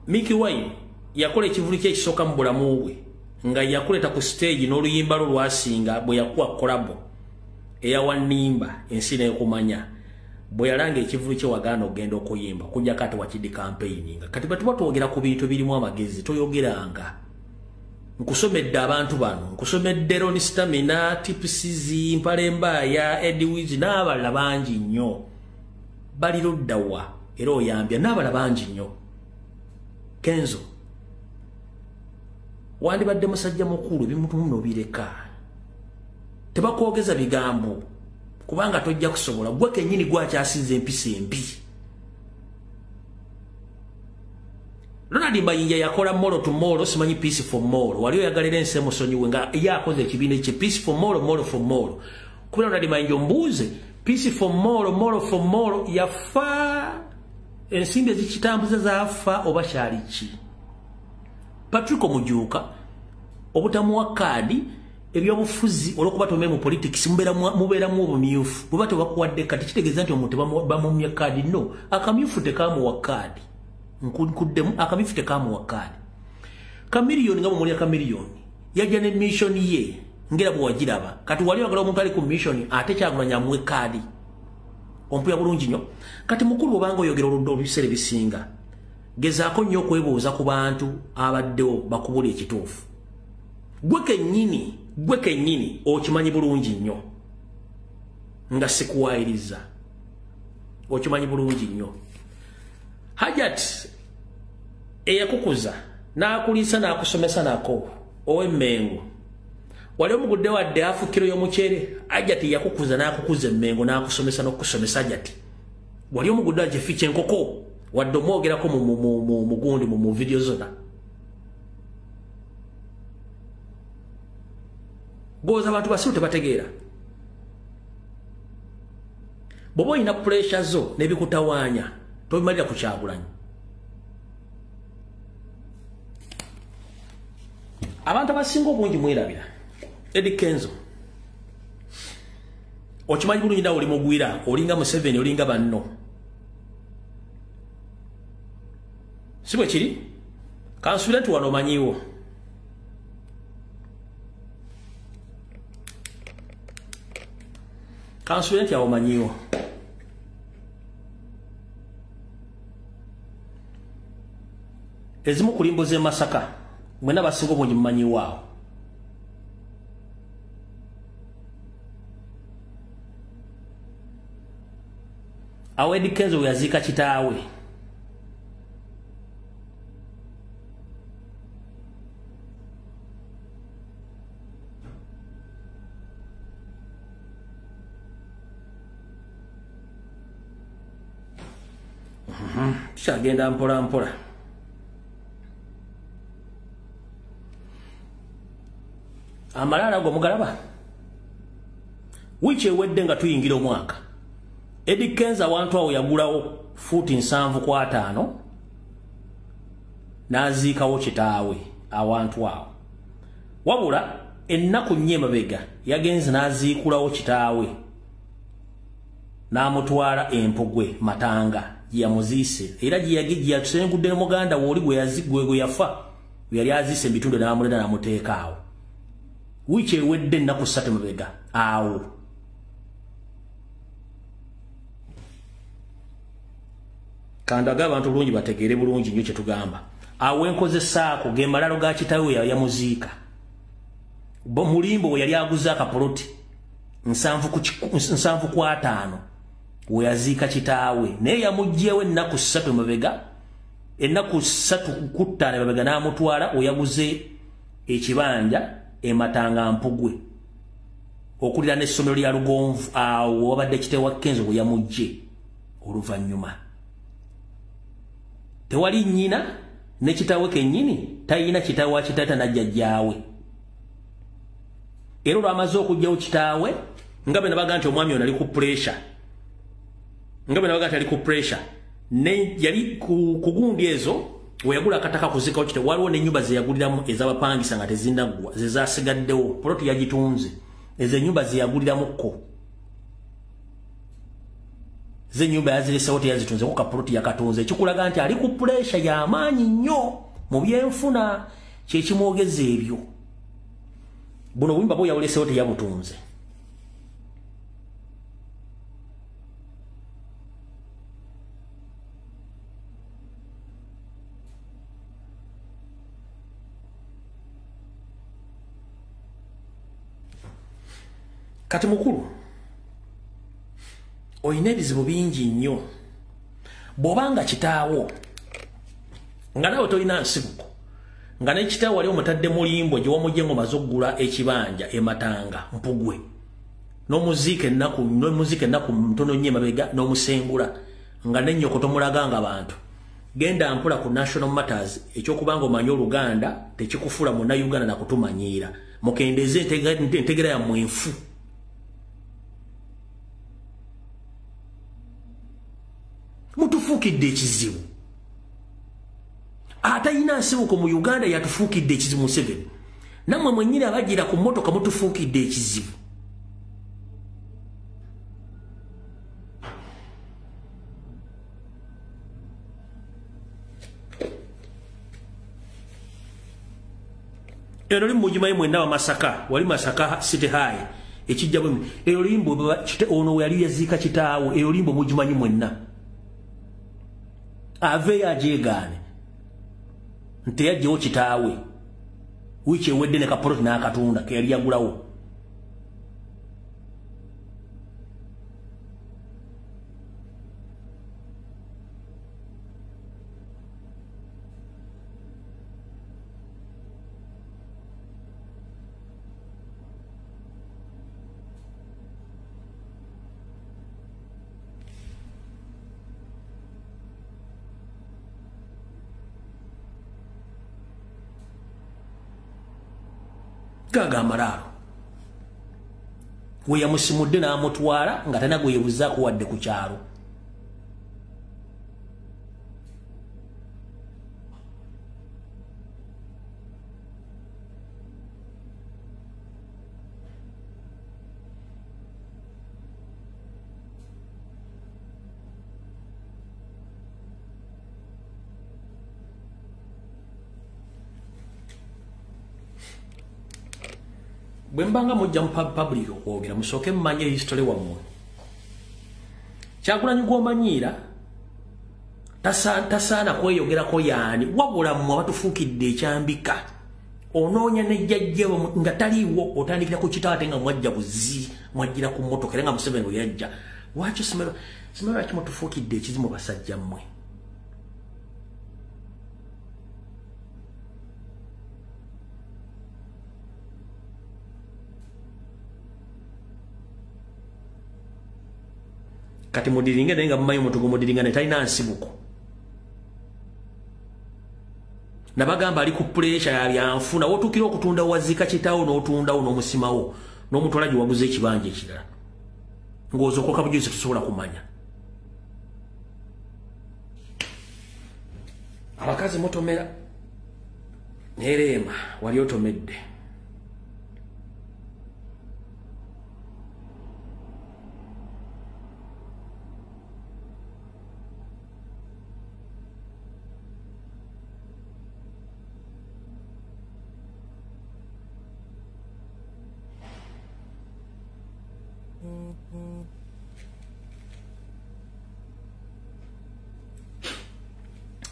Mickey Wine yakola ekivulu kye ekisooka mu bulamu bwe nga yakuleta ku stage n'oluyimba lwo lwasinga bwe yakuwa kolabo eyawanimba ensi n'ekumanya bwe yalanga ekivulu kye wagaana okugenda okuyimba kujja kati wakidi campaigning kati bwe tuba twogera ku bintu birimu amagezi toyogeranga. Nkusomedde abantu bano nkusomedde Loni Stamina Tipsies Mpale Mbaya Eddie Wiz n'abalala bangi nnyo bali luddawa era oyambya n'abalala bangi nnyo. Kenzo wandibadde musajja mukulu ebimutu muno bireka tebakwogeza bigambo kubanga tojja kusobola gwe kennyini gwakyasize empisa embi. Ronald Mayinja yakola Moro to Moro simanyi Peace for Moro wali oyagalira ensi emusonyiwe nga yakoze ekibiina ekye Peace for Moro Moro for Moro kubera Ronald Mayinja ombuuze Peace for Moro Moro for Moro yafa ensimbi ezikitambuza zaafa oba kyali ki? Patrick Mujuuka obutamuwa kaadi ebyobufuzi olwokuba tomeye mu politics mubeeramu obumyufu bwe bate bakuwadde kati kitegeeza nti omuntu bamumya kaadi no akamyufu tekamuwa kaadi nkuddemu akamyufu tekamuwa kaadi. Kamiliyoni nga mumulya Kamiliyoni yajja ne mission ye ngera bwe wagiraba kati wali wagala omuntu ali ku mission ate Kyagulanyi amuwe kaadi ompuya bulungi nnyo. Kati mukulu obanga oyogera olubiseera bisinga gezaako nnyo okwebuuza ku bantu abaddewo bakubula ekituufu. Gwe kennyini okimanyi bulungi nnyo nga sikuwaayiriza okimanyi bulungi nnyo. Hajat eyakukuza n'akuliisa n'akusomesa nako ow'Emmengo wali omugudde wadde afu kiro y'omuceere Hajat yakukuza n'akukuza Emmengo n'akusomesa n'okusomesa Hajat wali omugudde wa Jeficha enkoko wadde omwogerako mu gundi mu video zonna. Goza abantu basiru tebategeera bw'oba olina pressure zo n'ebikutawaanya tobimalira ku Kyagulanyi. Abantu abasinga obungi mwerabira Eddie Kenzo okimanyi bulungi nawe oli mugwira olinga Museveni olinga banno si bwe kiri kansubira nti wano omanyiwo kansubira nti awo omanyiwo ezimu kulimbo z'e Masaka mwena basinga obungi mumanyiwo awo. Awo Eddie Kenzo we yaziika kitaawe kyagenda mpola mpola. Amalala go mugalaba wiiki ewedde nga tuyingira omwaka Eddie Kenzo awantu awo yagulawo fuuti 7.5 n'aziikawo kitaawe awantu awo wabula ennaku nnyo emabega yagenze n'aziikulawo kitaawe n'amutwala Empogwe Matanga yamuziise era gyeyatusengudde ne muganda we oli gwe yafa yali aziise ebitundu n'amulenda n'amuteeka awo wiiki ewedde ennaku 3 emabega awo kandaga abantu bulungi bategeere bulungi nnyo kye tugamba awo enkozesaako ge malalo ga kitaawe yamuziika Mulimbo we yali aguza akapoloti 7.5 we yaziika kitaawe naye yamugjeewo ennaku 3 emabega ennaku 3 emabega n'amutwala oyaguze ekibanja Matanga Mpugwe okulira n'essomero lya Lugonvu awo wabadde kitaawe Kenzo we yamugje oluvannyuma tewali nnyina ne kitaawe kennyini tayina kitaawe akitata najjajjaawe era olwamaze okujjawo kitaawe nga bwe nabaga nti omwami ono ali ku pressure ne yali ku gundi ezo weyagula akataka kuzikawo kitaawe waliwo n'ennyumba ze yaguliramu ez'abapangisa nga tezinaggwa ze zaasigaddewo poloti yagitunze ezo ennyumba ze yaguliramukko ze nyumba yaziresewo teyazitunze ku kapoloti yakatunze ekikulaga nti ali ku pressure y'amaanyi nnyo mu byenfuna kyekimwogeza ebyo buno wimba bwo yawulesewo teyabutunze kati mukulu oyina ebizibu bingi nnyo bw'obanga kitaawo nga nawe tolina nsibuko nga ne kitaawo wali omutadde Mulimbo gye wamugye ngomaze okugula ekibanja Matanga Mpugwe n'omuziika ennaku ntono nnyo emabega n'omusengula nga n'ennyoko tomulaganga abantu genda mpula ku National Matters ekyokubanga omanyi Oluganda tekikufula Munnayuganda nakutumanyiira mukendeeze entegera ya mwenfu mutufuukidde ekizibu atayina nsibuko mu Uganda yatufuukidde ekizibu Museveni nammwe mwennyini abagira ku mmotoka mutufuukidde ekizibu ero limbo mujimayi mwenna wa Masaka wali Masaka City High ekijja bwe ero limbo ono yali yaziika kitaawo ero limbo mujimanyi mwenna ave yajeegane nti yajjewo kitaawe wiiki ewedde ne kapoloti n'akatunda ke yali yagulawo gaga amalalo we yamusimudde n'amutwala nga tana gwe yebuzaako wadde ku kyalo bwembanga mujja mu public okwogera musooke mmanye history wammwe Kyagulanyi gw'omanyiira tasaana kweyogerako yaani wabula mmwe abatufuukidde ekyambika onoonya nejjajjabo nga taliiwo otandikira ku kitaate nga mwajja buzi mwajjira ku mmotoka era nga Museveni we yajja lwaki simala lwaki mutufuukidde ekizimu basajja mmwe kati mudiringa naye nga mumanyi omuntu gumudiringa ne talina nsibuko nabagamba ali ku pressure yabyanfuna wotukira okutunda wazika kitaawo n'otundawo n'omusimawo n'omutwala gye waguze ekibanja ekirala ng'oza okoka bujulizi tusobola kumanya abakazi mutomera nereema wali otomedde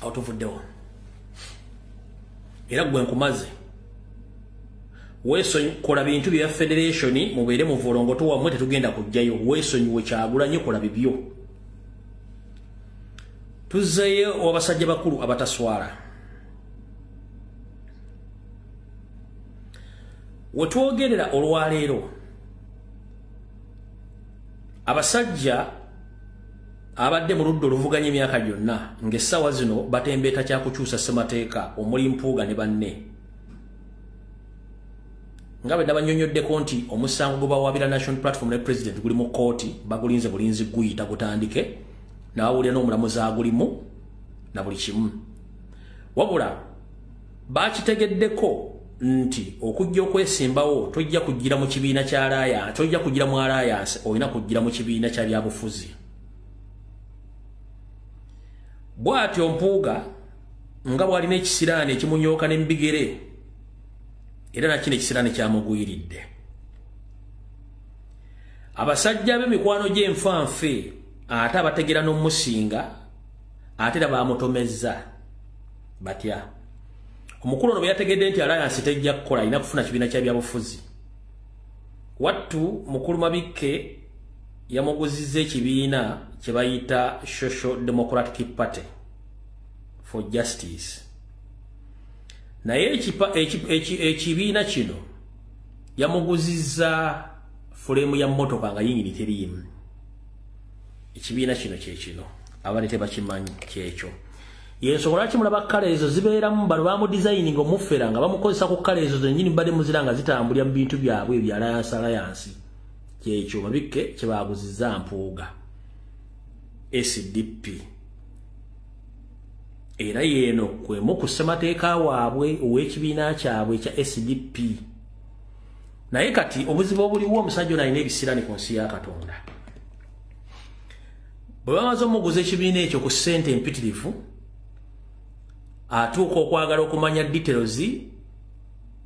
Otuvuddewo era gwe nkumaze weesonyiwa bintu bya federation mubeere mu volongoto wamwe tetugenda kujjayo weesonyiwe Kyagulanyi kola bibyo tuzzeeyo abasajja bakulu abataswala wetwogerera olwaleero abasajja abadde mu ludda oluvuganya emyaka gyonna ng'essaawa zino batembeeta kyakukyusa ssemateeka omuli Mpuuga ne banne nga bwe nabanyonyoddeko nti omusango gwe bawaabira National Platform ne President guli mu kooti bagulinze bulinzi guyita gutandike n'abawulira n'omulamuzi agulimu na buli kimu wabula bakitegeddeko nti okujja okwesimbawo tojja kugira mu kibiina kya Alliance tojja kugira mu Alliance olina kugira mu kibiina kya byabufuzi bw'atyo Mpuuga nga bw'alina ekisiraani ekimunyooka n'embigere era nakino ekisiraani kyamugwiridde abasajja b'emikwano gy'enfanfe ate abategera n'omusinga ate era bamutomezza batya omukulu ono bwe yategedde nti Alliance tejja kukola alina kufuna kibiina kya byabufuzi wattu mukulu Mabikke yamuguzizza ekibiina kye bayita Social Democratic Party for Justice naye ekibiina kino yamuguzizza fulemu ya mmotoka nga yingini teriimu ekibiina kino kyekino abali tebakimanyi kyekyo yensobola kimulaba kala ezo zibeeramu bano bamudesigning omufera nga bamukozesa ku kala ezo zennyini badde muzira nga zitambulira mu bintu byabwe ebya Alliance kyekyo Mabikke kye baaguzizza Mpuuga SDP era yeeno kwemu ku ssemateeka waabwe ow'ekibiina kyabwe kya SDP naye kati obuzibu obuliwo omusajja ono alina ebisiraani ku nsi ya Katonda bwe bamaze omuguza ekibiina ekyo ku ssente empitirivu atuuka okwagala okumanya details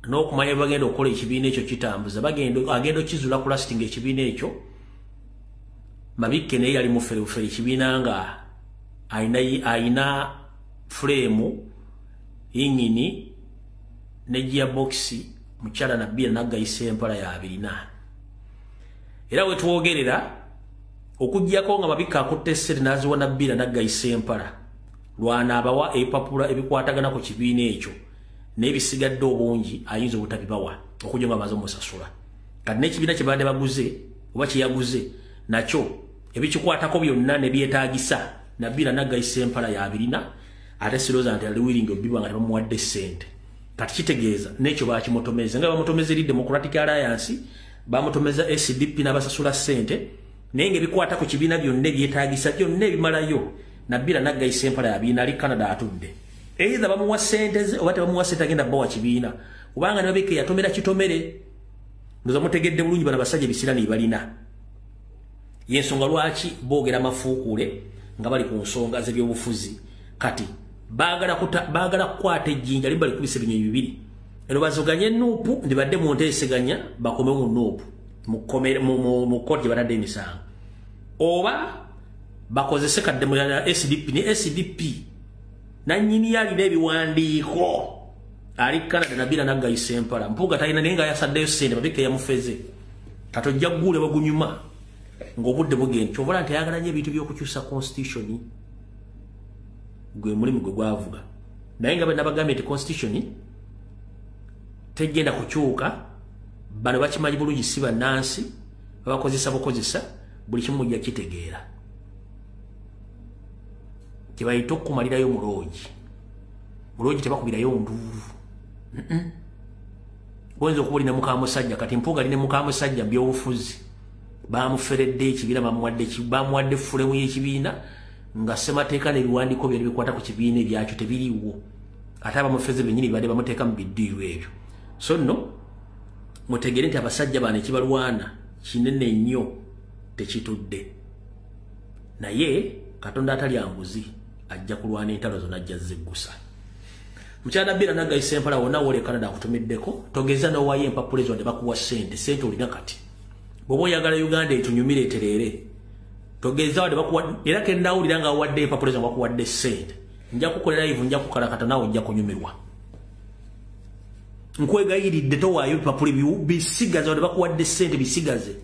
n'okumanya bwe bagenda okukola ekibiina ekyo kitambuza agenda okizula ku lasting ekibiina ekyo Mabikke naye yali muferefere ekibiina nga ayina frame yingini ne gearbox mukyala Nabbira naggayisa empala ya 24 era wetwogerera okujjako nga Mabikke akutte essere n'aziwa Nabbira naggayisa empala lwana abawa ebipapula ebikwatagana ku kibiina ekyo n'ebisigadde obungi ayinza obutabibawa okujja nga amaze omusasula kati n'ekibiina kye badde baguze oba kye yaguze nakyo ebikikwatako byonna ne byetaagisa Nabbira naggayisa empala ya 24 ate sirooza nti ali willing obibwa nga tebamuwadde ssente kati kitegeeza n'ekyo bakimutomeza nga bamutomeza eri Democratic Alliance bamutomeza SDP n'abasasula ssente naye ng'ebikwata ku kibiina byonna ebyetaagisa byonna ebimalayo Nabbira naggayisa empala ya 24 ali Canada atudde either bamuwa ssente ze oba tebamuwa ssente agenda bbawa kibiina kubanga ne Mabikke yatomera kitomere ndoza mutegedde bulungi bano basajja ebisiraani balina yensonga lwaki boogera mafuukule nga bali ku nsonga z'ebyobufuzi kati baagala kukwata ejjinja libali kubisa binyonyi bibiri eno bazoganye Nuupu ndibadde mu nteeseganya bakome mu Nuupu mu kooti gye batadde emisango oba bakozese kadde mu SDP ne SDP nannyini yalina ebiwandiiko ali Canada Nabbira naggayisa empala Mpuuga talina naye nga yasaddeyo ssente Mabikke yamufeze katojja gguule bagunyuma ng'obudde bugenda kyobola nti ayagala nnyo ebintu by'okukyusa constitution gwe mulimu gwe gwavuga naye nga bwe nabagambye nti constitution tegenda kukyuka bano bakimanyi bulungi si bannansi babakozesa bukozesa buli kimu mujja kitegeera kyebayita okumalirayo muloogi tebakubirayo nduulu oyinza okuba olina mukamusajja kati Mpuuga aline mukamusajja byobufuzi bamuferedde ekibiina bamuwadde fulemu y'ekibiina nga ssemateeka n'ebiwandiiko byali bikwata ku kibiina ebyakyo tebiriiwo ate abamufeze bennyini badde bamuteeka mu biddiiro ebyo so nno mutegere nti abasajja bano ekibalwana kinene nnyo tekitudde naye Katonda atali anguzi ajja kulwana entalo zonna ajja ziggusa mukyala Nabbira naggayisa empala wonna wole Canada akutumiddeko togeza n'owaayo empapula ezo ne bakuwa ssente olina kati bobo yagala Uganda etunyumire terere togeza wade bakuwa era ke ndawulira nga wadde population bakuwadde sente nja kukolera live nja kukalakata nawe nja kunyumirwa nkwegayiridde towaayo papuli bisigaze wade bakuwadde sente bisigaze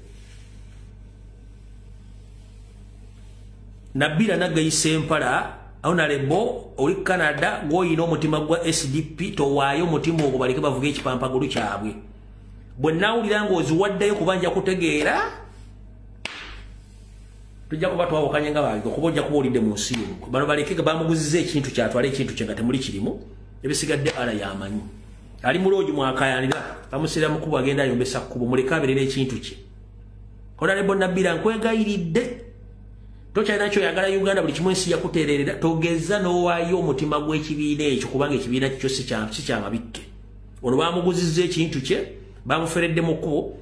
Nabila nagayise empala Honorable oli Canada goyina omutima gwa SDP towaayo mutima ogwo baleke bavuge ekipampagulu kyabwe bwe nawulira nga oziwaddeyo kubanja kutegeera tujja kuba twawukanye nga baliko kuba ojja kuba olidde mu nsi yo bano baleke bamuguziza ekintu kyatwala ekintu kye nga temuli kirimu ebisigadde ala yamanyi ali muloogi mwakayanira bamusira mukubu agenda ayombesa kkubo muleke aberera ekintu kye Honorable Nabila nkwegayiridde tokyalina kyoyagala Uganda buli kimu ensi yakuteererera togeza n'owaayo omutima gw'ekibiina ekyo kubanga ekibiina kyo si kyamabikke ono bamuguzizza ekintu kye bamuferedde mu kkubo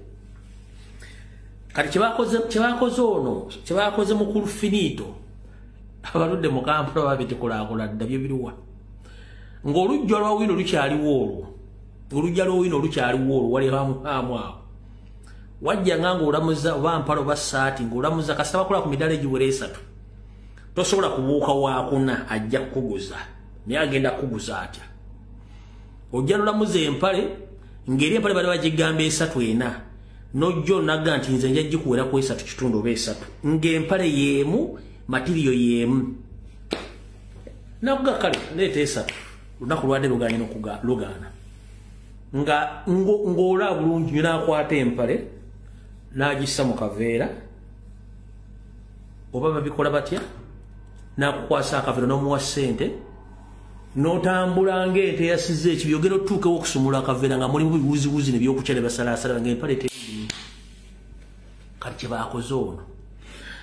kati kyebakoze mukulu finito abaludde mu Kampala babitekulaakuladda byo biruwa ng'olujja lwa wino lukyaliwo olwo wali hamu awo wajja nganga olamuza oba mpalo basaati ng'olamuza kasaba kula ku midala egiwera 3 tosobola kubuuka wakuna ajja kukuguza naye agenda kukuguza atya ojja nolamuza empale ngeri empale bali bagigamba 3 nojja onaga nti nze nja gikuwera ku 3 kitundu oba 3 ng'empale yeemu matiriyo yeemu nakuga kale leeta 3 lunaku lwadde lugaana ng'ola bulungi nyo nakwata empale n'agissa mu kaveera oba babikola batya n'akukwasa akaveera n'omuwa ssente n'otambula ng'ente yasizza ekibyo ogenda otuukewo okusumula akaveera nga mulimu biwuziwuzi nebyokukya ne basalaasala ng'empale teri kati kye baakoze ono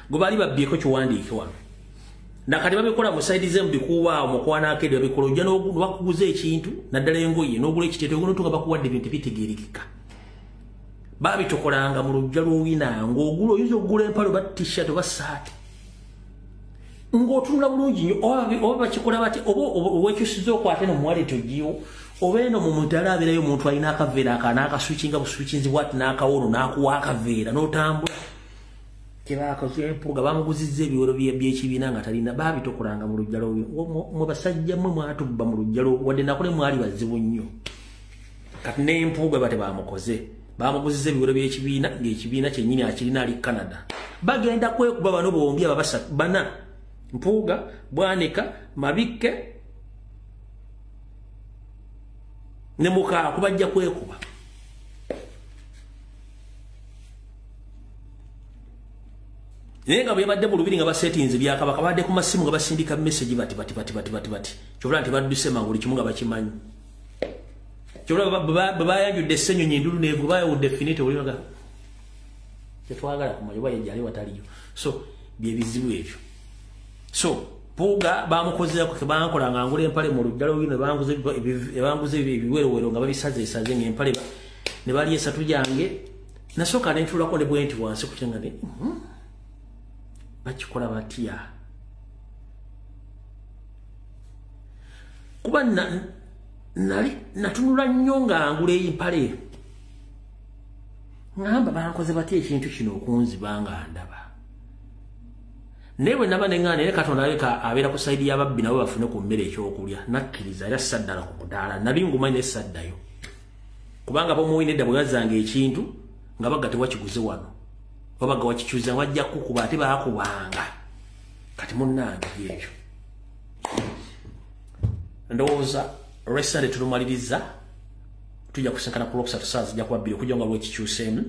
gwe baali babbyeko kiwandiike wano nakati babikola mu sayidi zemu bikuwaawo mukwanaako edi babikola ojja bakuguza ekintu naddala engoye n'ogula ekiteete ogenda otuuka bakuwadde ebintu bitegeerekeka babitokolanga mu lujja lw'owina ng'ogula oyinza okugula empale oba t-shirt oba saati ng'otunula bulungi nnyo oba bakikola bati oba owekyusiza okwate nomuwale togiwo oba eno mu mutala abeerayo omuntu alina akaveera n'akaswikinga buswikinzi bwati n'akawono n'akuwa akaveera n'otambula kyebakoze empuga bamuguzizza ebiwero by'ekibiina nga talina babitokolanga mu lujja lw'owina mwe basajja mmwe mwatubba mu lujja wadde nakole mwali bazibu nnyo kati n'empuga bate bamukoze bamuguzizza ebiwero by'ekibiina ng'ekibiina kyennyini akirina ali Canada bagenda kwekuba bano bombi ababasatu bana Mpuuga Bwanika Mabikke ne Mukaaku bajja kwekuba naye nga bwe badde mu lubiri nga basetinze byakabaka badde ku masimu nga basindika message bati kyobula nti badduse mangu buli kimu nga bakimanyi kyobula bayanjudde essenyonyi endulu neevu bayawudde finite olinaga tetwagala kumanya oba yejjali wataliyo so bye bizibu ebyo so Mpuuga bamukozeeko kebankola nga ngula empale mu lujja lw'owino ebanguza ebiwerowero nga babisazeesaze ng'empale ne bali 3 gyange nasooka nentulako ne bwenti wansi kutya nga bakikola batya kuba natunula nnyo nga ngula empale ngamba bankoze batya ekintu kino okunziba nga ndaba naye bwe naba neŋŋaana era Katonda aleka abeera ku sayidi y'ababbi nabo bafune ku mmere ekyokulya nakkiriza era saddala ku mudaala nali ngumanyi nesaddayo kubanga bomuwine edda bwe bazzanga ekintu nga bagga tewakiguze wano babaga wakikyuza wajja kukuba ate baakubanga kati munnange byekyo ndowooza olw'essande tulumaliriza tujja kusenkana ku Lwokusatu saa zijja kuba 2 okujja nga lwekikyuseemu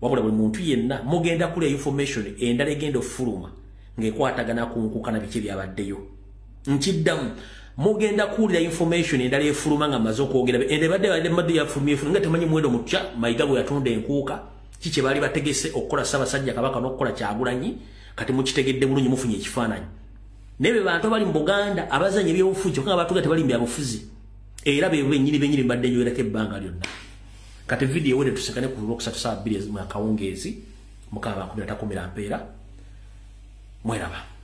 wabula buli muntu yenna mugenda kulya information endala egenda ofuluma ng'ekwatagana ku nkukana biki byabaddeyo nkiddamu mugenda kuwulira information endala efuluma nga maze okwogera endabadde yafulumye nga temanyi muwendo mutya Mayiga bwe yatunda enkuuka kiki baali bategese okukola Ssaabasajja Kabaka n'okukola Kyagulanyi kati mukitegedde bulungi mufunye ekifaananyi naye bantu abali mu Buganda abazanya ebyobufuzi kyokka nga batuga tebali byabufuzi era bennyini mbadde nyogerako ebbanga lyonna kati vidiyo wede tusekane ku Lwokusatu saa 2 akawungeezi Mukama akumirata kumira mpeera mweraba